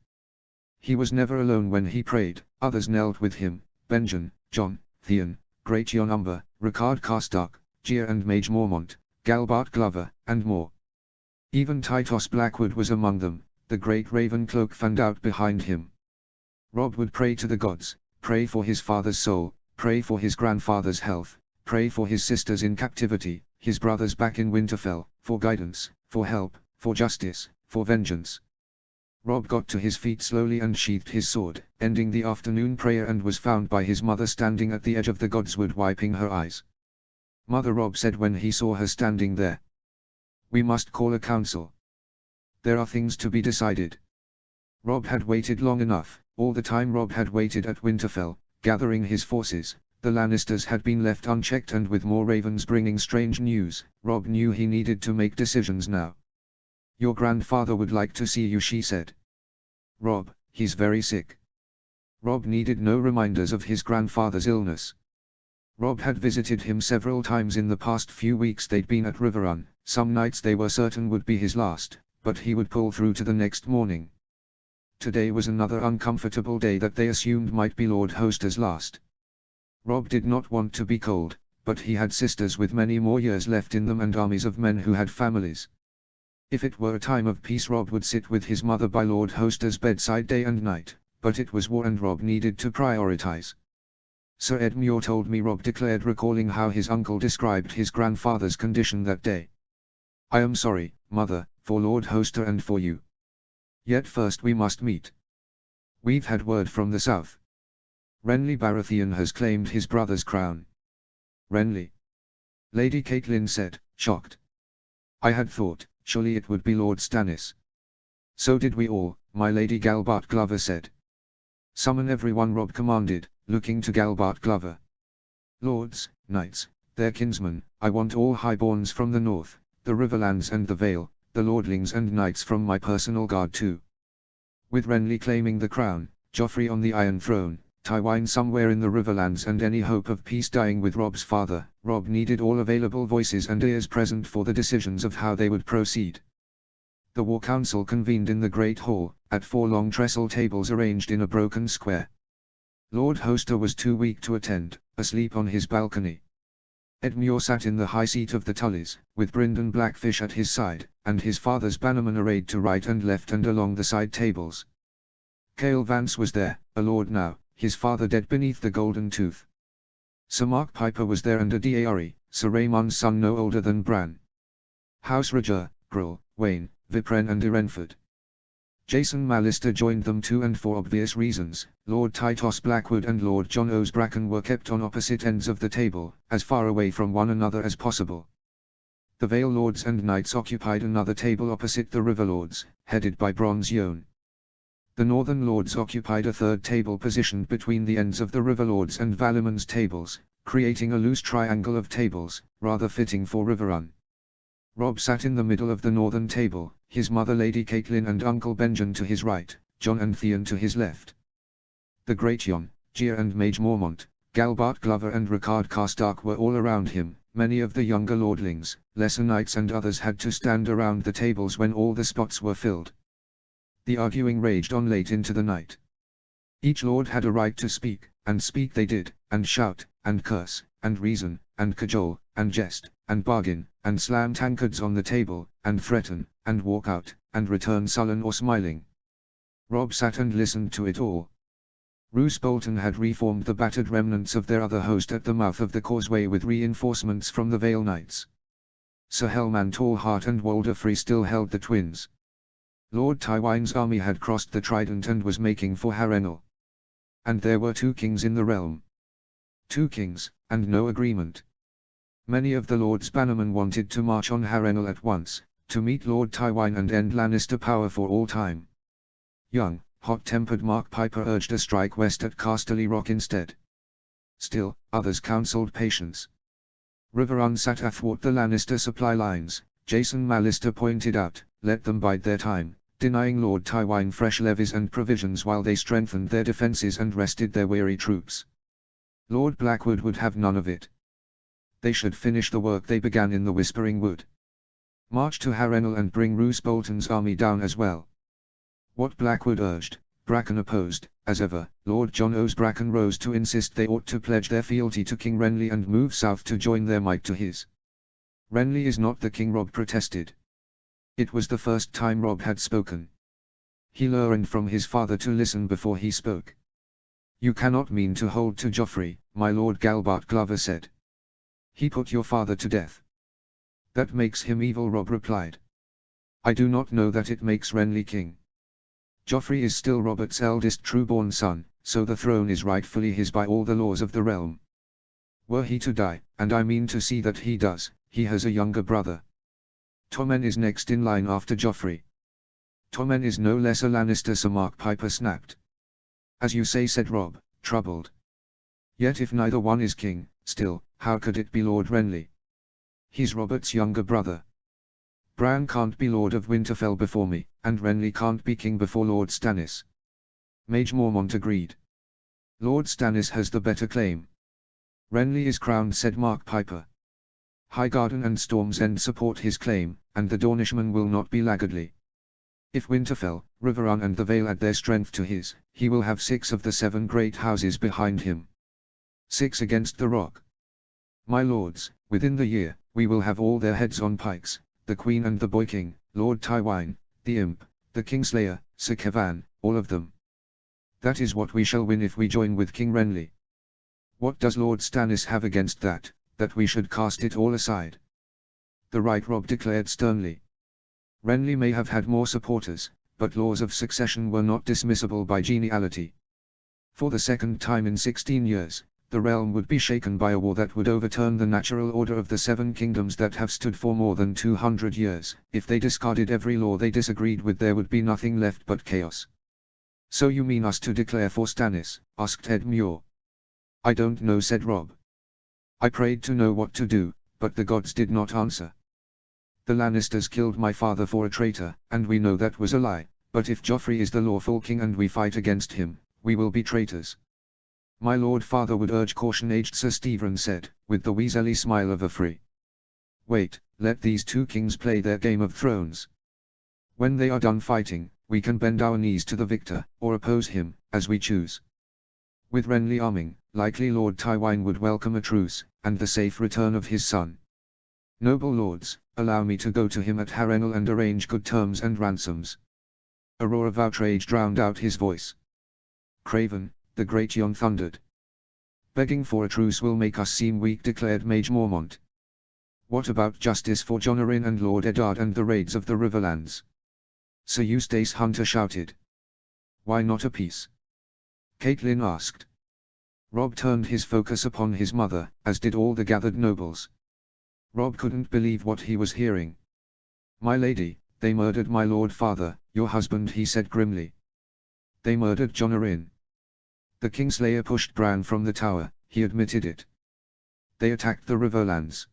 S1: He was never alone when he prayed. Others knelt with him: Benjen, Jon, Theon, Great Jon Umber, Ricard Karstark, Gyr and Mage Mormont, Galbart Glover, and more. Even Tytos Blackwood was among them, the great Raven Cloak fanned out behind him. Robb would pray to the gods, pray for his father's soul, pray for his grandfather's health, pray for his sisters in captivity, his brothers back in Winterfell, for guidance, for help, for justice, for vengeance. Robb got to his feet slowly and sheathed his sword, ending the afternoon prayer, and was found by his mother standing at the edge of the Godswood wiping her eyes. "Mother," Robb said when he saw her standing there. "We must call a council. There are things to be decided." Robb had waited long enough. All the time Robb had waited at Winterfell, gathering his forces, the Lannisters had been left unchecked, and with more ravens bringing strange news, Robb knew he needed to make decisions now. "Your grandfather would like to see you," she said. "Robb, he's very sick." Robb needed no reminders of his grandfather's illness. Robb had visited him several times in the past few weeks they'd been at Riverrun. Some nights they were certain would be his last, but he would pull through to the next morning. Today was another uncomfortable day that they assumed might be Lord Hoster's last. Robb did not want to be cold, but he had sisters with many more years left in them and armies of men who had families. If it were a time of peace, Robb would sit with his mother by Lord Hoster's bedside day and night, but it was war and Robb needed to prioritize. "Sir Edmure told me," Robb declared, recalling how his uncle described his grandfather's condition that day. "I am sorry, mother, for Lord Hoster and for you. Yet first we must meet." We've had word from the south. Renly Baratheon has claimed his brother's crown. Renly? Lady Catelyn said, shocked. I had thought, surely it would be Lord Stannis. So did we all, my Lady Galbart Glover said. Summon everyone, Robb commanded, looking to Galbart Glover. Lords, knights, their kinsmen, I want all highborns from the north, the Riverlands and the Vale, the lordlings and knights from my personal guard too. With Renly claiming the crown, Joffrey on the Iron Throne, Tywin somewhere in the Riverlands and any hope of peace dying with Robb's father, Robb needed all available voices and ears present for the decisions of how they would proceed. The War Council convened in the Great Hall, at 4 long trestle tables arranged in a broken square. Lord Hoster was too weak to attend, asleep on his balcony. Edmure sat in the high seat of the Tullys, with Brynden Blackfish at his side, and his father's bannermen arrayed to right and left and along the side tables. Cale Vance was there, a lord now, his father dead beneath the golden tooth. Sir Mark Piper was there and Adairi, Sir Raymon's son no older than Bran. House Roger, Grull, Wayne, Vipren and Irenford. Jason Mallister joined them too, and for obvious reasons, Lord Tytos Blackwood and Lord Jon Osbracken were kept on opposite ends of the table, as far away from one another as possible. The Vale Lords and Knights occupied another table opposite the River Lords, headed by Bronze Yohn. The Northern Lords occupied a third table positioned between the ends of the River Lords and Valyman's tables, creating a loose triangle of tables, rather fitting for Riverrun. Robb sat in the middle of the northern table, his mother Lady Catelyn and Uncle Benjen to his right, Jon and Theon to his left. The Great Jon, Jair and Mage Mormont, Galbart Glover and Rickard Karstark were all around him. Many of the younger lordlings, lesser knights and others had to stand around the tables when all the spots were filled. The arguing raged on late into the night. Each lord had a right to speak, and speak they did, and shout, and curse, and reason, and cajole, and jest, and bargain, and slam tankards on the table, and threaten, and walk out, and return sullen or smiling. Robb sat and listened to it all. Roose Bolton had reformed the battered remnants of their other host at the mouth of the causeway with reinforcements from the Vale Knights. Sir Helman Tallheart and Walder Free still held the twins. Lord Tywin's army had crossed the Trident and was making for Harrenhal. And there were 2 kings in the realm. 2 kings, and no agreement. Many of the Lord's bannermen wanted to march on Harrenhal at once, to meet Lord Tywin and end Lannister power for all time. Young, hot-tempered Mark Piper urged a strike west at Casterly Rock instead. Still, others counselled patience. Riverrun sat athwart the Lannister supply lines. Jason Mallister pointed out, let them bide their time, denying Lord Tywin fresh levies and provisions while they strengthened their defences and rested their weary troops. Lord Blackwood would have none of it. They should finish the work they began in the Whispering Wood. March to Harrenhal and bring Roose Bolton's army down as well. What Blackwood urged, Bracken opposed. As ever, Lord Jon Osbracken rose to insist they ought to pledge their fealty to King Renly and move south to join their might to his. Renly is not the king, Robb protested. It was the first time Robb had spoken. He learned from his father to listen before he spoke. You cannot mean to hold to Joffrey, my lord, Galbart Glover said. He put your father to death. That makes him evil, Robb replied. I do not know that it makes Renly king. Joffrey is still Robert's eldest true-born son, so the throne is rightfully his by all the laws of the realm. Were he to die, and I mean to see that he does, he has a younger brother. Tommen is next in line after Joffrey. Tommen is no less a Lannister, Sir Mark Piper snapped. As you say, said Robb, troubled. Yet if neither one is king, still, how could it be Lord Renly? He's Robert's younger brother. Bran can't be Lord of Winterfell before me, and Renly can't be king before Lord Stannis. Mage Mormont agreed. Lord Stannis has the better claim. Renly is crowned, said Mark Piper. Highgarden and Storm's End support his claim, and the Dornishmen will not be laggardly. If Winterfell, Riverrun and the Vale add their strength to his, he will have 6 of the 7 great houses behind him. 6 against the Rock. My lords, within the year, we will have all their heads on pikes, the Queen and the Boy King, Lord Tywin, the Imp, the Kingslayer, Sir Kevan, all of them. That is what we shall win if we join with King Renly. What does Lord Stannis have against that we should cast it all aside? The right, Robb declared sternly. Renly may have had more supporters, but laws of succession were not dismissible by geniality. For the second time in 16 years, the realm would be shaken by a war that would overturn the natural order of the 7 kingdoms that have stood for more than 200 years. If they discarded every law they disagreed with, there would be nothing left but chaos. "So you mean us to declare for Stannis?" asked Ed Muir. "I don't know," said Robb. "I prayed to know what to do, but the gods did not answer. The Lannisters killed my father for a traitor, and we know that was a lie, but if Joffrey is the lawful king and we fight against him, we will be traitors." "My lord father would urge caution," aged Sir Stephen said, with the weaselly smile of a free. "Wait, let these 2 kings play their Game of Thrones. When they are done fighting, we can bend our knees to the victor, or oppose him, as we choose. With Renly arming, likely Lord Tywine would welcome a truce, and the safe return of his son. Noble lords, allow me to go to him at Harrenhal and arrange good terms and ransoms." A roar of outrage drowned out his voice. "Craven," the great Jon thundered. "Begging for a truce will make us seem weak," declared Mage Mormont. "What about justice for Jon Arryn and Lord Eddard and the raids of the Riverlands?" Sir Eustace Hunter shouted. "Why not a peace?" Catelyn asked. Robb turned his focus upon his mother, as did all the gathered nobles. Robb couldn't believe what he was hearing. "My lady, they murdered my lord father, your husband," he said grimly. "They murdered Jon Arryn." The Kingslayer pushed Bran from the tower, he admitted it. "They attacked the Riverlands."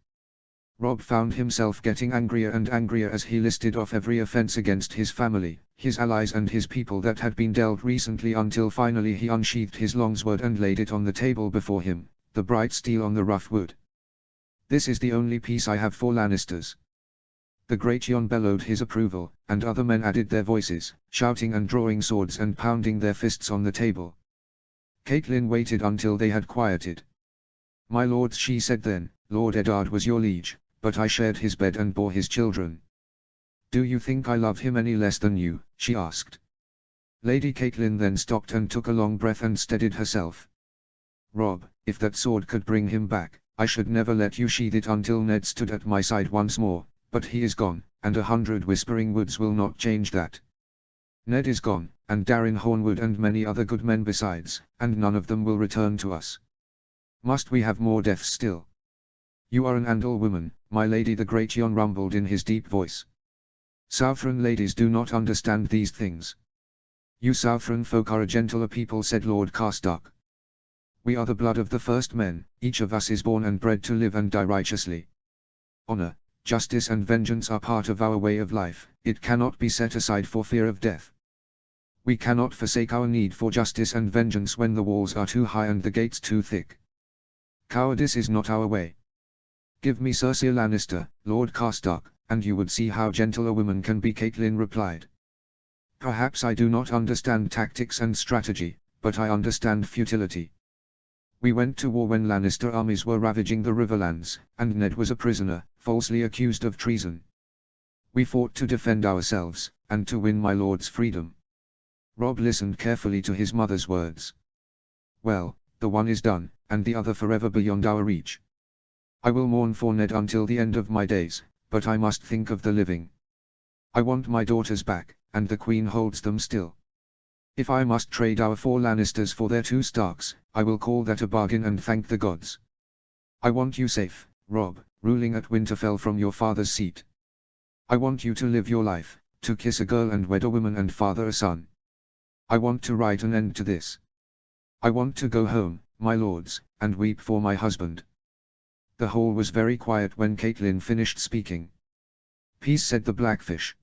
S1: Robb found himself getting angrier and angrier as he listed off every offense against his family, his allies and his people that had been dealt recently, until finally he unsheathed his longsword and laid it on the table before him, the bright steel on the rough wood. "This is the only peace I have for Lannisters." The great Jon bellowed his approval, and other men added their voices, shouting and drawing swords and pounding their fists on the table. Catelyn waited until they had quieted. "My lords," she said then, "Lord Eddard was your liege, but I shared his bed and bore his children. Do you think I love him any less than you?" she asked. Lady Catelyn then stopped and took a long breath and steadied herself. "Robb, if that sword could bring him back, I should never let you sheathe it until Ned stood at my side once more, but he is gone, and 100 Whispering Woods will not change that. Ned is gone, and Darin Hornwood and many other good men besides, and none of them will return to us. Must we have more deaths still?" "You are an Andal woman, my lady," the great Jon rumbled in his deep voice. "Southron ladies do not understand these things." "You Southron folk are a gentler people," said Lord Karstark. "We are the blood of the first men, each of us is born and bred to live and die righteously. Honor, justice and vengeance are part of our way of life, it cannot be set aside for fear of death. We cannot forsake our need for justice and vengeance when the walls are too high and the gates too thick. Cowardice is not our way. Give me Cersei Lannister, Lord Karstark, and you would see how gentle a woman can be," Catelyn replied. "Perhaps I do not understand tactics and strategy, but I understand futility. We went to war when Lannister armies were ravaging the Riverlands, and Ned was a prisoner, falsely accused of treason. We fought to defend ourselves, and to win my lord's freedom." Robb listened carefully to his mother's words. "Well, the one is done, and the other forever beyond our reach. I will mourn for Ned until the end of my days, but I must think of the living. I want my daughters back, and the Queen holds them still. If I must trade our 4 Lannisters for their 2 Starks, I will call that a bargain and thank the gods. I want you safe, Robb, ruling at Winterfell from your father's seat. I want you to live your life, to kiss a girl and wed a woman and father a son. I want to write an end to this. I want to go home, my lords, and weep for my husband." The hall was very quiet when Catelyn finished speaking. "Peace," said the Blackfish.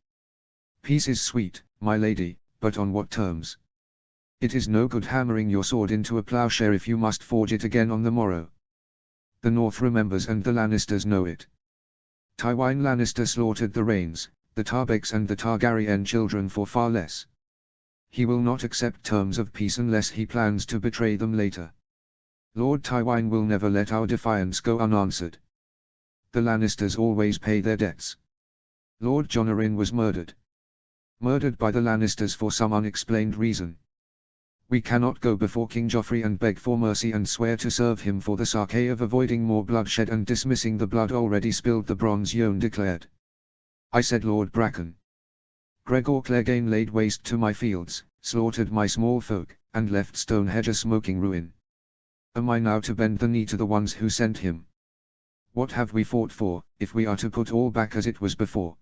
S1: "Peace is sweet, my lady, but on what terms? It is no good hammering your sword into a plowshare if you must forge it again on the morrow. The North remembers and the Lannisters know it. Tywine Lannister slaughtered the Rains, the Tarbecks and the Targaryen children for far less. He will not accept terms of peace unless he plans to betray them later. Lord Tywine will never let our defiance go unanswered. The Lannisters always pay their debts. Lord Jon Arryn was murdered. Murdered by the Lannisters for some unexplained reason. We cannot go before King Joffrey and beg for mercy and swear to serve him for the sake of avoiding more bloodshed and dismissing the blood already spilled," the Bronze Jon declared. "I said Lord Bracken." Gregor Clegane laid waste to my fields, slaughtered my small folk, and left Stonehenge a smoking ruin. Am I now to bend the knee to the ones who sent him? What have we fought for, if we are to put all back as it was before?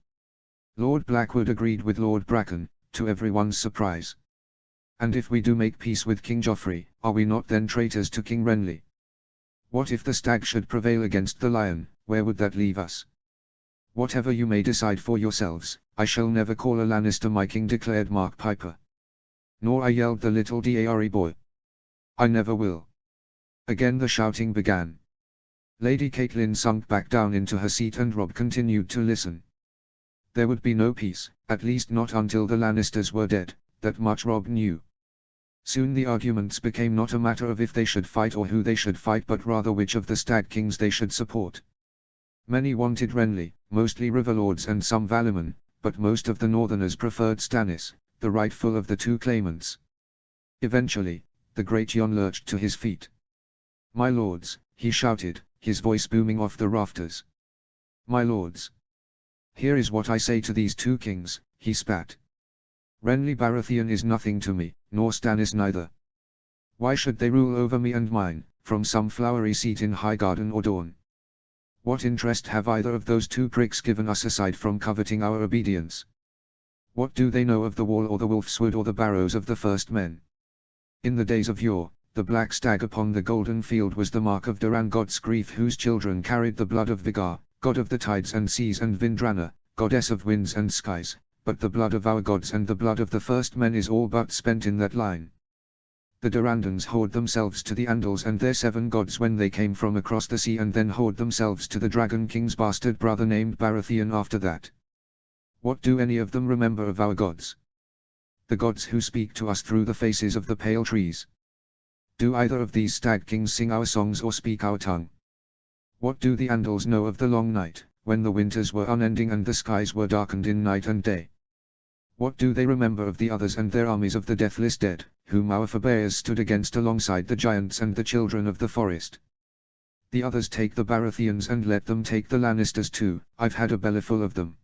S1: Lord Blackwood agreed with Lord Bracken, to everyone's surprise. And if we do make peace with King Joffrey, are we not then traitors to King Renly? What if the stag should prevail against the lion, where would that leave us? Whatever you may decide for yourselves, I shall never call a Lannister my king, declared Mark Piper. Nor I, yelled the little Dare boy. I never will. Again the shouting began. Lady Catelyn sunk back down into her seat and Robb continued to listen. There would be no peace, at least not until the Lannisters were dead, that much Robb knew. Soon the arguments became not a matter of if they should fight or who they should fight, but rather which of the Stag Kings they should support. Many wanted Renly, mostly Riverlords and some Valymen, but most of the Northerners preferred Stannis, the rightful of the two claimants. Eventually, the great Jon lurched to his feet. My lords, he shouted, his voice booming off the rafters. My lords. Here is what I say to these two kings, he spat. Renly Baratheon is nothing to me, nor Stannis neither. Why should they rule over me and mine, from some flowery seat in Highgarden or Dorne? What interest have either of those two pricks given us aside from coveting our obedience? What do they know of the wall or the wolf's wood or the barrows of the first men? In the days of yore, the black stag upon the golden field was the mark of Doran god Screef, whose children carried the blood of Vigar, god of the tides and seas, and Vindrana, goddess of winds and skies, but the blood of our gods and the blood of the first men is all but spent in that line. The Durandons hoard themselves to the Andals and their 7 gods when they came from across the sea, and then hoard themselves to the Dragon King's bastard brother named Baratheon after that. What do any of them remember of our gods? The gods who speak to us through the faces of the pale trees. Do either of these Stag Kings sing our songs or speak our tongue? What do the Andals know of the long night, when the winters were unending and the skies were darkened in night and day? What do they remember of the others and their armies of the deathless dead, whom our forebears stood against alongside the giants and the children of the forest? The others take the Baratheons and let them take the Lannisters too, I've had a bellyful of them.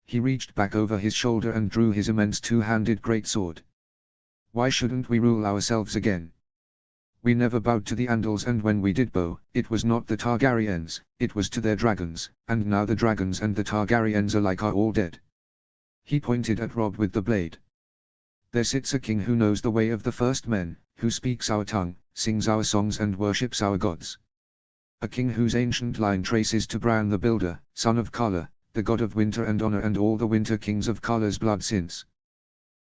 S1: He reached back over his shoulder and drew his immense 2-handed greatsword. Why shouldn't we rule ourselves again? We never bowed to the Andals, and when we did bow, it was not the Targaryens, it was to their dragons, and now the dragons and the Targaryens alike are all dead. He pointed at Robb with the blade. There sits a king who knows the way of the first men, who speaks our tongue, sings our songs and worships our gods. A king whose ancient line traces to Bran the Builder, son of Kala, the god of winter and honor, and all the winter kings of Kala's blood since.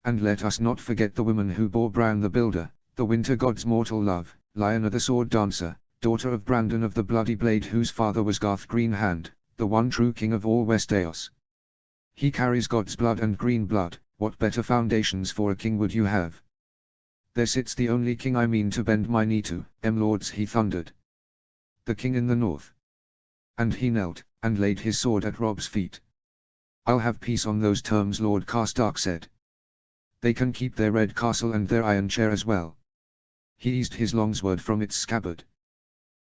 S1: And let us not forget the woman who bore Bran the Builder, the winter god's mortal love, Lyanna the sword dancer, daughter of Brandon of the bloody blade, whose father was Garth Greenhand, the one true king of all Westeros. He carries God's blood and green blood. What better foundations for a king would you have? There sits the only king I mean to bend my knee to, lords, he thundered. The king in the north. And he knelt, and laid his sword at Robb's feet. I'll have peace on those terms, Lord Karstark said. They can keep their red castle and their iron chair as well. He eased his longsword from its scabbard.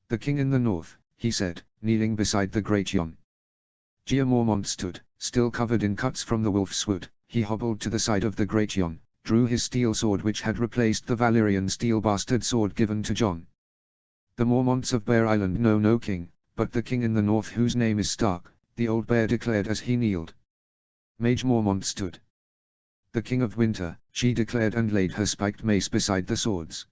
S1: The king in the north, he said, kneeling beside the great Jon. Jeor Mormont stood, still covered in cuts from the wolf's wood. He hobbled to the side of the great Jon, drew his steel sword which had replaced the Valyrian steel bastard sword given to Jon. The Mormonts of Bear Island know no king, but the king in the north, whose name is Stark, the old bear declared as he kneeled. Mage Mormont stood. The king of winter, she declared, and laid her spiked mace beside the swords.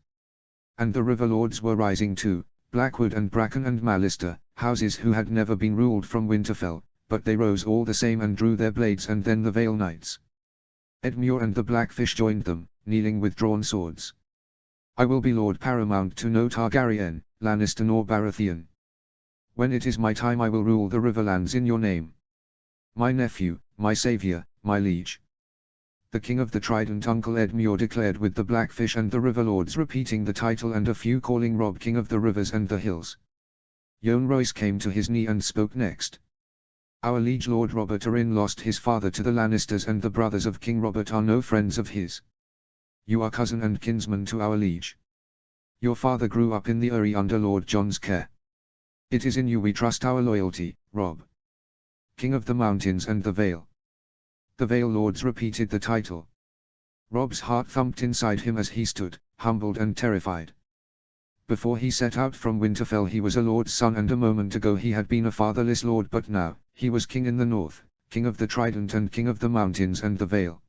S1: And the river lords were rising too, Blackwood and Bracken and Mallister, houses who had never been ruled from Winterfell, but they rose all the same and drew their blades, and then the Vale Knights. Edmure and the Blackfish joined them, kneeling with drawn swords. I will be Lord Paramount to no Targaryen, Lannister nor Baratheon. When it is my time I will rule the Riverlands in your name. My nephew, my savior, my liege. The king of the Trident, Uncle Edmure declared, with the Blackfish and the Riverlords repeating the title and a few calling Robb King of the Rivers and the Hills. Yohn Royce came to his knee and spoke next. Our liege Lord Robert Arryn lost his father to the Lannisters, and the brothers of King Robert are no friends of his. You are cousin and kinsman to our liege. Your father grew up in the Eyrie under Lord Jon's care. It is in you we trust our loyalty, Robb. King of the mountains and the Vale. The Vale Lords repeated the title. Rob's heart thumped inside him as he stood, humbled and terrified. Before he set out from Winterfell he was a lord's son, and a moment ago he had been a fatherless lord, but now, he was king in the north, king of the Trident and king of the mountains and the Vale.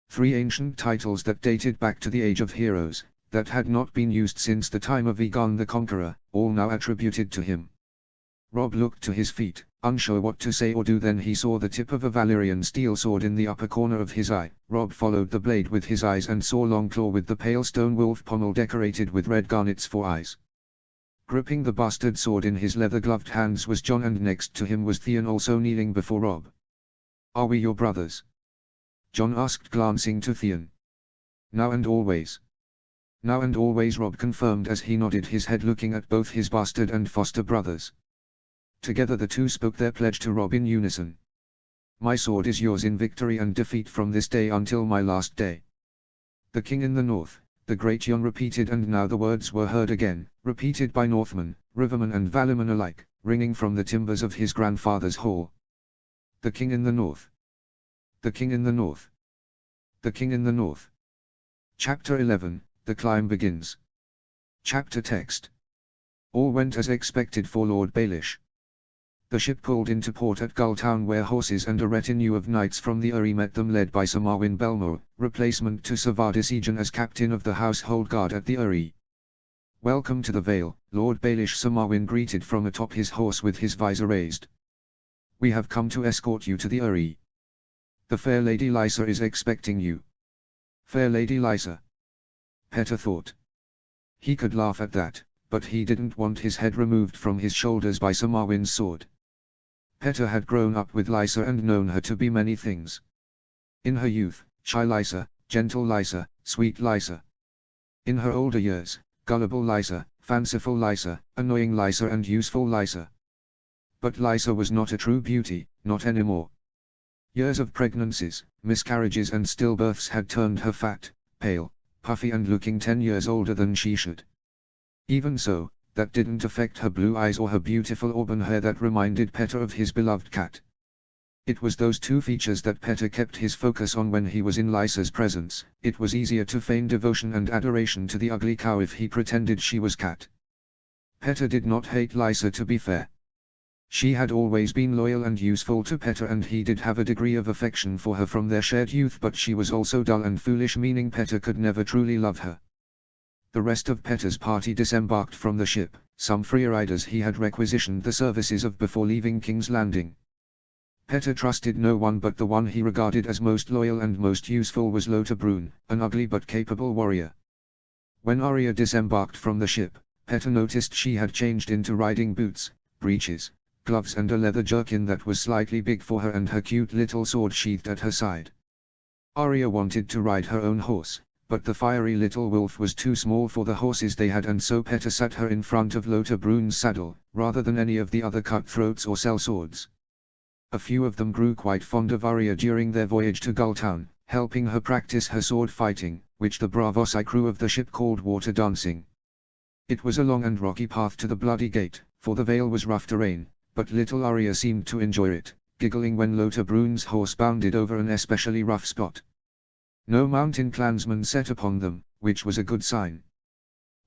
S1: 3 ancient titles that dated back to the Age of Heroes, that had not been used since the time of Aegon the Conqueror, all now attributed to him. Robb looked to his feet, unsure what to say or do. Then he saw the tip of a Valyrian steel sword in the upper corner of his eye. Robb followed the blade with his eyes and saw Longclaw with the pale stone wolf pommel decorated with red garnets for eyes. Gripping the bastard sword in his leather-gloved hands was Jon, and next to him was Theon, also kneeling before Robb. "Are we your brothers?" Jon asked, glancing to Theon. "Now and always." "Now and always," Robb confirmed as he nodded his head, looking at both his bastard and foster brothers. Together the two spoke their pledge to Robb in unison. "My sword is yours in victory and defeat from this day until my last day." "The king in the north," the great Jon repeated, and now the words were heard again, repeated by Northmen, Rivermen and Valymen alike, ringing from the timbers of his grandfather's hall. "The king in the north. The king in the north. The king in the north." Chapter 11, The Climb begins. Chapter text. All went as expected for Lord Baelish. The ship pulled into port at Gulltown, where horses and a retinue of knights from the Eyrie met them, led by Sir Marwyn Belmore, replacement to Sir Vardis Egen as captain of the household guard at the Eyrie. "Welcome to the Vale, Lord Baelish," Sir Marwyn greeted from atop his horse with his visor raised. "We have come to escort you to the Eyrie. The fair Lady Lysa is expecting you." Fair Lady Lysa? Petter thought. He could laugh at that, but he didn't want his head removed from his shoulders by Sir Marwyn's sword. Petter had grown up with Lysa and known her to be many things. In her youth, shy Lysa, gentle Lysa, sweet Lysa. In her older years, gullible Lysa, fanciful Lysa, annoying Lysa and useful Lysa. But Lysa was not a true beauty, not anymore. Years of pregnancies, miscarriages and stillbirths had turned her fat, pale, puffy and looking 10 years older than she should. Even so, that didn't affect her blue eyes or her beautiful auburn hair that reminded Petter of his beloved cat. It was those two features that Petter kept his focus on when he was in Lysa's presence. It was easier to feign devotion and adoration to the ugly cow if he pretended she was cat. Petter did not hate Lysa, to be fair. She had always been loyal and useful to Petter, and he did have a degree of affection for her from their shared youth, but she was also dull and foolish, meaning Petter could never truly love her. The rest of Petter's party disembarked from the ship, some freeriders he had requisitioned the services of before leaving King's Landing. Petter trusted no one, but the one he regarded as most loyal and most useful was Lothar Brune, an ugly but capable warrior. When Arya disembarked from the ship, Petter noticed she had changed into riding boots, breeches, gloves and a leather jerkin that was slightly big for her, and her cute little sword sheathed at her side. Arya wanted to ride her own horse, but the fiery little wolf was too small for the horses they had, and so Petter sat her in front of Lothar Brune's saddle, rather than any of the other cutthroats or sellswords. A few of them grew quite fond of Arya during their voyage to Gulltown, helping her practice her sword fighting, which the Braavosi crew of the ship called water dancing. It was a long and rocky path to the Bloody Gate, for the Vale was rough terrain, but little Arya seemed to enjoy it, giggling when Lothar Brune's horse bounded over an especially rough spot. No mountain clansmen set upon them, which was a good sign.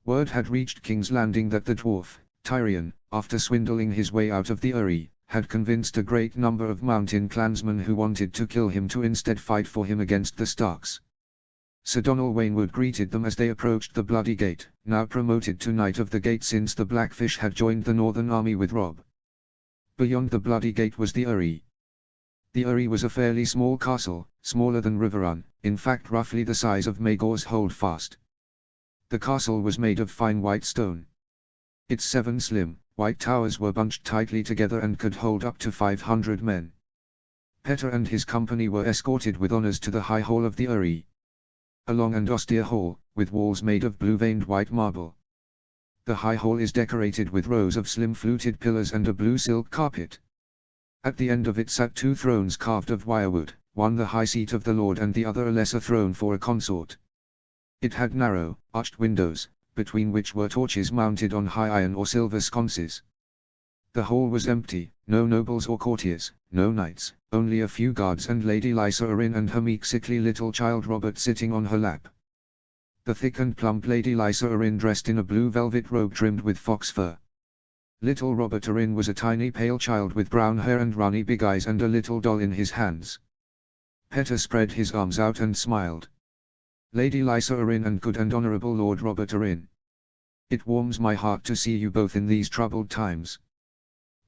S1: Word had reached King's Landing that the dwarf, Tyrion, after swindling his way out of the Eyrie, had convinced a great number of mountain clansmen who wanted to kill him to instead fight for him against the Starks. Sir Donal Waynwood greeted them as they approached the Bloody Gate, now promoted to Knight of the Gate since the Blackfish had joined the Northern Army with Robb. Beyond the Bloody Gate was the Eyrie. The Eyrie was a fairly small castle, smaller than Riverrun, in fact roughly the size of Maegor's Holdfast. The castle was made of fine white stone. Its 7 slim, white towers were bunched tightly together and could hold up to 500 men. Petter and his company were escorted with honours to the High Hall of the Eyrie. A long and austere hall, with walls made of blue-veined white marble. The High Hall is decorated with rows of slim fluted pillars and a blue silk carpet. At the end of it sat 2 thrones carved of wirewood, one the high seat of the lord and the other a lesser throne for a consort. It had narrow, arched windows, between which were torches mounted on high iron or silver sconces. The hall was empty, no nobles or courtiers, no knights, only a few guards and Lady Lysa Arryn and her meek sickly little child Robert sitting on her lap. The thick and plump Lady Lysa Arryn dressed in a blue velvet robe trimmed with fox fur. Little Robert Arryn was a tiny pale child with brown hair and runny big eyes and a little doll in his hands. Petter spread his arms out and smiled. Lady Lysa Arryn and good and honourable Lord Robert Arryn. It warms my heart to see you both in these troubled times.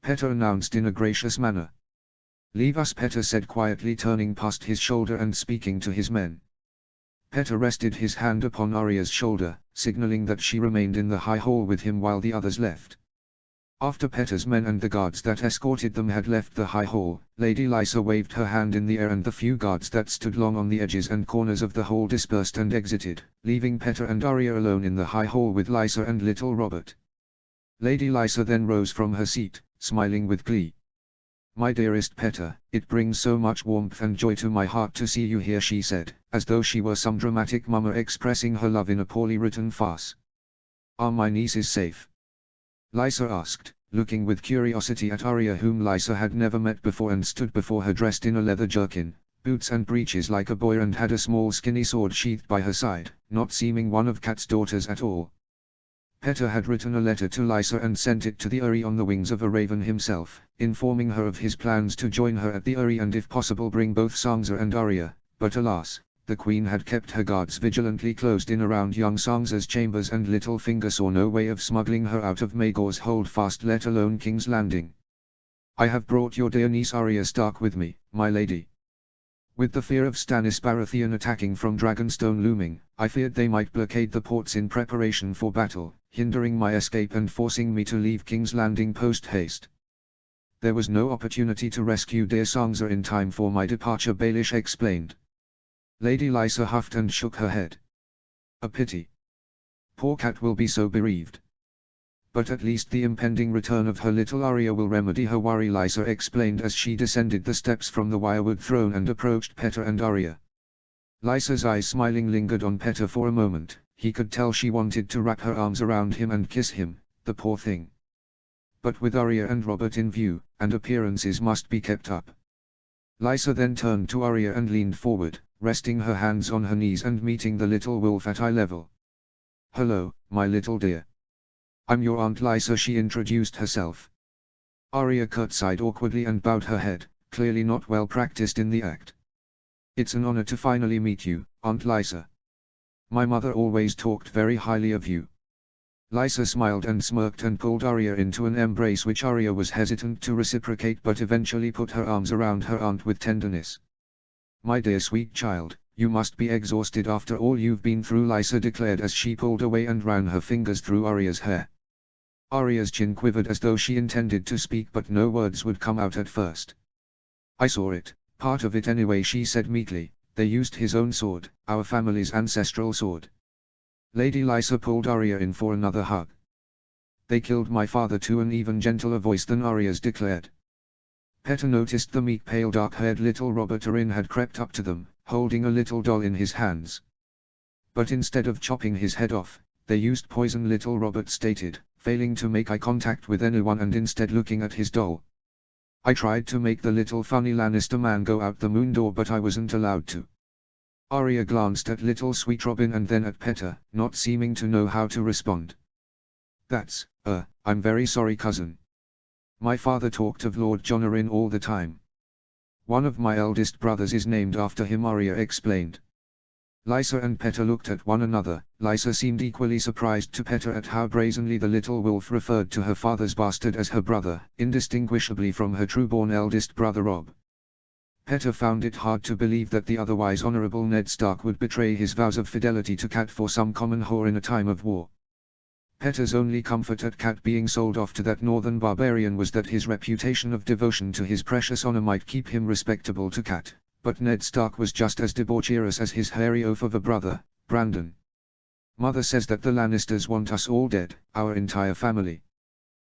S1: Petter announced in a gracious manner. Leave us, Petter said quietly, turning past his shoulder and speaking to his men. Petter rested his hand upon Arya's shoulder, signaling that she remained in the high hall with him while the others left. After Petter's men and the guards that escorted them had left the high hall, Lady Lysa waved her hand in the air and the few guards that stood long on the edges and corners of the hall dispersed and exited, leaving Petter and Arya alone in the high hall with Lysa and little Robert. Lady Lysa then rose from her seat, smiling with glee. My dearest Petter, it brings so much warmth and joy to my heart to see you here, she said, as though she were some dramatic mama expressing her love in a poorly written farce. Are my nieces safe? Lysa asked, looking with curiosity at Arya, whom Lysa had never met before and stood before her dressed in a leather jerkin, boots and breeches like a boy, and had a small skinny sword sheathed by her side, not seeming one of Cat's daughters at all. Petter had written a letter to Lysa and sent it to the Eyrie on the wings of a raven himself, informing her of his plans to join her at the Eyrie and if possible bring both Sansa and Arya, but alas, the Queen had kept her guards vigilantly closed in around young Sansa's chambers and Littlefinger saw no way of smuggling her out of Maegor's Holdfast, let alone King's Landing. I have brought your dear niece Arya Stark with me, my lady. With the fear of Stannis Baratheon attacking from Dragonstone looming, I feared they might blockade the ports in preparation for battle, hindering my escape and forcing me to leave King's Landing post-haste. There was no opportunity to rescue dear Sansa in time for my departure, Baelish explained. Lady Lysa huffed and shook her head. A pity. Poor Cat will be so bereaved. But at least the impending return of her little Arya will remedy her worry, Lysa explained as she descended the steps from the wirewood throne and approached Petter and Arya. Lysa's eyes smiling lingered on Petter for a moment. He could tell she wanted to wrap her arms around him and kiss him, the poor thing. But with Arya and Robert in view, and appearances must be kept up. Lysa then turned to Arya and leaned forward, resting her hands on her knees and meeting the little wolf at eye level. Hello, my little dear. I'm your Aunt Lysa, she introduced herself. Arya curtsied awkwardly and bowed her head, clearly not well practiced in the act. It's an honor to finally meet you, Aunt Lysa. My mother always talked very highly of you. Lysa smiled and smirked and pulled Arya into an embrace which Arya was hesitant to reciprocate but eventually put her arms around her aunt with tenderness. My dear sweet child, you must be exhausted after all you've been through, Lysa declared as she pulled away and ran her fingers through Arya's hair. Arya's chin quivered as though she intended to speak but no words would come out at first. I saw it, part of it anyway, she said meekly. They used his own sword, our family's ancestral sword. Lady Lysa pulled Arya in for another hug. They killed my father too, an even gentler voice than Arya's declared. Petter noticed the meek pale dark-haired little Robert Arryn had crept up to them, holding a little doll in his hands. But instead of chopping his head off, they used poison, little Robert stated, failing to make eye contact with anyone and instead looking at his doll. I tried to make the little funny Lannister man go out the moon door but I wasn't allowed to. Arya glanced at little sweet Robin and then at Petter, not seeming to know how to respond. That's, I'm very sorry, cousin. My father talked of Lord Jon Arryn all the time. One of my eldest brothers is named after him, Arya explained. Lysa and Petter looked at one another. Lysa seemed equally surprised to Petter at how brazenly the little wolf referred to her father's bastard as her brother, indistinguishably from her true-born eldest brother Robb. Petter found it hard to believe that the otherwise honorable Ned Stark would betray his vows of fidelity to Cat for some common whore in a time of war. Petter's only comfort at Cat being sold off to that northern barbarian was that his reputation of devotion to his precious honor might keep him respectable to Cat, but Ned Stark was just as debaucherous as his hairy oaf of a brother, Brandon. Mother says that the Lannisters want us all dead, our entire family.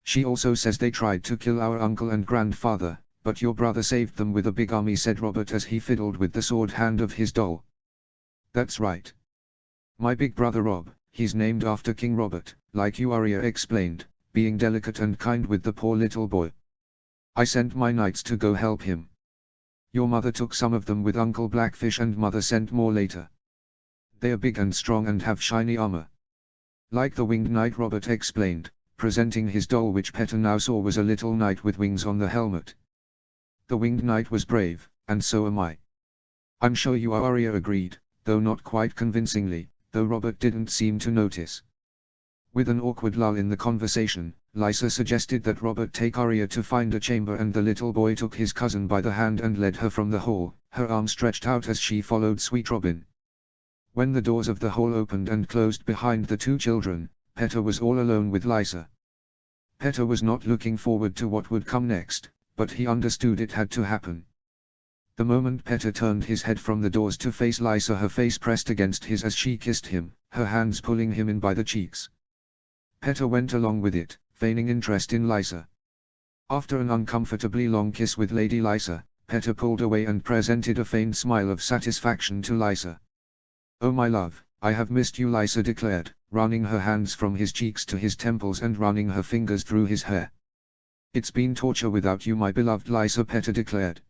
S1: She also says they tried to kill our uncle and grandfather, but your brother saved them with a big army, said Robert as he fiddled with the sword hand of his doll. That's right. My big brother Robb, he's named after King Robert, like you, Arya explained, being delicate and kind with the poor little boy. I sent my knights to go help him. Your mother took some of them with Uncle Blackfish and mother sent more later. They are big and strong and have shiny armor. Like the winged knight, Robert explained, presenting his doll, which Petter now saw was a little knight with wings on the helmet. The winged knight was brave, and so am I. I'm sure you are, Arya agreed, though not quite convincingly, though Robert didn't seem to notice. With an awkward lull in the conversation, Lysa suggested that Robert take Arya to find a chamber, and the little boy took his cousin by the hand and led her from the hall, her arm stretched out as she followed sweet Robin. When the doors of the hall opened and closed behind the two children, Petter was all alone with Lysa. Petter was not looking forward to what would come next, but he understood it had to happen. The moment Petter turned his head from the doors to face Lysa, her face pressed against his as she kissed him, her hands pulling him in by the cheeks. Petter went along with it, feigning interest in Lysa. After an uncomfortably long kiss with Lady Lysa, Petter pulled away and presented a faint smile of satisfaction to Lysa. "Oh my love, I have missed you," Lysa declared, running her hands from his cheeks to his temples and running her fingers through his hair. "It's been torture without you, my beloved Lysa," Petter declared.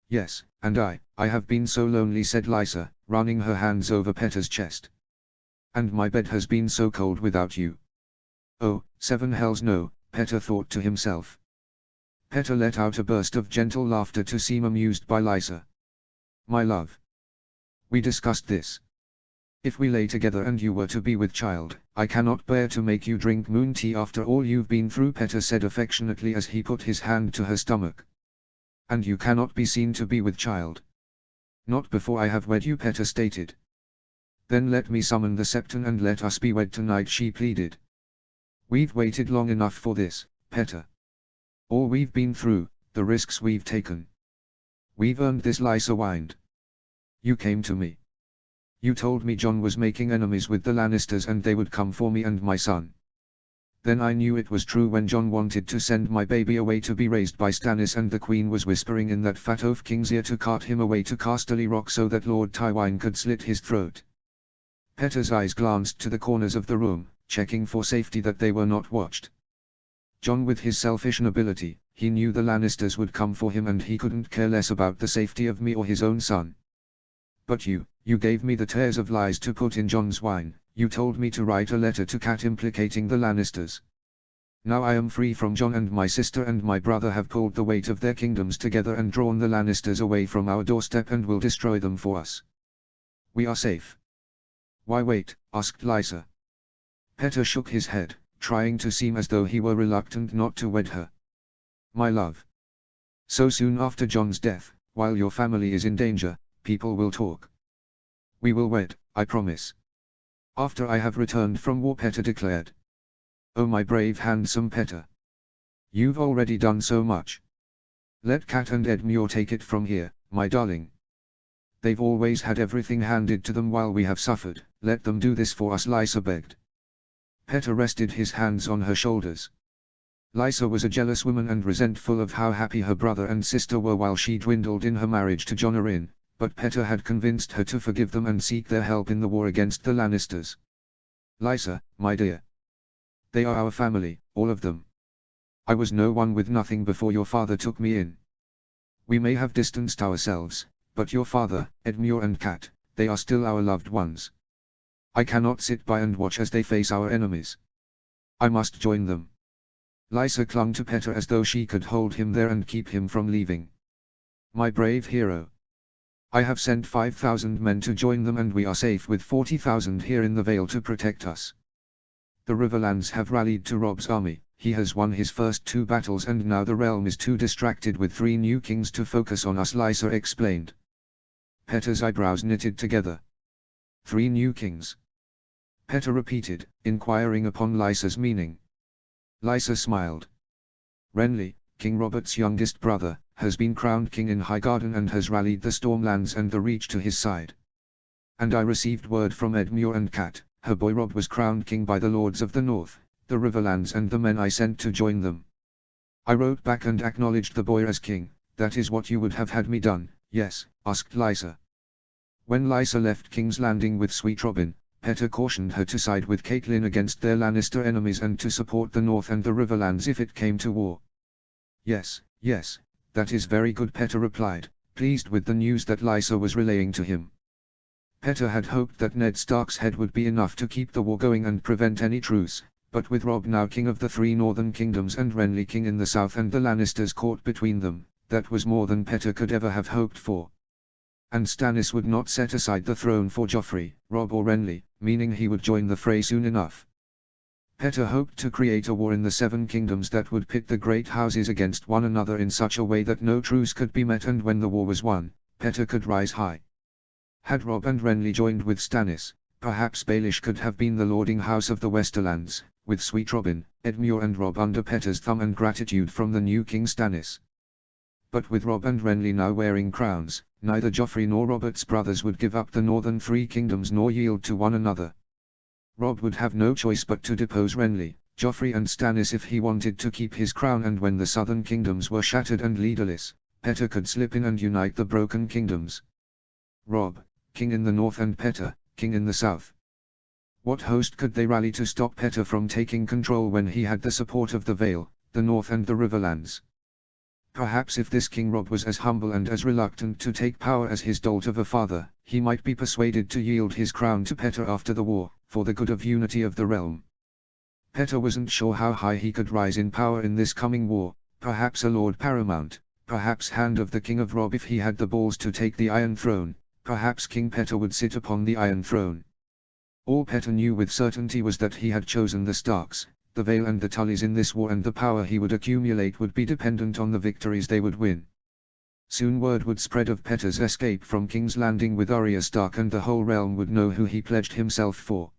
S1: "Yes, and I have been so lonely," said Lysa, running her hands over Petter's chest. "And my bed has been so cold without you." "Oh, seven hells no," Petter thought to himself. Petter let out a burst of gentle laughter to seem amused by Lysa. "My love, we discussed this. If we lay together and you were to be with child, I cannot bear to make you drink moon tea after all you've been through," Petter said affectionately as he put his hand to her stomach. "And you cannot be seen to be with child. Not before I have wed you," Petter stated. "Then let me summon the Septon and let us be wed tonight," she pleaded. "We've waited long enough for this, Petter. All we've been through, the risks we've taken. We've earned this," Lysa whined. "You came to me. You told me Jon was making enemies with the Lannisters and they would come for me and my son. Then I knew it was true when Jon wanted to send my baby away to be raised by Stannis and the Queen was whispering in that fat oaf King's ear to cart him away to Casterly Rock so that Lord Tywine could slit his throat." Petter's eyes glanced to the corners of the room, checking for safety that they were not watched. Jon, with his selfish nobility, he knew the Lannisters would come for him and he couldn't care less about the safety of me or his own son. "But you gave me the tares of lies to put in Jon's wine. You told me to write a letter to Cat implicating the Lannisters. Now I am free from Jon and my sister and my brother have pulled the weight of their kingdoms together and drawn the Lannisters away from our doorstep and will destroy them for us. We are safe." "Why wait?" asked Lysa. Petter shook his head, trying to seem as though he were reluctant not to wed her. "My love. So soon after Jon's death, while your family is in danger, people will talk. We will wed, I promise. After I have returned from war," Petter declared. "Oh my brave handsome Petter. You've already done so much. Let Cat and Edmure take it from here, my darling. They've always had everything handed to them while we have suffered, let them do this for us," Lysa begged. Petter rested his hands on her shoulders. Lysa was a jealous woman and resentful of how happy her brother and sister were while she dwindled in her marriage to Jon Arryn, but Petter had convinced her to forgive them and seek their help in the war against the Lannisters. "Lysa, my dear. They are our family, all of them. I was no one with nothing before your father took me in. We may have distanced ourselves, but your father, Edmure and Cat, they are still our loved ones. I cannot sit by and watch as they face our enemies. I must join them." Lysa clung to Petter as though she could hold him there and keep him from leaving. "My brave hero. I have sent 5,000 men to join them and we are safe with 40,000 here in the Vale to protect us. The Riverlands have rallied to Robb's army, he has won his first 2 battles and now the realm is too distracted with 3 new kings to focus on us," Lysa explained. Petter's eyebrows knitted together. 3 new kings? Petter repeated, inquiring upon Lysa's meaning. Lysa smiled. "Renly, King Robert's youngest brother, has been crowned king in Highgarden and has rallied the Stormlands and the Reach to his side. And I received word from Edmure and Cat, her boy Robb was crowned king by the Lords of the North, the Riverlands and the men I sent to join them. I wrote back and acknowledged the boy as king. That is what you would have had me done, yes?" asked Lysa. When Lysa left King's Landing with sweet Robin, Petter cautioned her to side with Catelyn against their Lannister enemies and to support the North and the Riverlands if it came to war. Yes, that is very good," Petter replied, pleased with the news that Lysa was relaying to him. Petter had hoped that Ned Stark's head would be enough to keep the war going and prevent any truce, but with Robb now king of the 3 northern kingdoms and Renly king in the south and the Lannisters caught between them, that was more than Petter could ever have hoped for. And Stannis would not set aside the throne for Joffrey, Robb or Renly, meaning he would join the fray soon enough. Petter hoped to create a war in the 7 kingdoms that would pit the great houses against one another in such a way that no truce could be met, and when the war was won, Petter could rise high. Had Robb and Renly joined with Stannis, perhaps Baelish could have been the lording house of the Westerlands, with sweet Robin, Edmure and Robb under Petter's thumb and gratitude from the new King Stannis. But with Robb and Renly now wearing crowns, neither Joffrey nor Robert's brothers would give up the northern 3 kingdoms nor yield to one another. Robb would have no choice but to depose Renly, Joffrey and Stannis if he wanted to keep his crown, and when the southern kingdoms were shattered and leaderless, Petter could slip in and unite the broken kingdoms. Robb, king in the north, and Petter, king in the south. What host could they rally to stop Petter from taking control when he had the support of the Vale, the North and the Riverlands? Perhaps if this King Robb was as humble and as reluctant to take power as his dolt of a father, he might be persuaded to yield his crown to Petter after the war, for the good of unity of the realm. Petter wasn't sure how high he could rise in power in this coming war, perhaps a Lord Paramount, perhaps Hand of the King of Robb if he had the balls to take the Iron Throne, perhaps King Petter would sit upon the Iron Throne. All Petter knew with certainty was that he had chosen the Starks, the Vale and the Tullys in this war, and the power he would accumulate would be dependent on the victories they would win. Soon word would spread of Petter's escape from King's Landing with Arya Stark, and the whole realm would know who he pledged himself for.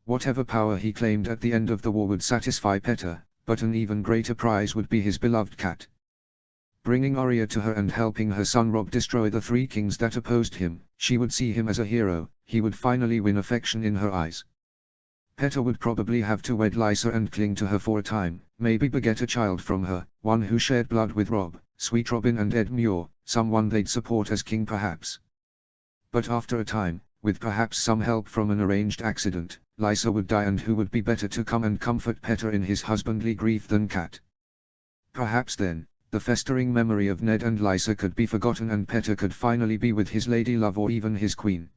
S1: Whatever power he claimed at the end of the war would satisfy Petter, but an even greater prize would be his beloved cat. Bringing Arya to her and helping her son Robb destroy the 3 kings that opposed him, she would see him as a hero, he would finally win affection in her eyes. Petter would probably have to wed Lysa and cling to her for a time, maybe beget a child from her, one who shared blood with Robb, sweet Robin and Edmure, someone they'd support as king perhaps. But after a time, with perhaps some help from an arranged accident, Lysa would die, and who would be better to come and comfort Petter in his husbandly grief than Cat? Perhaps then, the festering memory of Ned and Lysa could be forgotten, and Petter could finally be with his lady love or even his queen.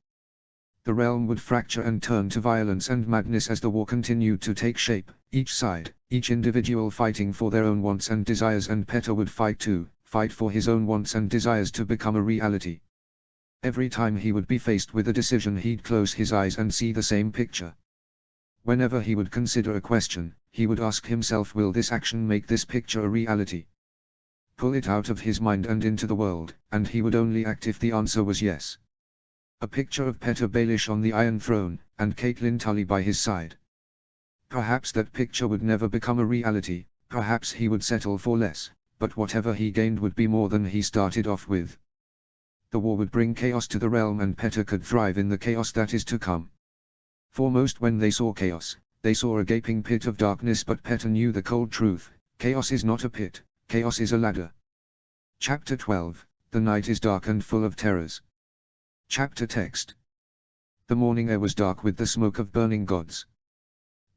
S1: The realm would fracture and turn to violence and madness as the war continued to take shape, each side, each individual fighting for their own wants and desires, and Petter would fight too, fight for his own wants and desires to become a reality. Every time he would be faced with a decision, he'd close his eyes and see the same picture. Whenever he would consider a question, he would ask himself, will this action make this picture a reality? Pull it out of his mind and into the world, and he would only act if the answer was yes. A picture of Petter Baelish on the Iron Throne, and Catelyn Tully by his side. Perhaps that picture would never become a reality, perhaps he would settle for less, but whatever he gained would be more than he started off with. The war would bring chaos to the realm, and Petter could thrive in the chaos that is to come. Foremost, when they saw chaos, they saw a gaping pit of darkness, but Petter knew the cold truth: chaos is not a pit, chaos is a ladder. Chapter 12, The night is dark and full of terrors. Chapter text. The morning air was dark with the smoke of burning gods.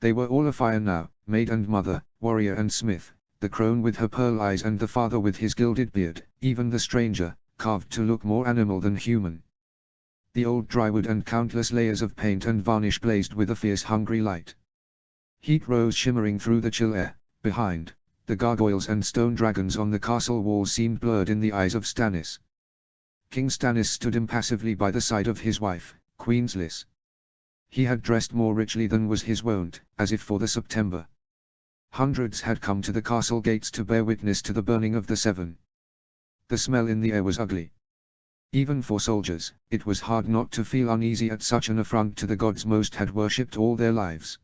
S1: They were all afire now, maid and mother, warrior and smith, the crone with her pearl eyes and the father with his gilded beard, even the stranger, carved to look more animal than human. The old drywood and countless layers of paint and varnish blazed with a fierce hungry light. Heat rose shimmering through the chill air. Behind, the gargoyles and stone dragons on the castle walls seemed blurred in the eyes of Stannis. King Stannis stood impassively by the side of his wife, Queen Lys. He had dressed more richly than was his wont, as if for the September. Hundreds had come to the castle gates to bear witness to the burning of the Seven. The smell in the air was ugly. Even for soldiers, it was hard not to feel uneasy at such an affront to the gods most had worshipped all their lives.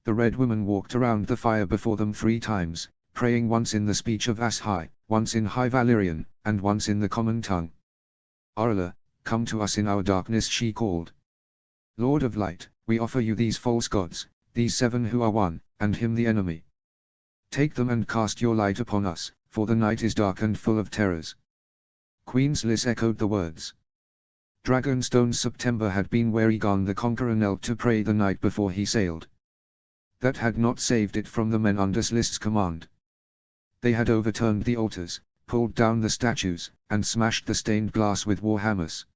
S1: The Red Woman walked around the fire before them 3 times, praying once in the speech of Ashai, once in High Valyrian, and once in the common tongue. Arla, come to us in our darkness, she called. Lord of light, we offer you these false gods, these 7 who are one, and him the enemy. Take them and cast your light upon us, for the night is dark and full of terrors. Queen Lys echoed the words. Dragonstone's September had been where Aegon the Conqueror knelt to pray the night before he sailed. That had not saved it from the men under Lys's command. They had overturned the altars, pulled down the statues, and smashed the stained glass with war hammers.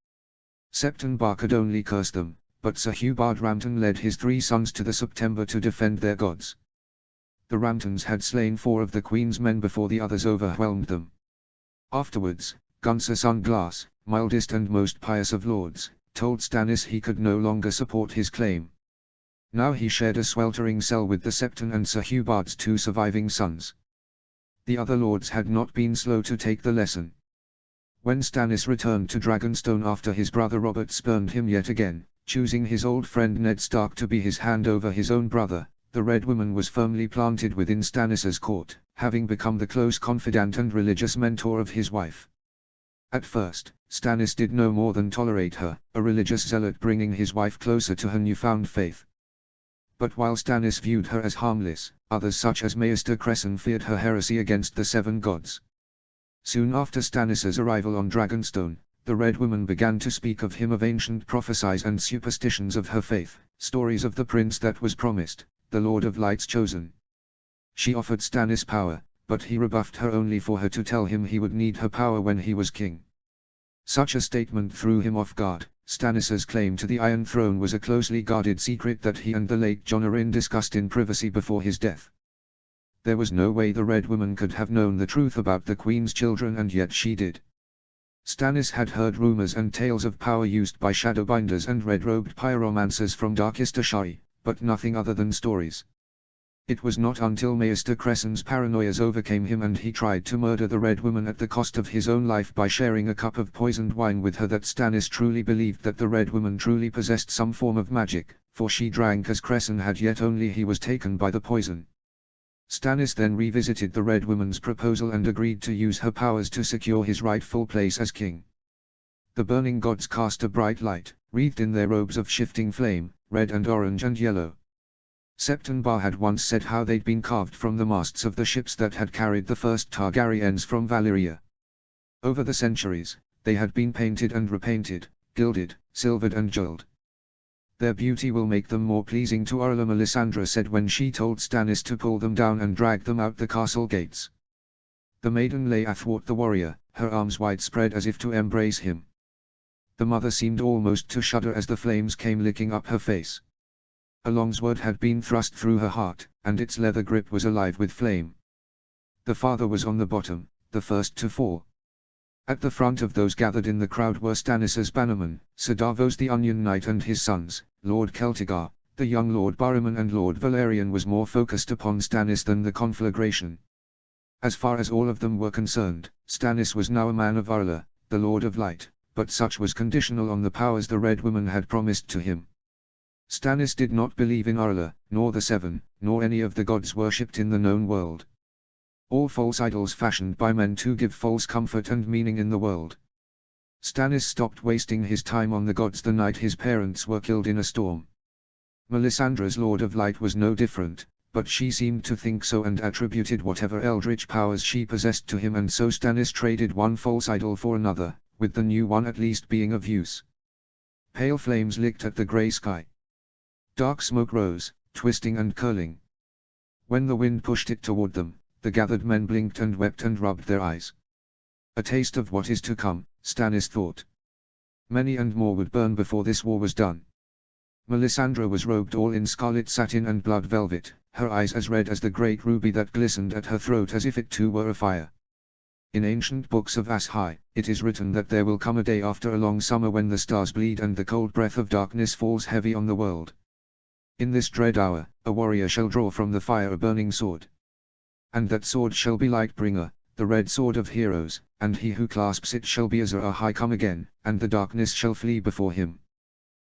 S1: Septon Bar could only curse them, but Sir Hubert Rampton led his 3 sons to the September to defend their gods. The Ramptons had slain 4 of the Queen's men before the others overwhelmed them. Afterwards, Gunser son Glass, mildest and most pious of lords, told Stannis he could no longer support his claim. Now he shared a sweltering cell with the Septon and Sir Hubert's 2 surviving sons. The other lords had not been slow to take the lesson. When Stannis returned to Dragonstone after his brother Robert spurned him yet again, choosing his old friend Ned Stark to be his hand over his own brother, the Red Woman was firmly planted within Stannis's court, having become the close confidant and religious mentor of his wife. At first, Stannis did no more than tolerate her, a religious zealot bringing his wife closer to her newfound faith. But while Stannis viewed her as harmless, others such as Maester Cressen feared her heresy against the 7 gods. Soon after Stannis's arrival on Dragonstone, the Red Woman began to speak of him of ancient prophecies and superstitions of her faith, stories of the prince that was promised, the Lord of Light's chosen. She offered Stannis power, but he rebuffed her only for her to tell him he would need her power when he was king. Such a statement threw him off guard. Stannis's claim to the Iron Throne was a closely guarded secret that he and the late Jon Arryn discussed in privacy before his death. There was no way the Red Woman could have known the truth about the Queen's children, and yet she did. Stannis had heard rumors and tales of power used by Shadowbinders and red-robed pyromancers from Darkest Ashari, but nothing other than stories. It was not until Maester Cressen's paranoias overcame him and he tried to murder the Red Woman at the cost of his own life by sharing a cup of poisoned wine with her that Stannis truly believed that the Red Woman truly possessed some form of magic, for she drank as Cressen had, yet only he was taken by the poison. Stannis then revisited the Red Woman's proposal and agreed to use her powers to secure his rightful place as king. The burning gods cast a bright light, wreathed in their robes of shifting flame, red and orange and yellow. Septon Bar had once said how they'd been carved from the masts of the ships that had carried the first Targaryens from Valyria. Over the centuries, they had been painted and repainted, gilded, silvered and jeweled. Their beauty will make them more pleasing to Orla, Melisandre said when she told Stannis to pull them down and drag them out the castle gates. The maiden lay athwart the warrior, her arms wide spread as if to embrace him. The mother seemed almost to shudder as the flames came licking up her face. A long sword had been thrust through her heart, and its leather grip was alive with flame. The father was on the bottom, the first to fall. At the front of those gathered in the crowd were Stannis's bannermen, Sir Davos the Onion Knight and his sons, Lord Celtigar, the young Lord Barrowman and Lord Valerian was more focused upon Stannis than the conflagration. As far as all of them were concerned, Stannis was now a man of Orla, the Lord of Light, but such was conditional on the powers the Red Woman had promised to him. Stannis did not believe in Orla, nor the 7, nor any of the gods worshipped in the known world. All false idols fashioned by men to give false comfort and meaning in the world. Stannis stopped wasting his time on the gods the night his parents were killed in a storm. Melisandre's Lord of Light was no different, but she seemed to think so and attributed whatever eldritch powers she possessed to him, and so Stannis traded one false idol for another, with the new one at least being of use. Pale flames licked at the grey sky. Dark smoke rose, twisting and curling. When the wind pushed it toward them, the gathered men blinked and wept and rubbed their eyes. A taste of what is to come, Stannis thought. Many and more would burn before this war was done. Melisandre was robed all in scarlet satin and blood velvet, her eyes as red as the great ruby that glistened at her throat as if it too were afire. In ancient books of Ashai, it is written that there will come a day after a long summer when the stars bleed and the cold breath of darkness falls heavy on the world. In this dread hour, a warrior shall draw from the fire a burning sword. And that sword shall be Lightbringer, the red sword of heroes, and he who clasps it shall be Azor Ahai come again, and the darkness shall flee before him.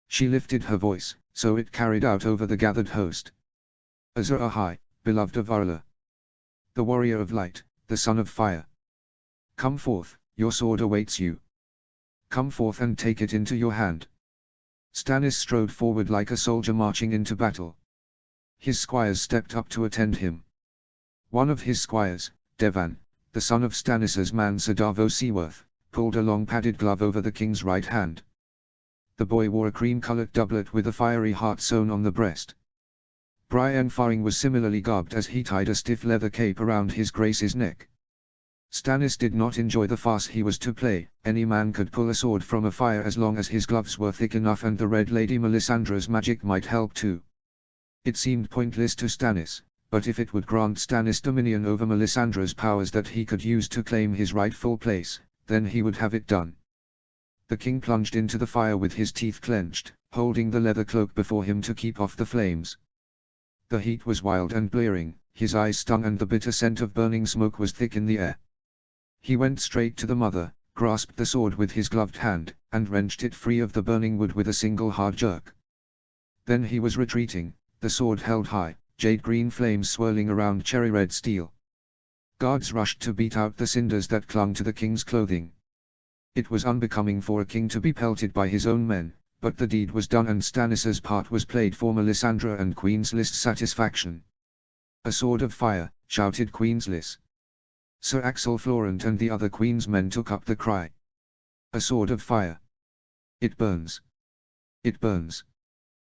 S1: She lifted her voice, so it carried out over the gathered host. Azor Ahai, beloved of Orla. The warrior of light, the son of fire. Come forth, your sword awaits you. Come forth and take it into your hand. Stannis strode forward like a soldier marching into battle. His squires stepped up to attend him. One of his squires, Devan, the son of Stannis's man Sir Davos Seaworth, pulled a long padded glove over the king's right hand. The boy wore a cream-colored doublet with a fiery heart sewn on the breast. Brienne Faring was similarly garbed as he tied a stiff leather cape around his grace's neck. Stannis did not enjoy the farce he was to play. Any man could pull a sword from a fire as long as his gloves were thick enough, and the Red Lady Melisandre's magic might help too. It seemed pointless to Stannis, but if it would grant Stannis dominion over Melisandre's powers that he could use to claim his rightful place, then he would have it done. The king plunged into the fire with his teeth clenched, holding the leather cloak before him to keep off the flames. The heat was wild and blearing, his eyes stung, and the bitter scent of burning smoke was thick in the air. He went straight to the mother, grasped the sword with his gloved hand, and wrenched it free of the burning wood with a single hard jerk. Then he was retreating, the sword held high, jade-green flames swirling around cherry-red steel. Guards rushed to beat out the cinders that clung to the king's clothing. It was unbecoming for a king to be pelted by his own men, but the deed was done, and Stannis's part was played for Melisandre and Queenslis's satisfaction. "A sword of fire," shouted Queenslis. Sir Axel Florent and the other Queen's men took up the cry. "A sword of fire! It burns! It burns!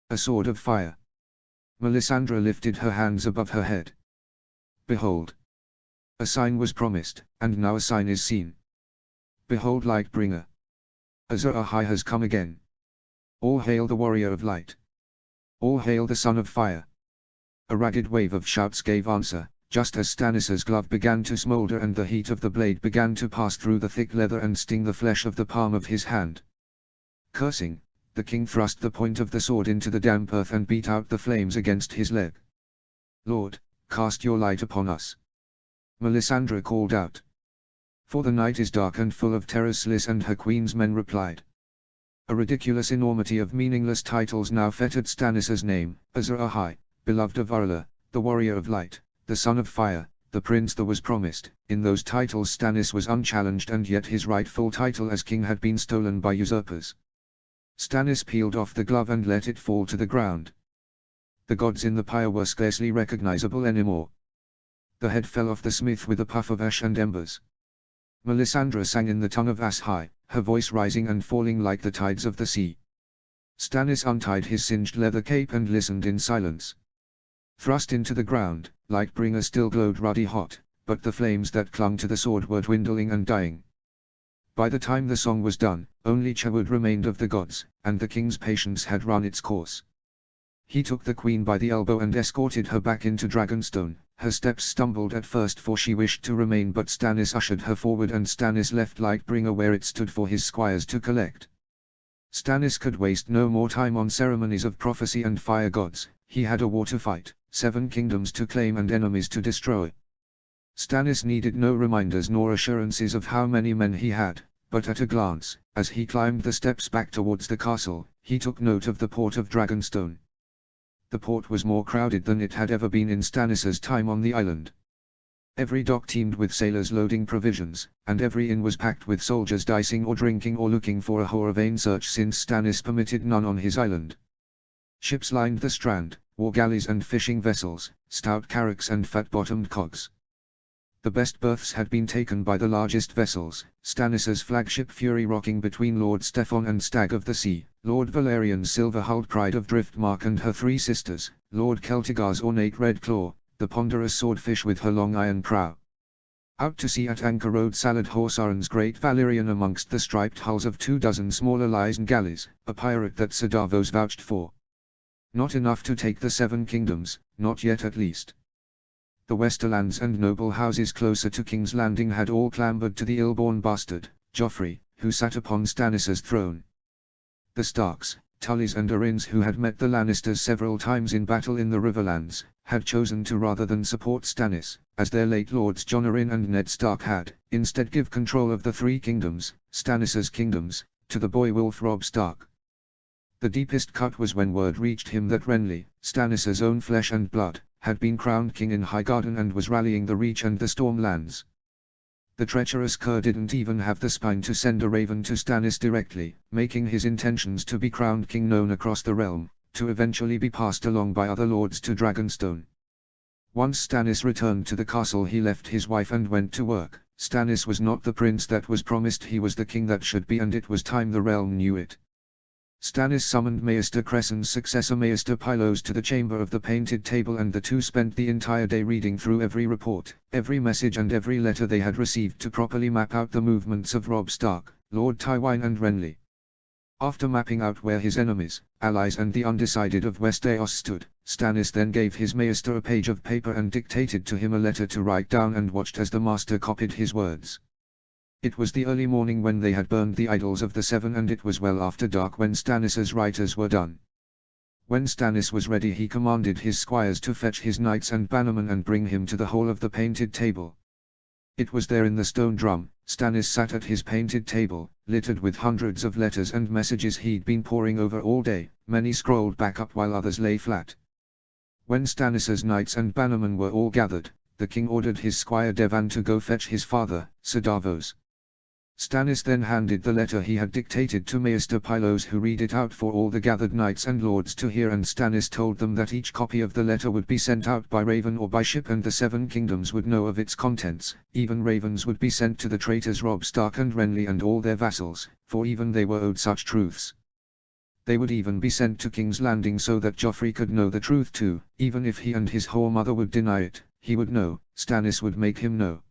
S1: A sword of fire!" Melisandre lifted her hands above her head. "Behold! A sign was promised, and now a sign is seen. Behold Lightbringer! Azor Ahai has come again! All hail the warrior of light! All hail the son of fire!" A ragged wave of shouts gave answer, just as Stannis's glove began to smolder and the heat of the blade began to pass through the thick leather and sting the flesh of the palm of his hand. Cursing, the king thrust the point of the sword into the damp earth and beat out the flames against his leg. "Lord, cast your light upon us!" Melisandre called out. "For the night is dark and full of terrors," Sliss and her queen's men replied. A ridiculous enormity of meaningless titles now fettered Stannis's name: Azor Ahai, beloved of Orla, the warrior of light, the son of fire, the prince that was promised. In those titles Stannis was unchallenged, and yet his rightful title as king had been stolen by usurpers. Stannis peeled off the glove and let it fall to the ground. The gods in the pyre were scarcely recognizable anymore. The head fell off the smith with a puff of ash and embers. Melisandre sang in the tongue of Ashai, her voice rising and falling like the tides of the sea. Stannis untied his singed leather cape and listened in silence. Thrust into the ground, Lightbringer still glowed ruddy hot, but the flames that clung to the sword were dwindling and dying. By the time the song was done, only Chawood remained of the gods, and the king's patience had run its course. He took the queen by the elbow and escorted her back into Dragonstone. Her steps stumbled at first, for she wished to remain, but Stannis ushered her forward, and Stannis left Lightbringer where it stood for his squires to collect. Stannis could waste no more time on ceremonies of prophecy and fire gods. He had a war to fight, 7 kingdoms to claim and enemies to destroy. Stannis needed no reminders nor assurances of how many men he had, but at a glance, as he climbed the steps back towards the castle, he took note of the port of Dragonstone. The port was more crowded than it had ever been in Stannis's time on the island. Every dock teemed with sailors loading provisions, and every inn was packed with soldiers dicing or drinking or looking for a whore, a vain search since Stannis permitted none on his island. Ships lined the strand, war galleys and fishing vessels, stout carracks and fat-bottomed cogs. The best berths had been taken by the largest vessels, Stannis's flagship Fury rocking between Lord Steffon and Stag of the Sea, Lord Valerian's silver-hulled Pride of Driftmark and her 3 sisters, Lord Celtigar's ornate Red Claw, the ponderous swordfish with her long iron prow. Out to sea at anchor rode Salad Horsaren's great Valerian amongst the striped hulls of 24 smaller Lysan galleys, a pirate that Sir Davos vouched for. Not enough to take the 7 kingdoms, not yet at least. The Westerlands and noble houses closer to King's Landing had all clambered to the ill-born bastard, Joffrey, who sat upon Stannis's throne. The Starks, Tullys and Arryns, who had met the Lannisters several times in battle in the Riverlands, had chosen to, rather than support Stannis, as their late lords Jon Arryn and Ned Stark had, instead give control of the 3 kingdoms, Stannis's kingdoms, to the boy Wolf Robb Stark. The deepest cut was when word reached him that Renly, Stannis's own flesh and blood, had been crowned king in Highgarden and was rallying the Reach and the Stormlands. The treacherous cur didn't even have the spine to send a raven to Stannis directly, making his intentions to be crowned king known across the realm, to eventually be passed along by other lords to Dragonstone. Once Stannis returned to the castle, he left his wife and went to work. Stannis was not the prince that was promised, he was the king that should be, and it was time the realm knew it. Stannis summoned Maester Cressen's successor Maester Pylos to the chamber of the Painted Table, and the two spent the entire day reading through every report, every message and every letter they had received to properly map out the movements of Robb Stark, Lord Tywine and Renly. After mapping out where his enemies, allies and the undecided of Westeros stood, Stannis then gave his maester a page of paper and dictated to him a letter to write down, and watched as the master copied his words. It was the early morning when they had burned the idols of the seven, and it was well after dark when Stannis's writers were done. When Stannis was ready, he commanded his squires to fetch his knights and bannermen and bring him to the hall of the Painted Table. It was there in the stone drum. Stannis sat at his painted table, littered with hundreds of letters and messages he'd been poring over all day, many scrolled back up while others lay flat. When Stannis's knights and bannermen were all gathered, the king ordered his squire Devan to go fetch his father, Sir Davos. Stannis then handed the letter he had dictated to Maester Pylos, who read it out for all the gathered knights and lords to hear, and Stannis told them that each copy of the letter would be sent out by raven or by ship, and the seven kingdoms would know of its contents. Even ravens would be sent to the traitors Robb Stark and Renly and all their vassals, for even they were owed such truths. They would even be sent to King's Landing so that Joffrey could know the truth too. Even if he and his whore mother would deny it, he would know. Stannis would make him know.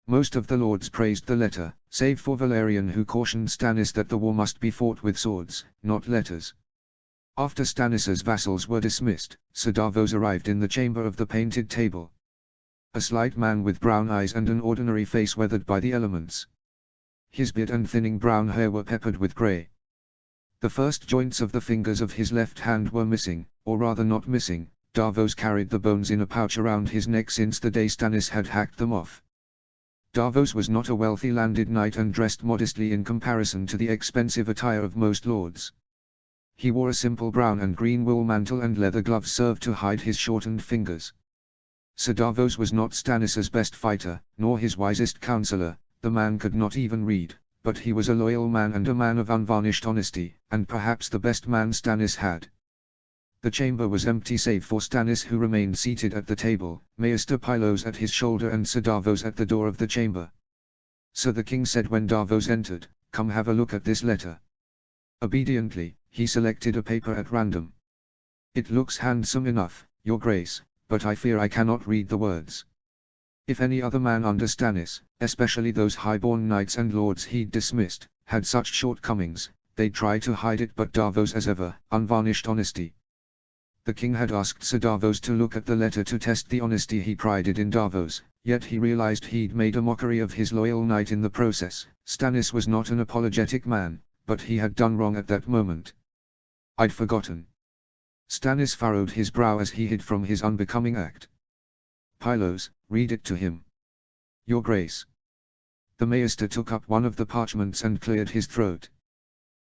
S1: Most of the lords praised the letter, save for Valerian, who cautioned Stannis that the war must be fought with swords, not letters. After Stannis's vassals were dismissed, Sir Davos arrived in the chamber of the Painted Table. A slight man with brown eyes and an ordinary face weathered by the elements. His beard and thinning brown hair were peppered with grey. The first joints of the fingers of his left hand were missing, or rather not missing. Davos carried the bones in a pouch around his neck since the day Stannis had hacked them off. Davos was not a wealthy landed knight and dressed modestly in comparison to the expensive attire of most lords. He wore a simple brown and green wool mantle, and leather gloves served to hide his shortened fingers. Sir Davos was not Stannis's best fighter, nor his wisest counselor. The man could not even read, but he was a loyal man and a man of unvarnished honesty, and perhaps the best man Stannis had. The chamber was empty save for Stannis, who remained seated at the table, Maester Pylos at his shoulder and Sir Davos at the door of the chamber. So the king said when Davos entered, "Come have a look at this letter." Obediently, he selected a paper at random. "It looks handsome enough, your grace, but I fear I cannot read the words." If any other man under Stannis, especially those high-born knights and lords he'd dismissed, had such shortcomings, they'd try to hide it, but Davos, as ever, unvarnished honesty. The king had asked Sir Davos to look at the letter to test the honesty he prided in Davos, yet he realized he'd made a mockery of his loyal knight in the process. Stannis was not an apologetic man, but he had done wrong at that moment. "I'd forgotten." Stannis furrowed his brow as he hid from his unbecoming act. "Pylos, read it to him." "Your grace." The maester took up one of the parchments and cleared his throat.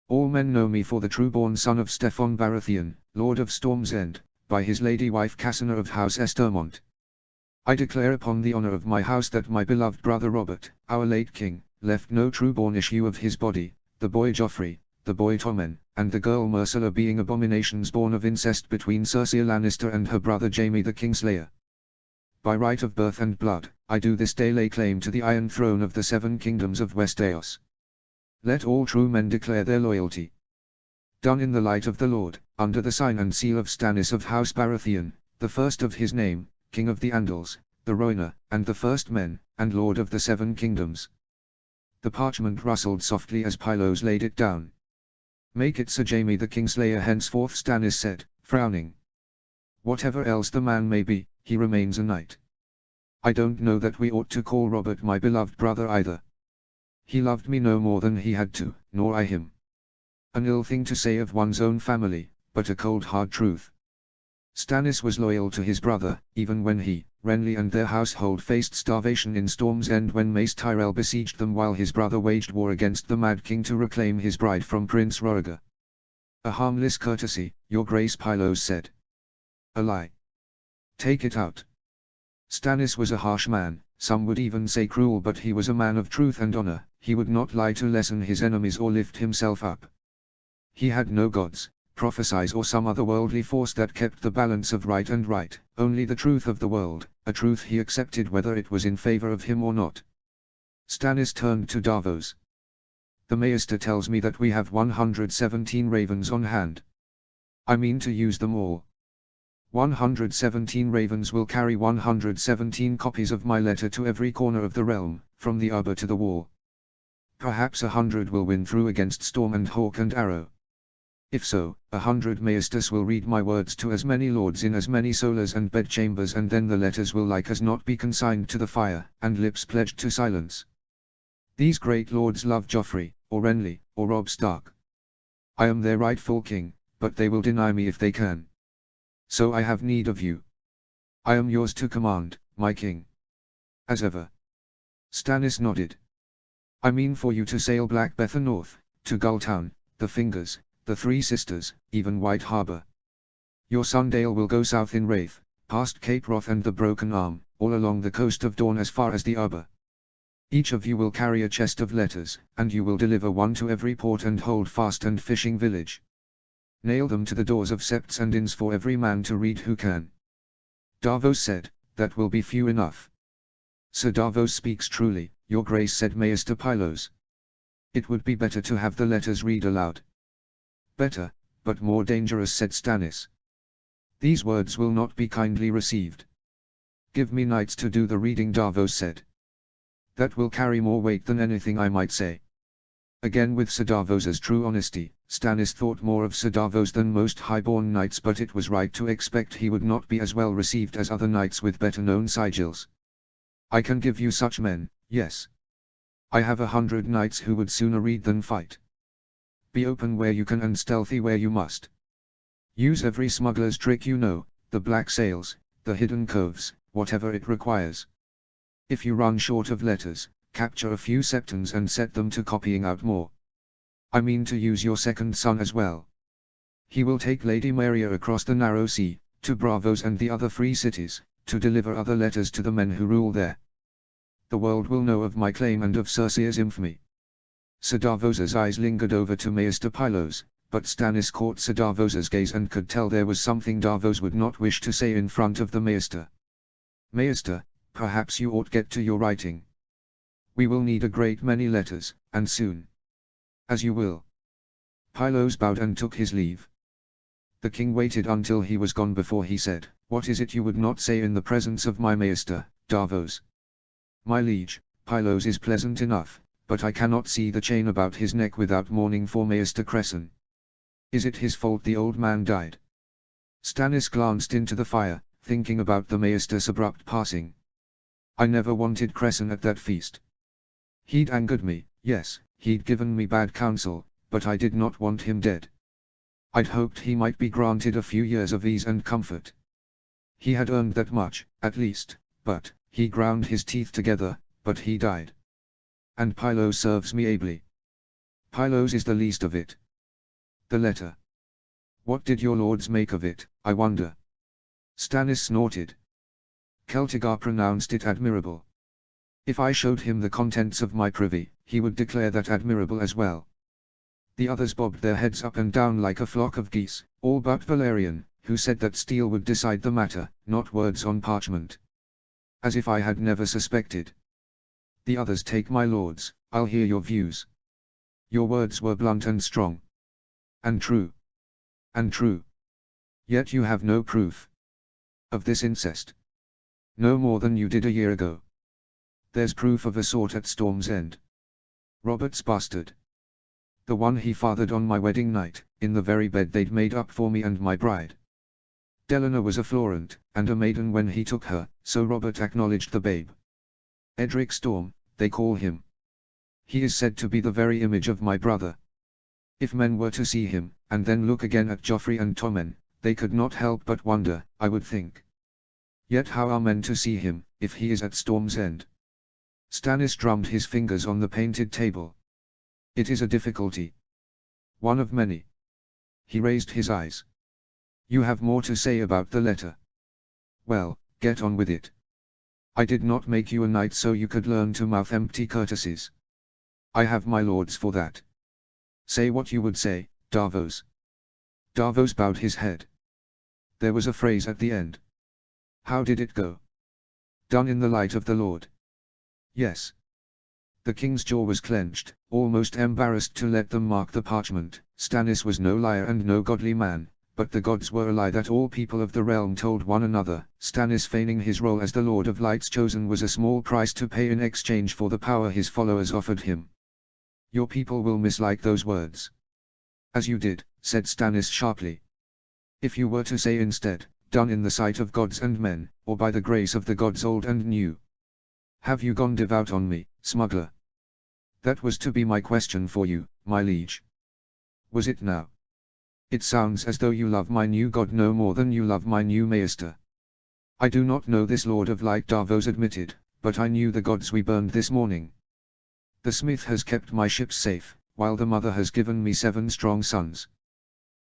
S1: "All men know me for the true-born son of Steffon Baratheon, Lord of Storm's End, by his lady wife Cassandra of House Estermont. I declare upon the honor of my house that my beloved brother Robert, our late king, left no true-born issue of his body, the boy Joffrey, the boy Tommen, and the girl Myrcella being abominations born of incest between Cersei Lannister and her brother Jaime the Kingslayer. By right of birth and blood, I do this day lay claim to the Iron Throne of the Seven Kingdoms of Westeros. Let all true men declare their loyalty. Done in the light of the Lord, under the sign and seal of Stannis of House Baratheon, the first of his name, King of the Andals, the Rhoynar, and the first men, and Lord of the Seven Kingdoms." The parchment rustled softly as Pylos laid it down. "Make it Sir Jaime the Kingslayer henceforth," Stannis said, frowning. "Whatever else the man may be, he remains a knight. I don't know that we ought to call Robert my beloved brother either. He loved me no more than he had to, nor I him. An ill thing to say of one's own family, but a cold hard truth." Stannis was loyal to his brother, even when he, Renly and their household faced starvation in Storm's End when Mace Tyrell besieged them while his brother waged war against the Mad King to reclaim his bride from Prince Rhaegar. "A harmless courtesy, your grace," Pylos said. "A lie. Take it out." Stannis was a harsh man, some would even say cruel, but he was a man of truth and honor. He would not lie to lessen his enemies or lift himself up. He had no gods, prophecies or some other worldly force that kept the balance of right and right, only the truth of the world, a truth he accepted whether it was in favor of him or not. Stannis turned to Davos. The Maester tells me that we have 117 ravens on hand. I mean to use them all. 117 ravens will carry 117 copies of my letter to every corner of the realm, from the arbor to the wall. Perhaps 100 will win through against storm and hawk and arrow. If so, 100 Maesters will read my words to as many lords in as many solars and bedchambers, and then the letters will like as not be consigned to the fire, and lips pledged to silence. These great lords love Joffrey, or Renly, or Robb Stark. I am their rightful king, but they will deny me if they can. So I have need of you. I am yours to command, my king. As ever. Stannis nodded. I mean for you to sail Black Bether north, to Gulltown, the Fingers, the Three Sisters, even White Harbor. Your son Dale will go south in Wraith, past Cape Wrath and the Broken Arm, all along the coast of Dorne as far as the Arbor. Each of you will carry a chest of letters, and you will deliver one to every port and hold fast and fishing village. Nail them to the doors of septs and inns for every man to read who can. Davos said, that will be few enough. Sir Davos speaks truly, your grace, said Maester Pylos. It would be better to have the letters read aloud. Better, but more dangerous, said Stannis. These words will not be kindly received. Give me knights to do the reading, Davos said. That will carry more weight than anything I might say. Again, with Sir Davos's true honesty, Stannis thought more of Sir Davos than most highborn knights, but it was right to expect he would not be as well received as other knights with better-known sigils. I can give you such men, yes. I have 100 knights who would sooner read than fight. Be open where you can and stealthy where you must. Use every smuggler's trick you know, the black sails, the hidden coves, whatever it requires. If you run short of letters, capture a few septons and set them to copying out more. I mean to use your second son as well. He will take Lady Maria across the narrow sea, to Braavos and the other free cities, to deliver other letters to the men who rule there. The world will know of my claim and of Cersei's infamy. Sir Davos's eyes lingered over to Maester Pylos, but Stannis caught Sir Davos's gaze and could tell there was something Davos would not wish to say in front of the Maester. Maester, perhaps you ought get to your writing. We will need a great many letters, and soon. As you will. Pylos bowed and took his leave. The king waited until he was gone before he said, What is it you would not say in the presence of my Maester, Davos? My liege, Pylos is pleasant enough, but I cannot see the chain about his neck without mourning for Maester Cresson. Is it his fault the old man died? Stannis glanced into the fire, thinking about the Maester's abrupt passing. I never wanted Cresson at that feast. He'd angered me, yes, he'd given me bad counsel, but I did not want him dead. I'd hoped he might be granted a few years of ease and comfort. He had earned that much, at least, but, he ground his teeth together, but he died. And Pylos serves me ably. Pylos is the least of it. The letter. What did your lords make of it, I wonder? Stannis snorted. Celtigar pronounced it admirable. If I showed him the contents of my privy, he would declare that admirable as well. The others bobbed their heads up and down like a flock of geese, all but Valerian, who said that steel would decide the matter, not words on parchment. As if I had never suspected. The others take my lords, I'll hear your views. Your words were blunt and strong. And true. And true. Yet you have no proof. Of this incest. No more than you did a year ago. There's proof of a sort at Storm's End. Robert's bastard. The one he fathered on my wedding night, in the very bed they'd made up for me and my bride. Delaena was a Florent, and a maiden when he took her, so Robert acknowledged the babe. Edric Storm, they call him. He is said to be the very image of my brother. If men were to see him, and then look again at Joffrey and Tommen, they could not help but wonder, I would think. Yet how are men to see him, if he is at Storm's End? Stannis drummed his fingers on the painted table. It is a difficulty. One of many. He raised his eyes. You have more to say about the letter. Well, get on with it. I did not make you a knight so you could learn to mouth empty courtesies. I have my lords for that. Say what you would say, Davos. Davos bowed his head. There was a phrase at the end. How did it go? Done in the light of the Lord. Yes. The king's jaw was clenched, almost embarrassed to let them mark the parchment. Stannis was no liar and no godly man, but the gods were a lie that all people of the realm told one another. Stannis feigning his role as the Lord of Light's chosen was a small price to pay in exchange for the power his followers offered him. Your people will mislike those words. As you did, said Stannis sharply. If you were to say instead, done in the sight of gods and men, or by the grace of the gods old and new. Have you gone devout on me, smuggler? That was to be my question for you, my liege. Was it now? It sounds as though you love my new god no more than you love my new maester. I do not know this Lord of Light, Davos admitted, but I knew the gods we burned this morning. The smith has kept my ships safe, while the mother has given me 7 strong sons.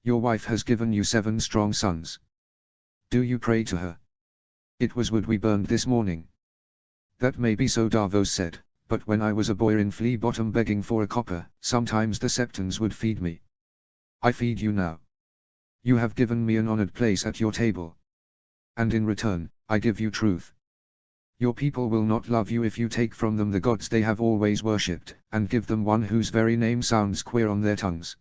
S1: Your wife has given you 7 strong sons. Do you pray to her? It was wood we burned this morning. That may be so, Davos said, but when I was a boy in Flea Bottom begging for a copper, sometimes the Septons would feed me. I feed you now. You have given me an honored place at your table. And in return, I give you truth. Your people will not love you if you take from them the gods they have always worshipped, and give them one whose very name sounds queer on their tongues.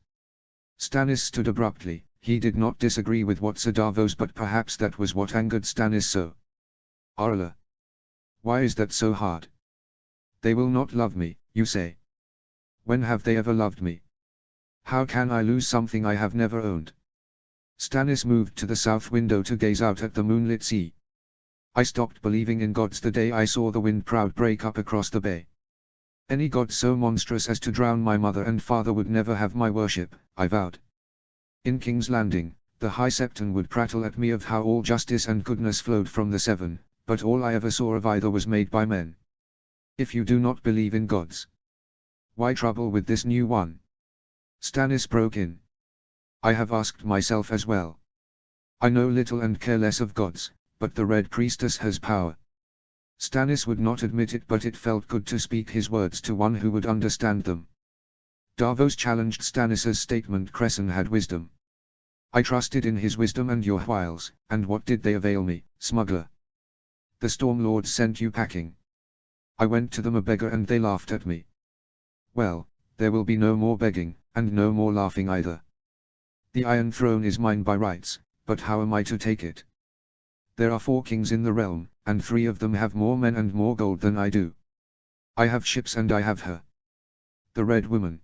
S1: Stannis stood abruptly. He did not disagree with what said Davos, but perhaps that was what angered Stannis so. Arla. Why is that so hard? They will not love me, you say. When have they ever loved me? How can I lose something I have never owned? Stannis moved to the south window to gaze out at the moonlit sea. I stopped believing in gods the day I saw the wind proud break up across the bay. Any god so monstrous as to drown my mother and father would never have my worship, I vowed. In King's Landing, the High Septon would prattle at me of how all justice and goodness flowed from the 7, but all I ever saw of either was made by men. If you do not believe in gods, why trouble with this new one? Stannis broke in. I have asked myself as well. I know little and care less of gods, but the Red Priestess has power. Stannis would not admit it, but it felt good to speak his words to one who would understand them. Davos challenged Stannis's statement. Cresson had wisdom. I trusted in his wisdom and your wiles, and what did they avail me, smuggler? The Stormlords sent you packing. I went to them a beggar and they laughed at me. Well, there will be no more begging, and no more laughing either. The Iron Throne is mine by rights, but how am I to take it? There are 4 kings in the realm, and 3 of them have more men and more gold than I do. I have ships and I have her. The Red Woman.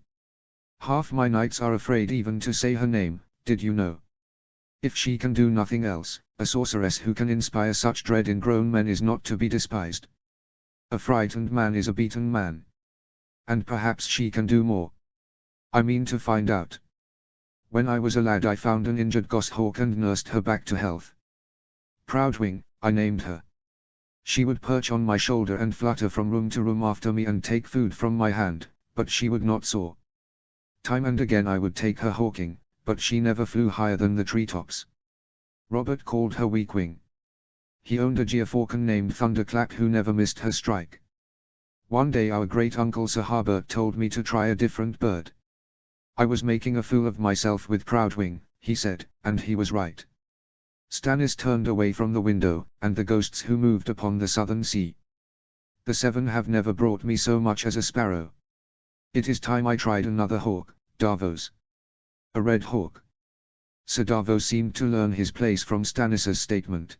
S1: Half my knights are afraid even to say her name, did you know? If she can do nothing else, a sorceress who can inspire such dread in grown men is not to be despised. A frightened man is a beaten man. And perhaps she can do more. I mean to find out. When I was a lad I found an injured goshawk and nursed her back to health. Proudwing, I named her. She would perch on my shoulder and flutter from room to room after me and take food from my hand, but she would not soar. Time and again I would take her hawking, but she never flew higher than the treetops. Robert called her Weakwing. He owned a Geofalcon named Thunderclap who never missed her strike. One day our great-uncle Sir Harbert told me to try a different bird. I was making a fool of myself with Proudwing, he said, and he was right. Stannis turned away from the window, and the ghosts who moved upon the southern sea. The 7 have never brought me so much as a sparrow. It is time I tried another hawk, Davos. A red hawk. Sir Davos seemed to learn his place from Stannis's statement.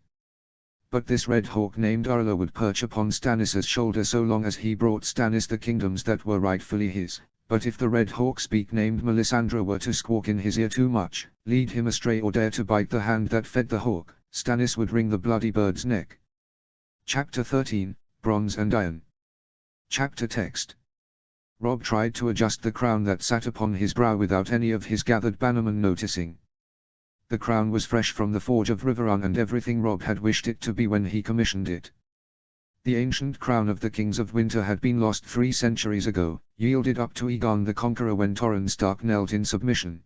S1: But this red hawk named Arla would perch upon Stannis's shoulder so long as he brought Stannis the kingdoms that were rightfully his. But if the red hawk's beak named Melisandre were to squawk in his ear too much, lead him astray or dare to bite the hand that fed the hawk, Stannis would wring the bloody bird's neck. Chapter 13, Bronze and Iron. Chapter text. Robb tried to adjust the crown that sat upon his brow without any of his gathered bannermen noticing. The crown was fresh from the forge of Riverrun and everything Robb had wished it to be when he commissioned it. The ancient crown of the Kings of Winter had been lost 3 centuries ago, yielded up to Aegon the Conqueror when Torrhen Stark knelt in submission.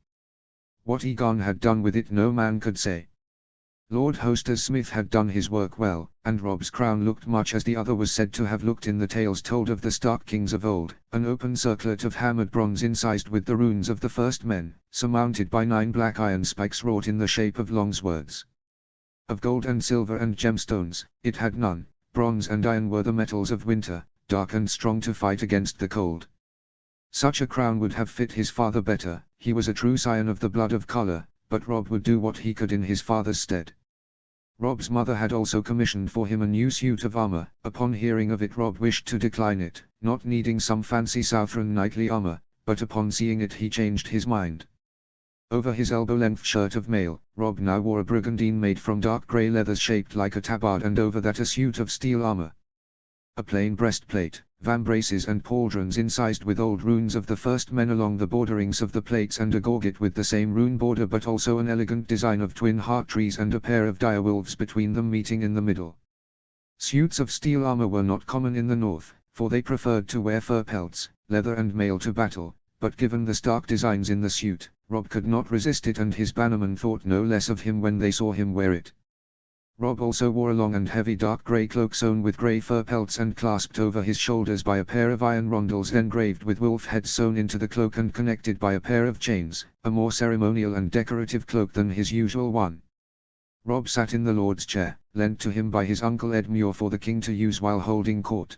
S1: What Aegon had done with it no man could say. Lord Hoster Smith had done his work well, and Robb's crown looked much as the other was said to have looked in the tales told of the Stark kings of old, an open circlet of hammered bronze incised with the runes of the first men, surmounted by 9 black iron spikes wrought in the shape of long swords. Of gold and silver and gemstones, it had none. Bronze and iron were the metals of winter, dark and strong to fight against the cold. Such a crown would have fit his father better. He was a true scion of the blood of colour, but Rob would do what he could in his father's stead. Rob's mother had also commissioned for him a new suit of armour. Upon hearing of it, Rob wished to decline it, not needing some fancy Southron knightly armour, but upon seeing it he changed his mind. Over his elbow-length shirt of mail, Rob now wore a brigandine made from dark grey leathers shaped like a tabard, and over that a suit of steel armour. A plain breastplate, vambraces and pauldrons incised with old runes of the first men along the borderings of the plates, and a gorget with the same rune border but also an elegant design of twin heart trees and a pair of dire wolves between them meeting in the middle. Suits of steel armour were not common in the north, for they preferred to wear fur pelts, leather and mail to battle, but given the stark designs in the suit, Rob could not resist it, and his bannermen thought no less of him when they saw him wear it. Rob also wore a long and heavy dark grey cloak sewn with grey fur pelts and clasped over his shoulders by a pair of iron rondels engraved with wolf heads sewn into the cloak and connected by a pair of chains, a more ceremonial and decorative cloak than his usual one. Rob sat in the Lord's chair, lent to him by his uncle Edmure for the king to use while holding court.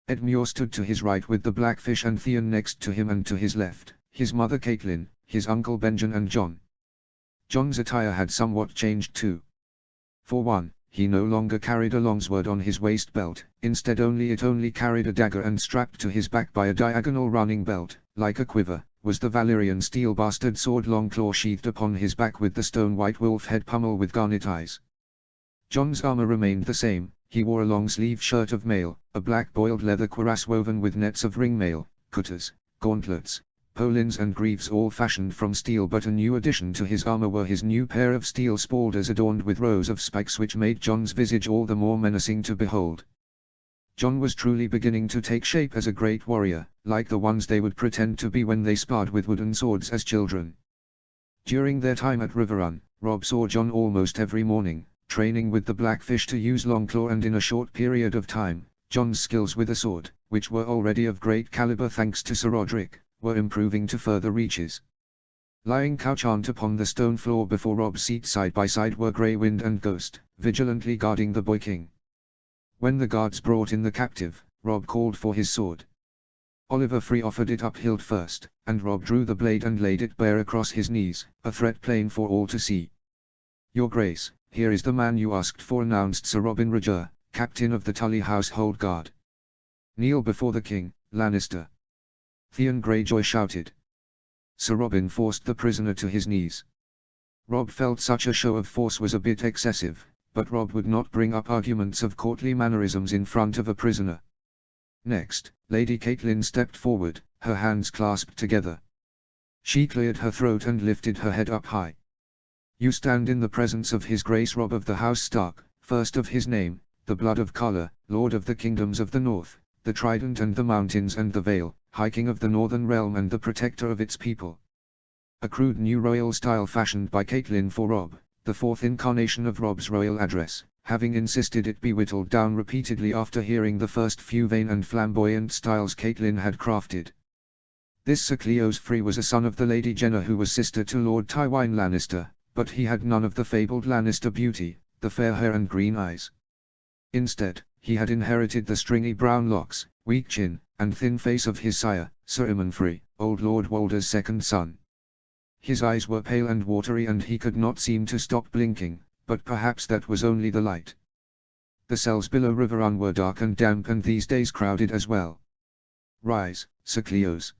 S1: Edmure stood to his right with the Blackfish and Theon next to him, and to his left, his mother Caitlin, his uncle Benjen and John. John's attire had somewhat changed too. For one, he no longer carried a longsword on his waist belt, instead it only carried a dagger, and strapped to his back by a diagonal running belt, like a quiver, was the Valyrian steel bastard sword Longclaw sheathed upon his back with the stone-white wolf head pummel with garnet eyes. John's armour remained the same. He wore a long-sleeved shirt of mail, a black boiled leather cuirass woven with nets of ring mail, cutters, gauntlets, polins and greaves all fashioned from steel, but a new addition to his armour were his new pair of steel spalders adorned with rows of spikes, which made John's visage all the more menacing to behold. John was truly beginning to take shape as a great warrior, like the ones they would pretend to be when they sparred with wooden swords as children. During their time at Riverrun, Rob saw John almost every morning, training with the Blackfish to use Longclaw, and in a short period of time, John's skills with a sword, which were already of great caliber thanks to Sir Roderick, were improving to further reaches. Lying couchant upon the stone floor before Rob's seat side by side were Grey Wind and Ghost, vigilantly guarding the boy king. When the guards brought in the captive, Rob called for his sword. Oliver Free offered it up hilt first, and Rob drew the blade and laid it bare across his knees, a threat plain for all to see. "Your Grace, here is the man you asked for," announced Sir Robin Roger, captain of the Tully household guard. "Kneel before the king, Lannister," Theon Greyjoy shouted. Sir Robin forced the prisoner to his knees. Rob felt such a show of force was a bit excessive, but Rob would not bring up arguments of courtly mannerisms in front of a prisoner. Next, Lady Caitlin stepped forward, her hands clasped together. She cleared her throat and lifted her head up high. "You stand in the presence of His Grace Rob of the House Stark, first of his name, the blood of colour, Lord of the Kingdoms of the North, the Trident and the Mountains and the Vale, High King of the Northern Realm and the protector of its people." A crude new royal style fashioned by Caitlin for Rob, the fourth incarnation of Rob's royal address, having insisted it be whittled down repeatedly after hearing the first few vain and flamboyant styles Caitlin had crafted. This Sir Cleos Free was a son of the Lady Jenna, who was sister to Lord Tywine Lannister, but he had none of the fabled Lannister beauty, the fair hair and green eyes. Instead, he had inherited the stringy brown locks, weak chin, and thin face of his sire, Sir Aemon Free, old Lord Walder's second son. His eyes were pale and watery, and he could not seem to stop blinking, but perhaps that was only the light. The cells below Riverrun were dark and damp, and these days crowded as well. "Rise, Sir Cleos."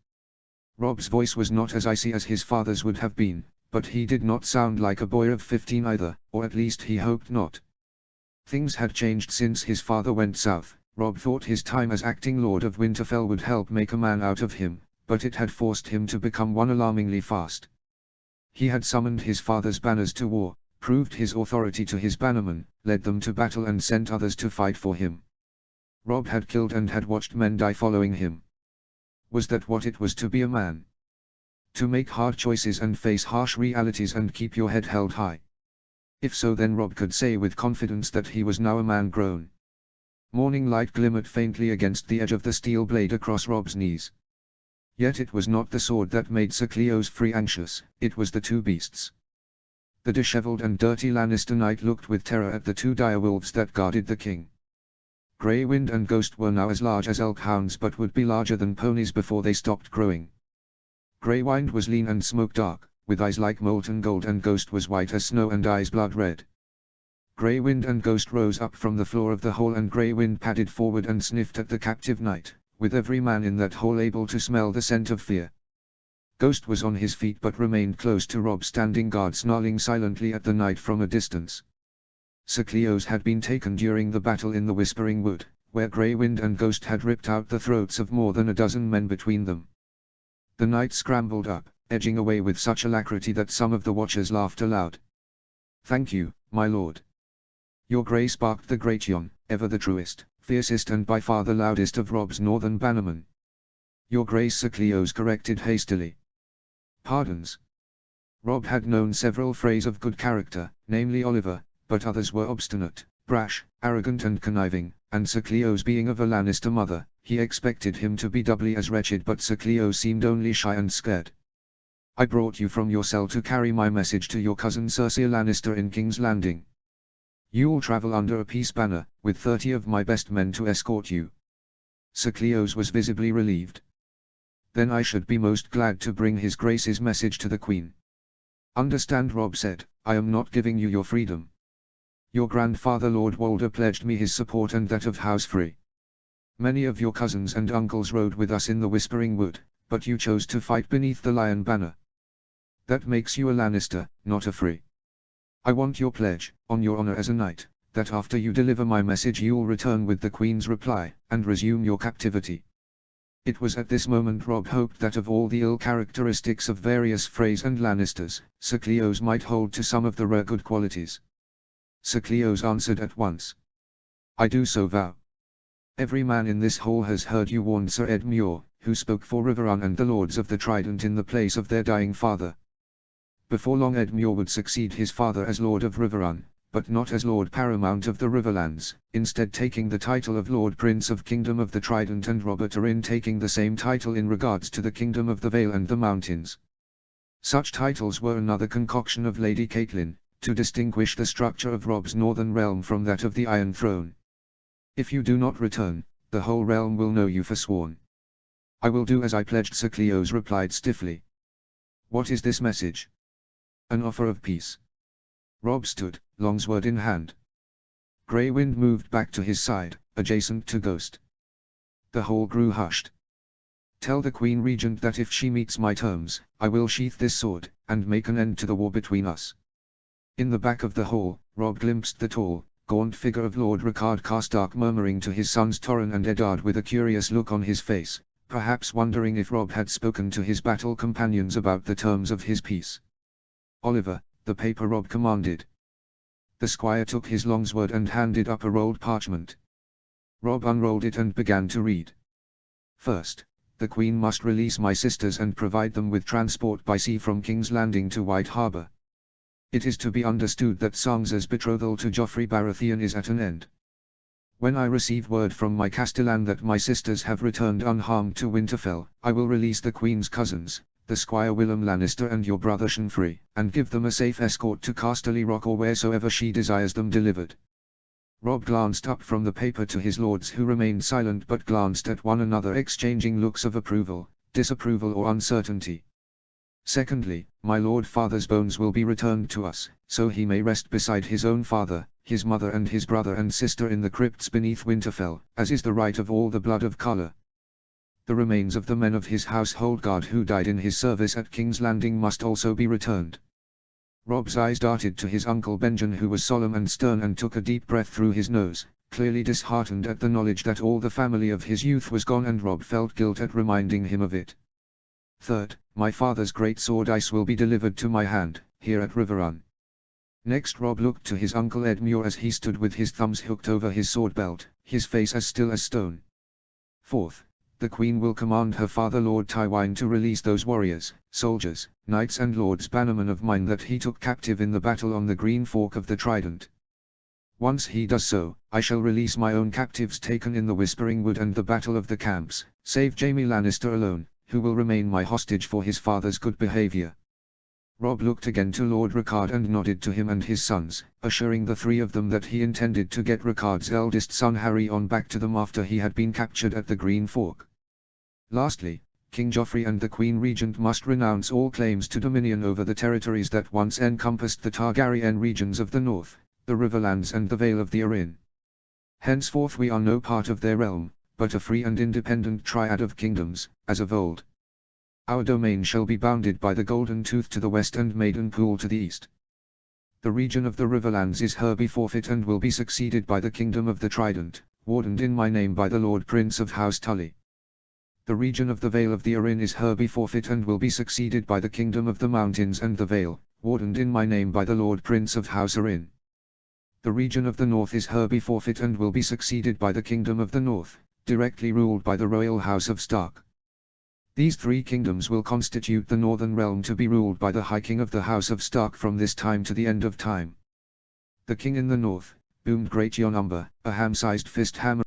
S1: Rob's voice was not as icy as his father's would have been, but he did not sound like a boy of 15 either, or at least he hoped not. Things had changed since his father went south. Rob thought his time as acting Lord of Winterfell would help make a man out of him, but it had forced him to become one alarmingly fast. He had summoned his father's banners to war, proved his authority to his bannermen, led them to battle and sent others to fight for him. Rob had killed and had watched men die following him. Was that what it was to be a man? To make hard choices and face harsh realities and keep your head held high? If so, then Rob could say with confidence that he was now a man grown. Morning light glimmered faintly against the edge of the steel blade across Rob's knees. Yet it was not the sword that made Sir Cleos Free anxious, it was the two beasts. The dishevelled and dirty Lannister knight looked with terror at the two dire wolves that guarded the king. Grey Wind and Ghost were now as large as elk hounds but would be larger than ponies before they stopped growing. Grey Wind was lean and smoke-dark, with eyes like molten gold, and Ghost was white as snow and eyes blood-red. Grey Wind and Ghost rose up from the floor of the hole, and Grey Wind padded forward and sniffed at the captive knight, with every man in that hole able to smell the scent of fear. Ghost was on his feet but remained close to Rob, standing guard, snarling silently at the knight from a distance. Sir Cleos had been taken during the battle in the Whispering Wood, where Grey Wind and Ghost had ripped out the throats of more than a dozen men between them. The knight scrambled up, edging away with such alacrity that some of the watchers laughed aloud. "Thank you, my lord. Your grace," barked the great Jon, ever the truest, fiercest and by far the loudest of Rob's northern bannermen. "Your grace," Sir Cleos corrected hastily. "Pardons." Rob had known several Freys of good character, namely Oliver, but others were obstinate, brash, arrogant and conniving, and Sir Cleos being of a Lannister mother, he expected him to be doubly as wretched, but Sir Cleos seemed only shy and scared. "I brought you from your cell to carry my message to your cousin Cersei Lannister in King's Landing. You will travel under a peace banner, with 30 of my best men to escort you." Sir Cleos was visibly relieved. "Then I should be most glad to bring his grace's message to the Queen." "Understand," Rob said, "I am not giving you your freedom. Your grandfather Lord Walder pledged me his support and that of House Frey. Many of your cousins and uncles rode with us in the Whispering Wood, but you chose to fight beneath the Lion Banner. That makes you a Lannister, not a Frey. I want your pledge, on your honor as a knight, that after you deliver my message you'll return with the Queen's reply, and resume your captivity." It was at this moment Rob hoped that of all the ill characteristics of various Freys and Lannisters, Sir Cleos might hold to some of the rare good qualities. Sir Cleos answered at once. "I do so vow." "Every man in this hall has heard you," warned Sir Ed Muir, who spoke for Riverrun and the Lords of the Trident in the place of their dying father. Before long Ed Muir would succeed his father as Lord of Riverrun, but not as Lord Paramount of the Riverlands, instead taking the title of Lord Prince of Kingdom of the Trident, and Robert Arryn taking the same title in regards to the Kingdom of the Vale and the Mountains. Such titles were another concoction of Lady Catelyn, to distinguish the structure of Rob's northern realm from that of the Iron Throne. "If you do not return, the whole realm will know you forsworn." "I will do as I pledged," Sir Cleos replied stiffly. "What is this message?" "An offer of peace." Rob stood, longsword in hand. Grey Wind moved back to his side, adjacent to Ghost. The whole grew hushed. "Tell the Queen Regent that if she meets my terms, I will sheath this sword, and make an end to the war between us." In the back of the hall, Rob glimpsed the tall, gaunt figure of Lord Rickard Karstark murmuring to his sons Torren and Eddard with a curious look on his face, perhaps wondering if Rob had spoken to his battle companions about the terms of his peace. "Oliver, the paper," Rob commanded. The squire took his longsword and handed up a rolled parchment. Rob unrolled it and began to read. "First, the Queen must release my sisters and provide them with transport by sea from King's Landing to White Harbour. It is to be understood that Sansa's betrothal to Joffrey Baratheon is at an end. When I receive word from my castellan that my sisters have returned unharmed to Winterfell, I will release the Queen's cousins, the Squire Willem Lannister and your brother Shan Frey, and give them a safe escort to Casterly Rock or wheresoever she desires them delivered." Rob glanced up from the paper to his lords, who remained silent but glanced at one another, exchanging looks of approval, disapproval or uncertainty. "Secondly, my lord father's bones will be returned to us, so he may rest beside his own father, his mother and his brother and sister in the crypts beneath Winterfell, as is the right of all the blood of colour. The remains of the men of his household guard who died in his service at King's Landing must also be returned." Rob's eyes darted to his uncle Benjen, who was solemn and stern and took a deep breath through his nose, clearly disheartened at the knowledge that all the family of his youth was gone, and Rob felt guilt at reminding him of it. "Third, my father's great sword Ice will be delivered to my hand, here at Riverrun." Next Rob looked to his uncle Ed Muir as he stood with his thumbs hooked over his sword belt, his face as still as stone. "Fourth, the Queen will command her father Lord Tywine to release those warriors, soldiers, knights and lords bannermen of mine that he took captive in the battle on the Green Fork of the Trident. Once he does so, I shall release my own captives taken in the Whispering Wood and the Battle of the Camps, save Jaime Lannister alone, who will remain my hostage for his father's good behavior." Robb looked again to Lord Rickard and nodded to him and his sons, assuring the three of them that he intended to get Rickard's eldest son Harry on back to them after he had been captured at the Green Fork. Lastly, King Joffrey and the Queen Regent must renounce all claims to dominion over the territories that once encompassed the Targaryen regions of the north, the Riverlands and the Vale of the Arryn. Henceforth we are no part of their realm, but a free and independent triad of kingdoms, as of old. Our domain shall be bounded by the Golden Tooth to the west and Maiden Pool to the east. The region of the Riverlands is hereby forfeit and will be succeeded by the Kingdom of the Trident, wardened in my name by the Lord Prince of House Tully. The region of the Vale of the Arryn is hereby forfeit and will be succeeded by the Kingdom of the Mountains and the Vale, wardened in my name by the Lord Prince of House Arryn. The region of the North is hereby forfeit and will be succeeded by the Kingdom of the North, directly ruled by the royal House of Stark. These three kingdoms will constitute the Northern Realm to be ruled by the High King of the House of Stark from this time to the end of time. The king in the north, boomed Great Yon Umber, a ham-sized fist hammer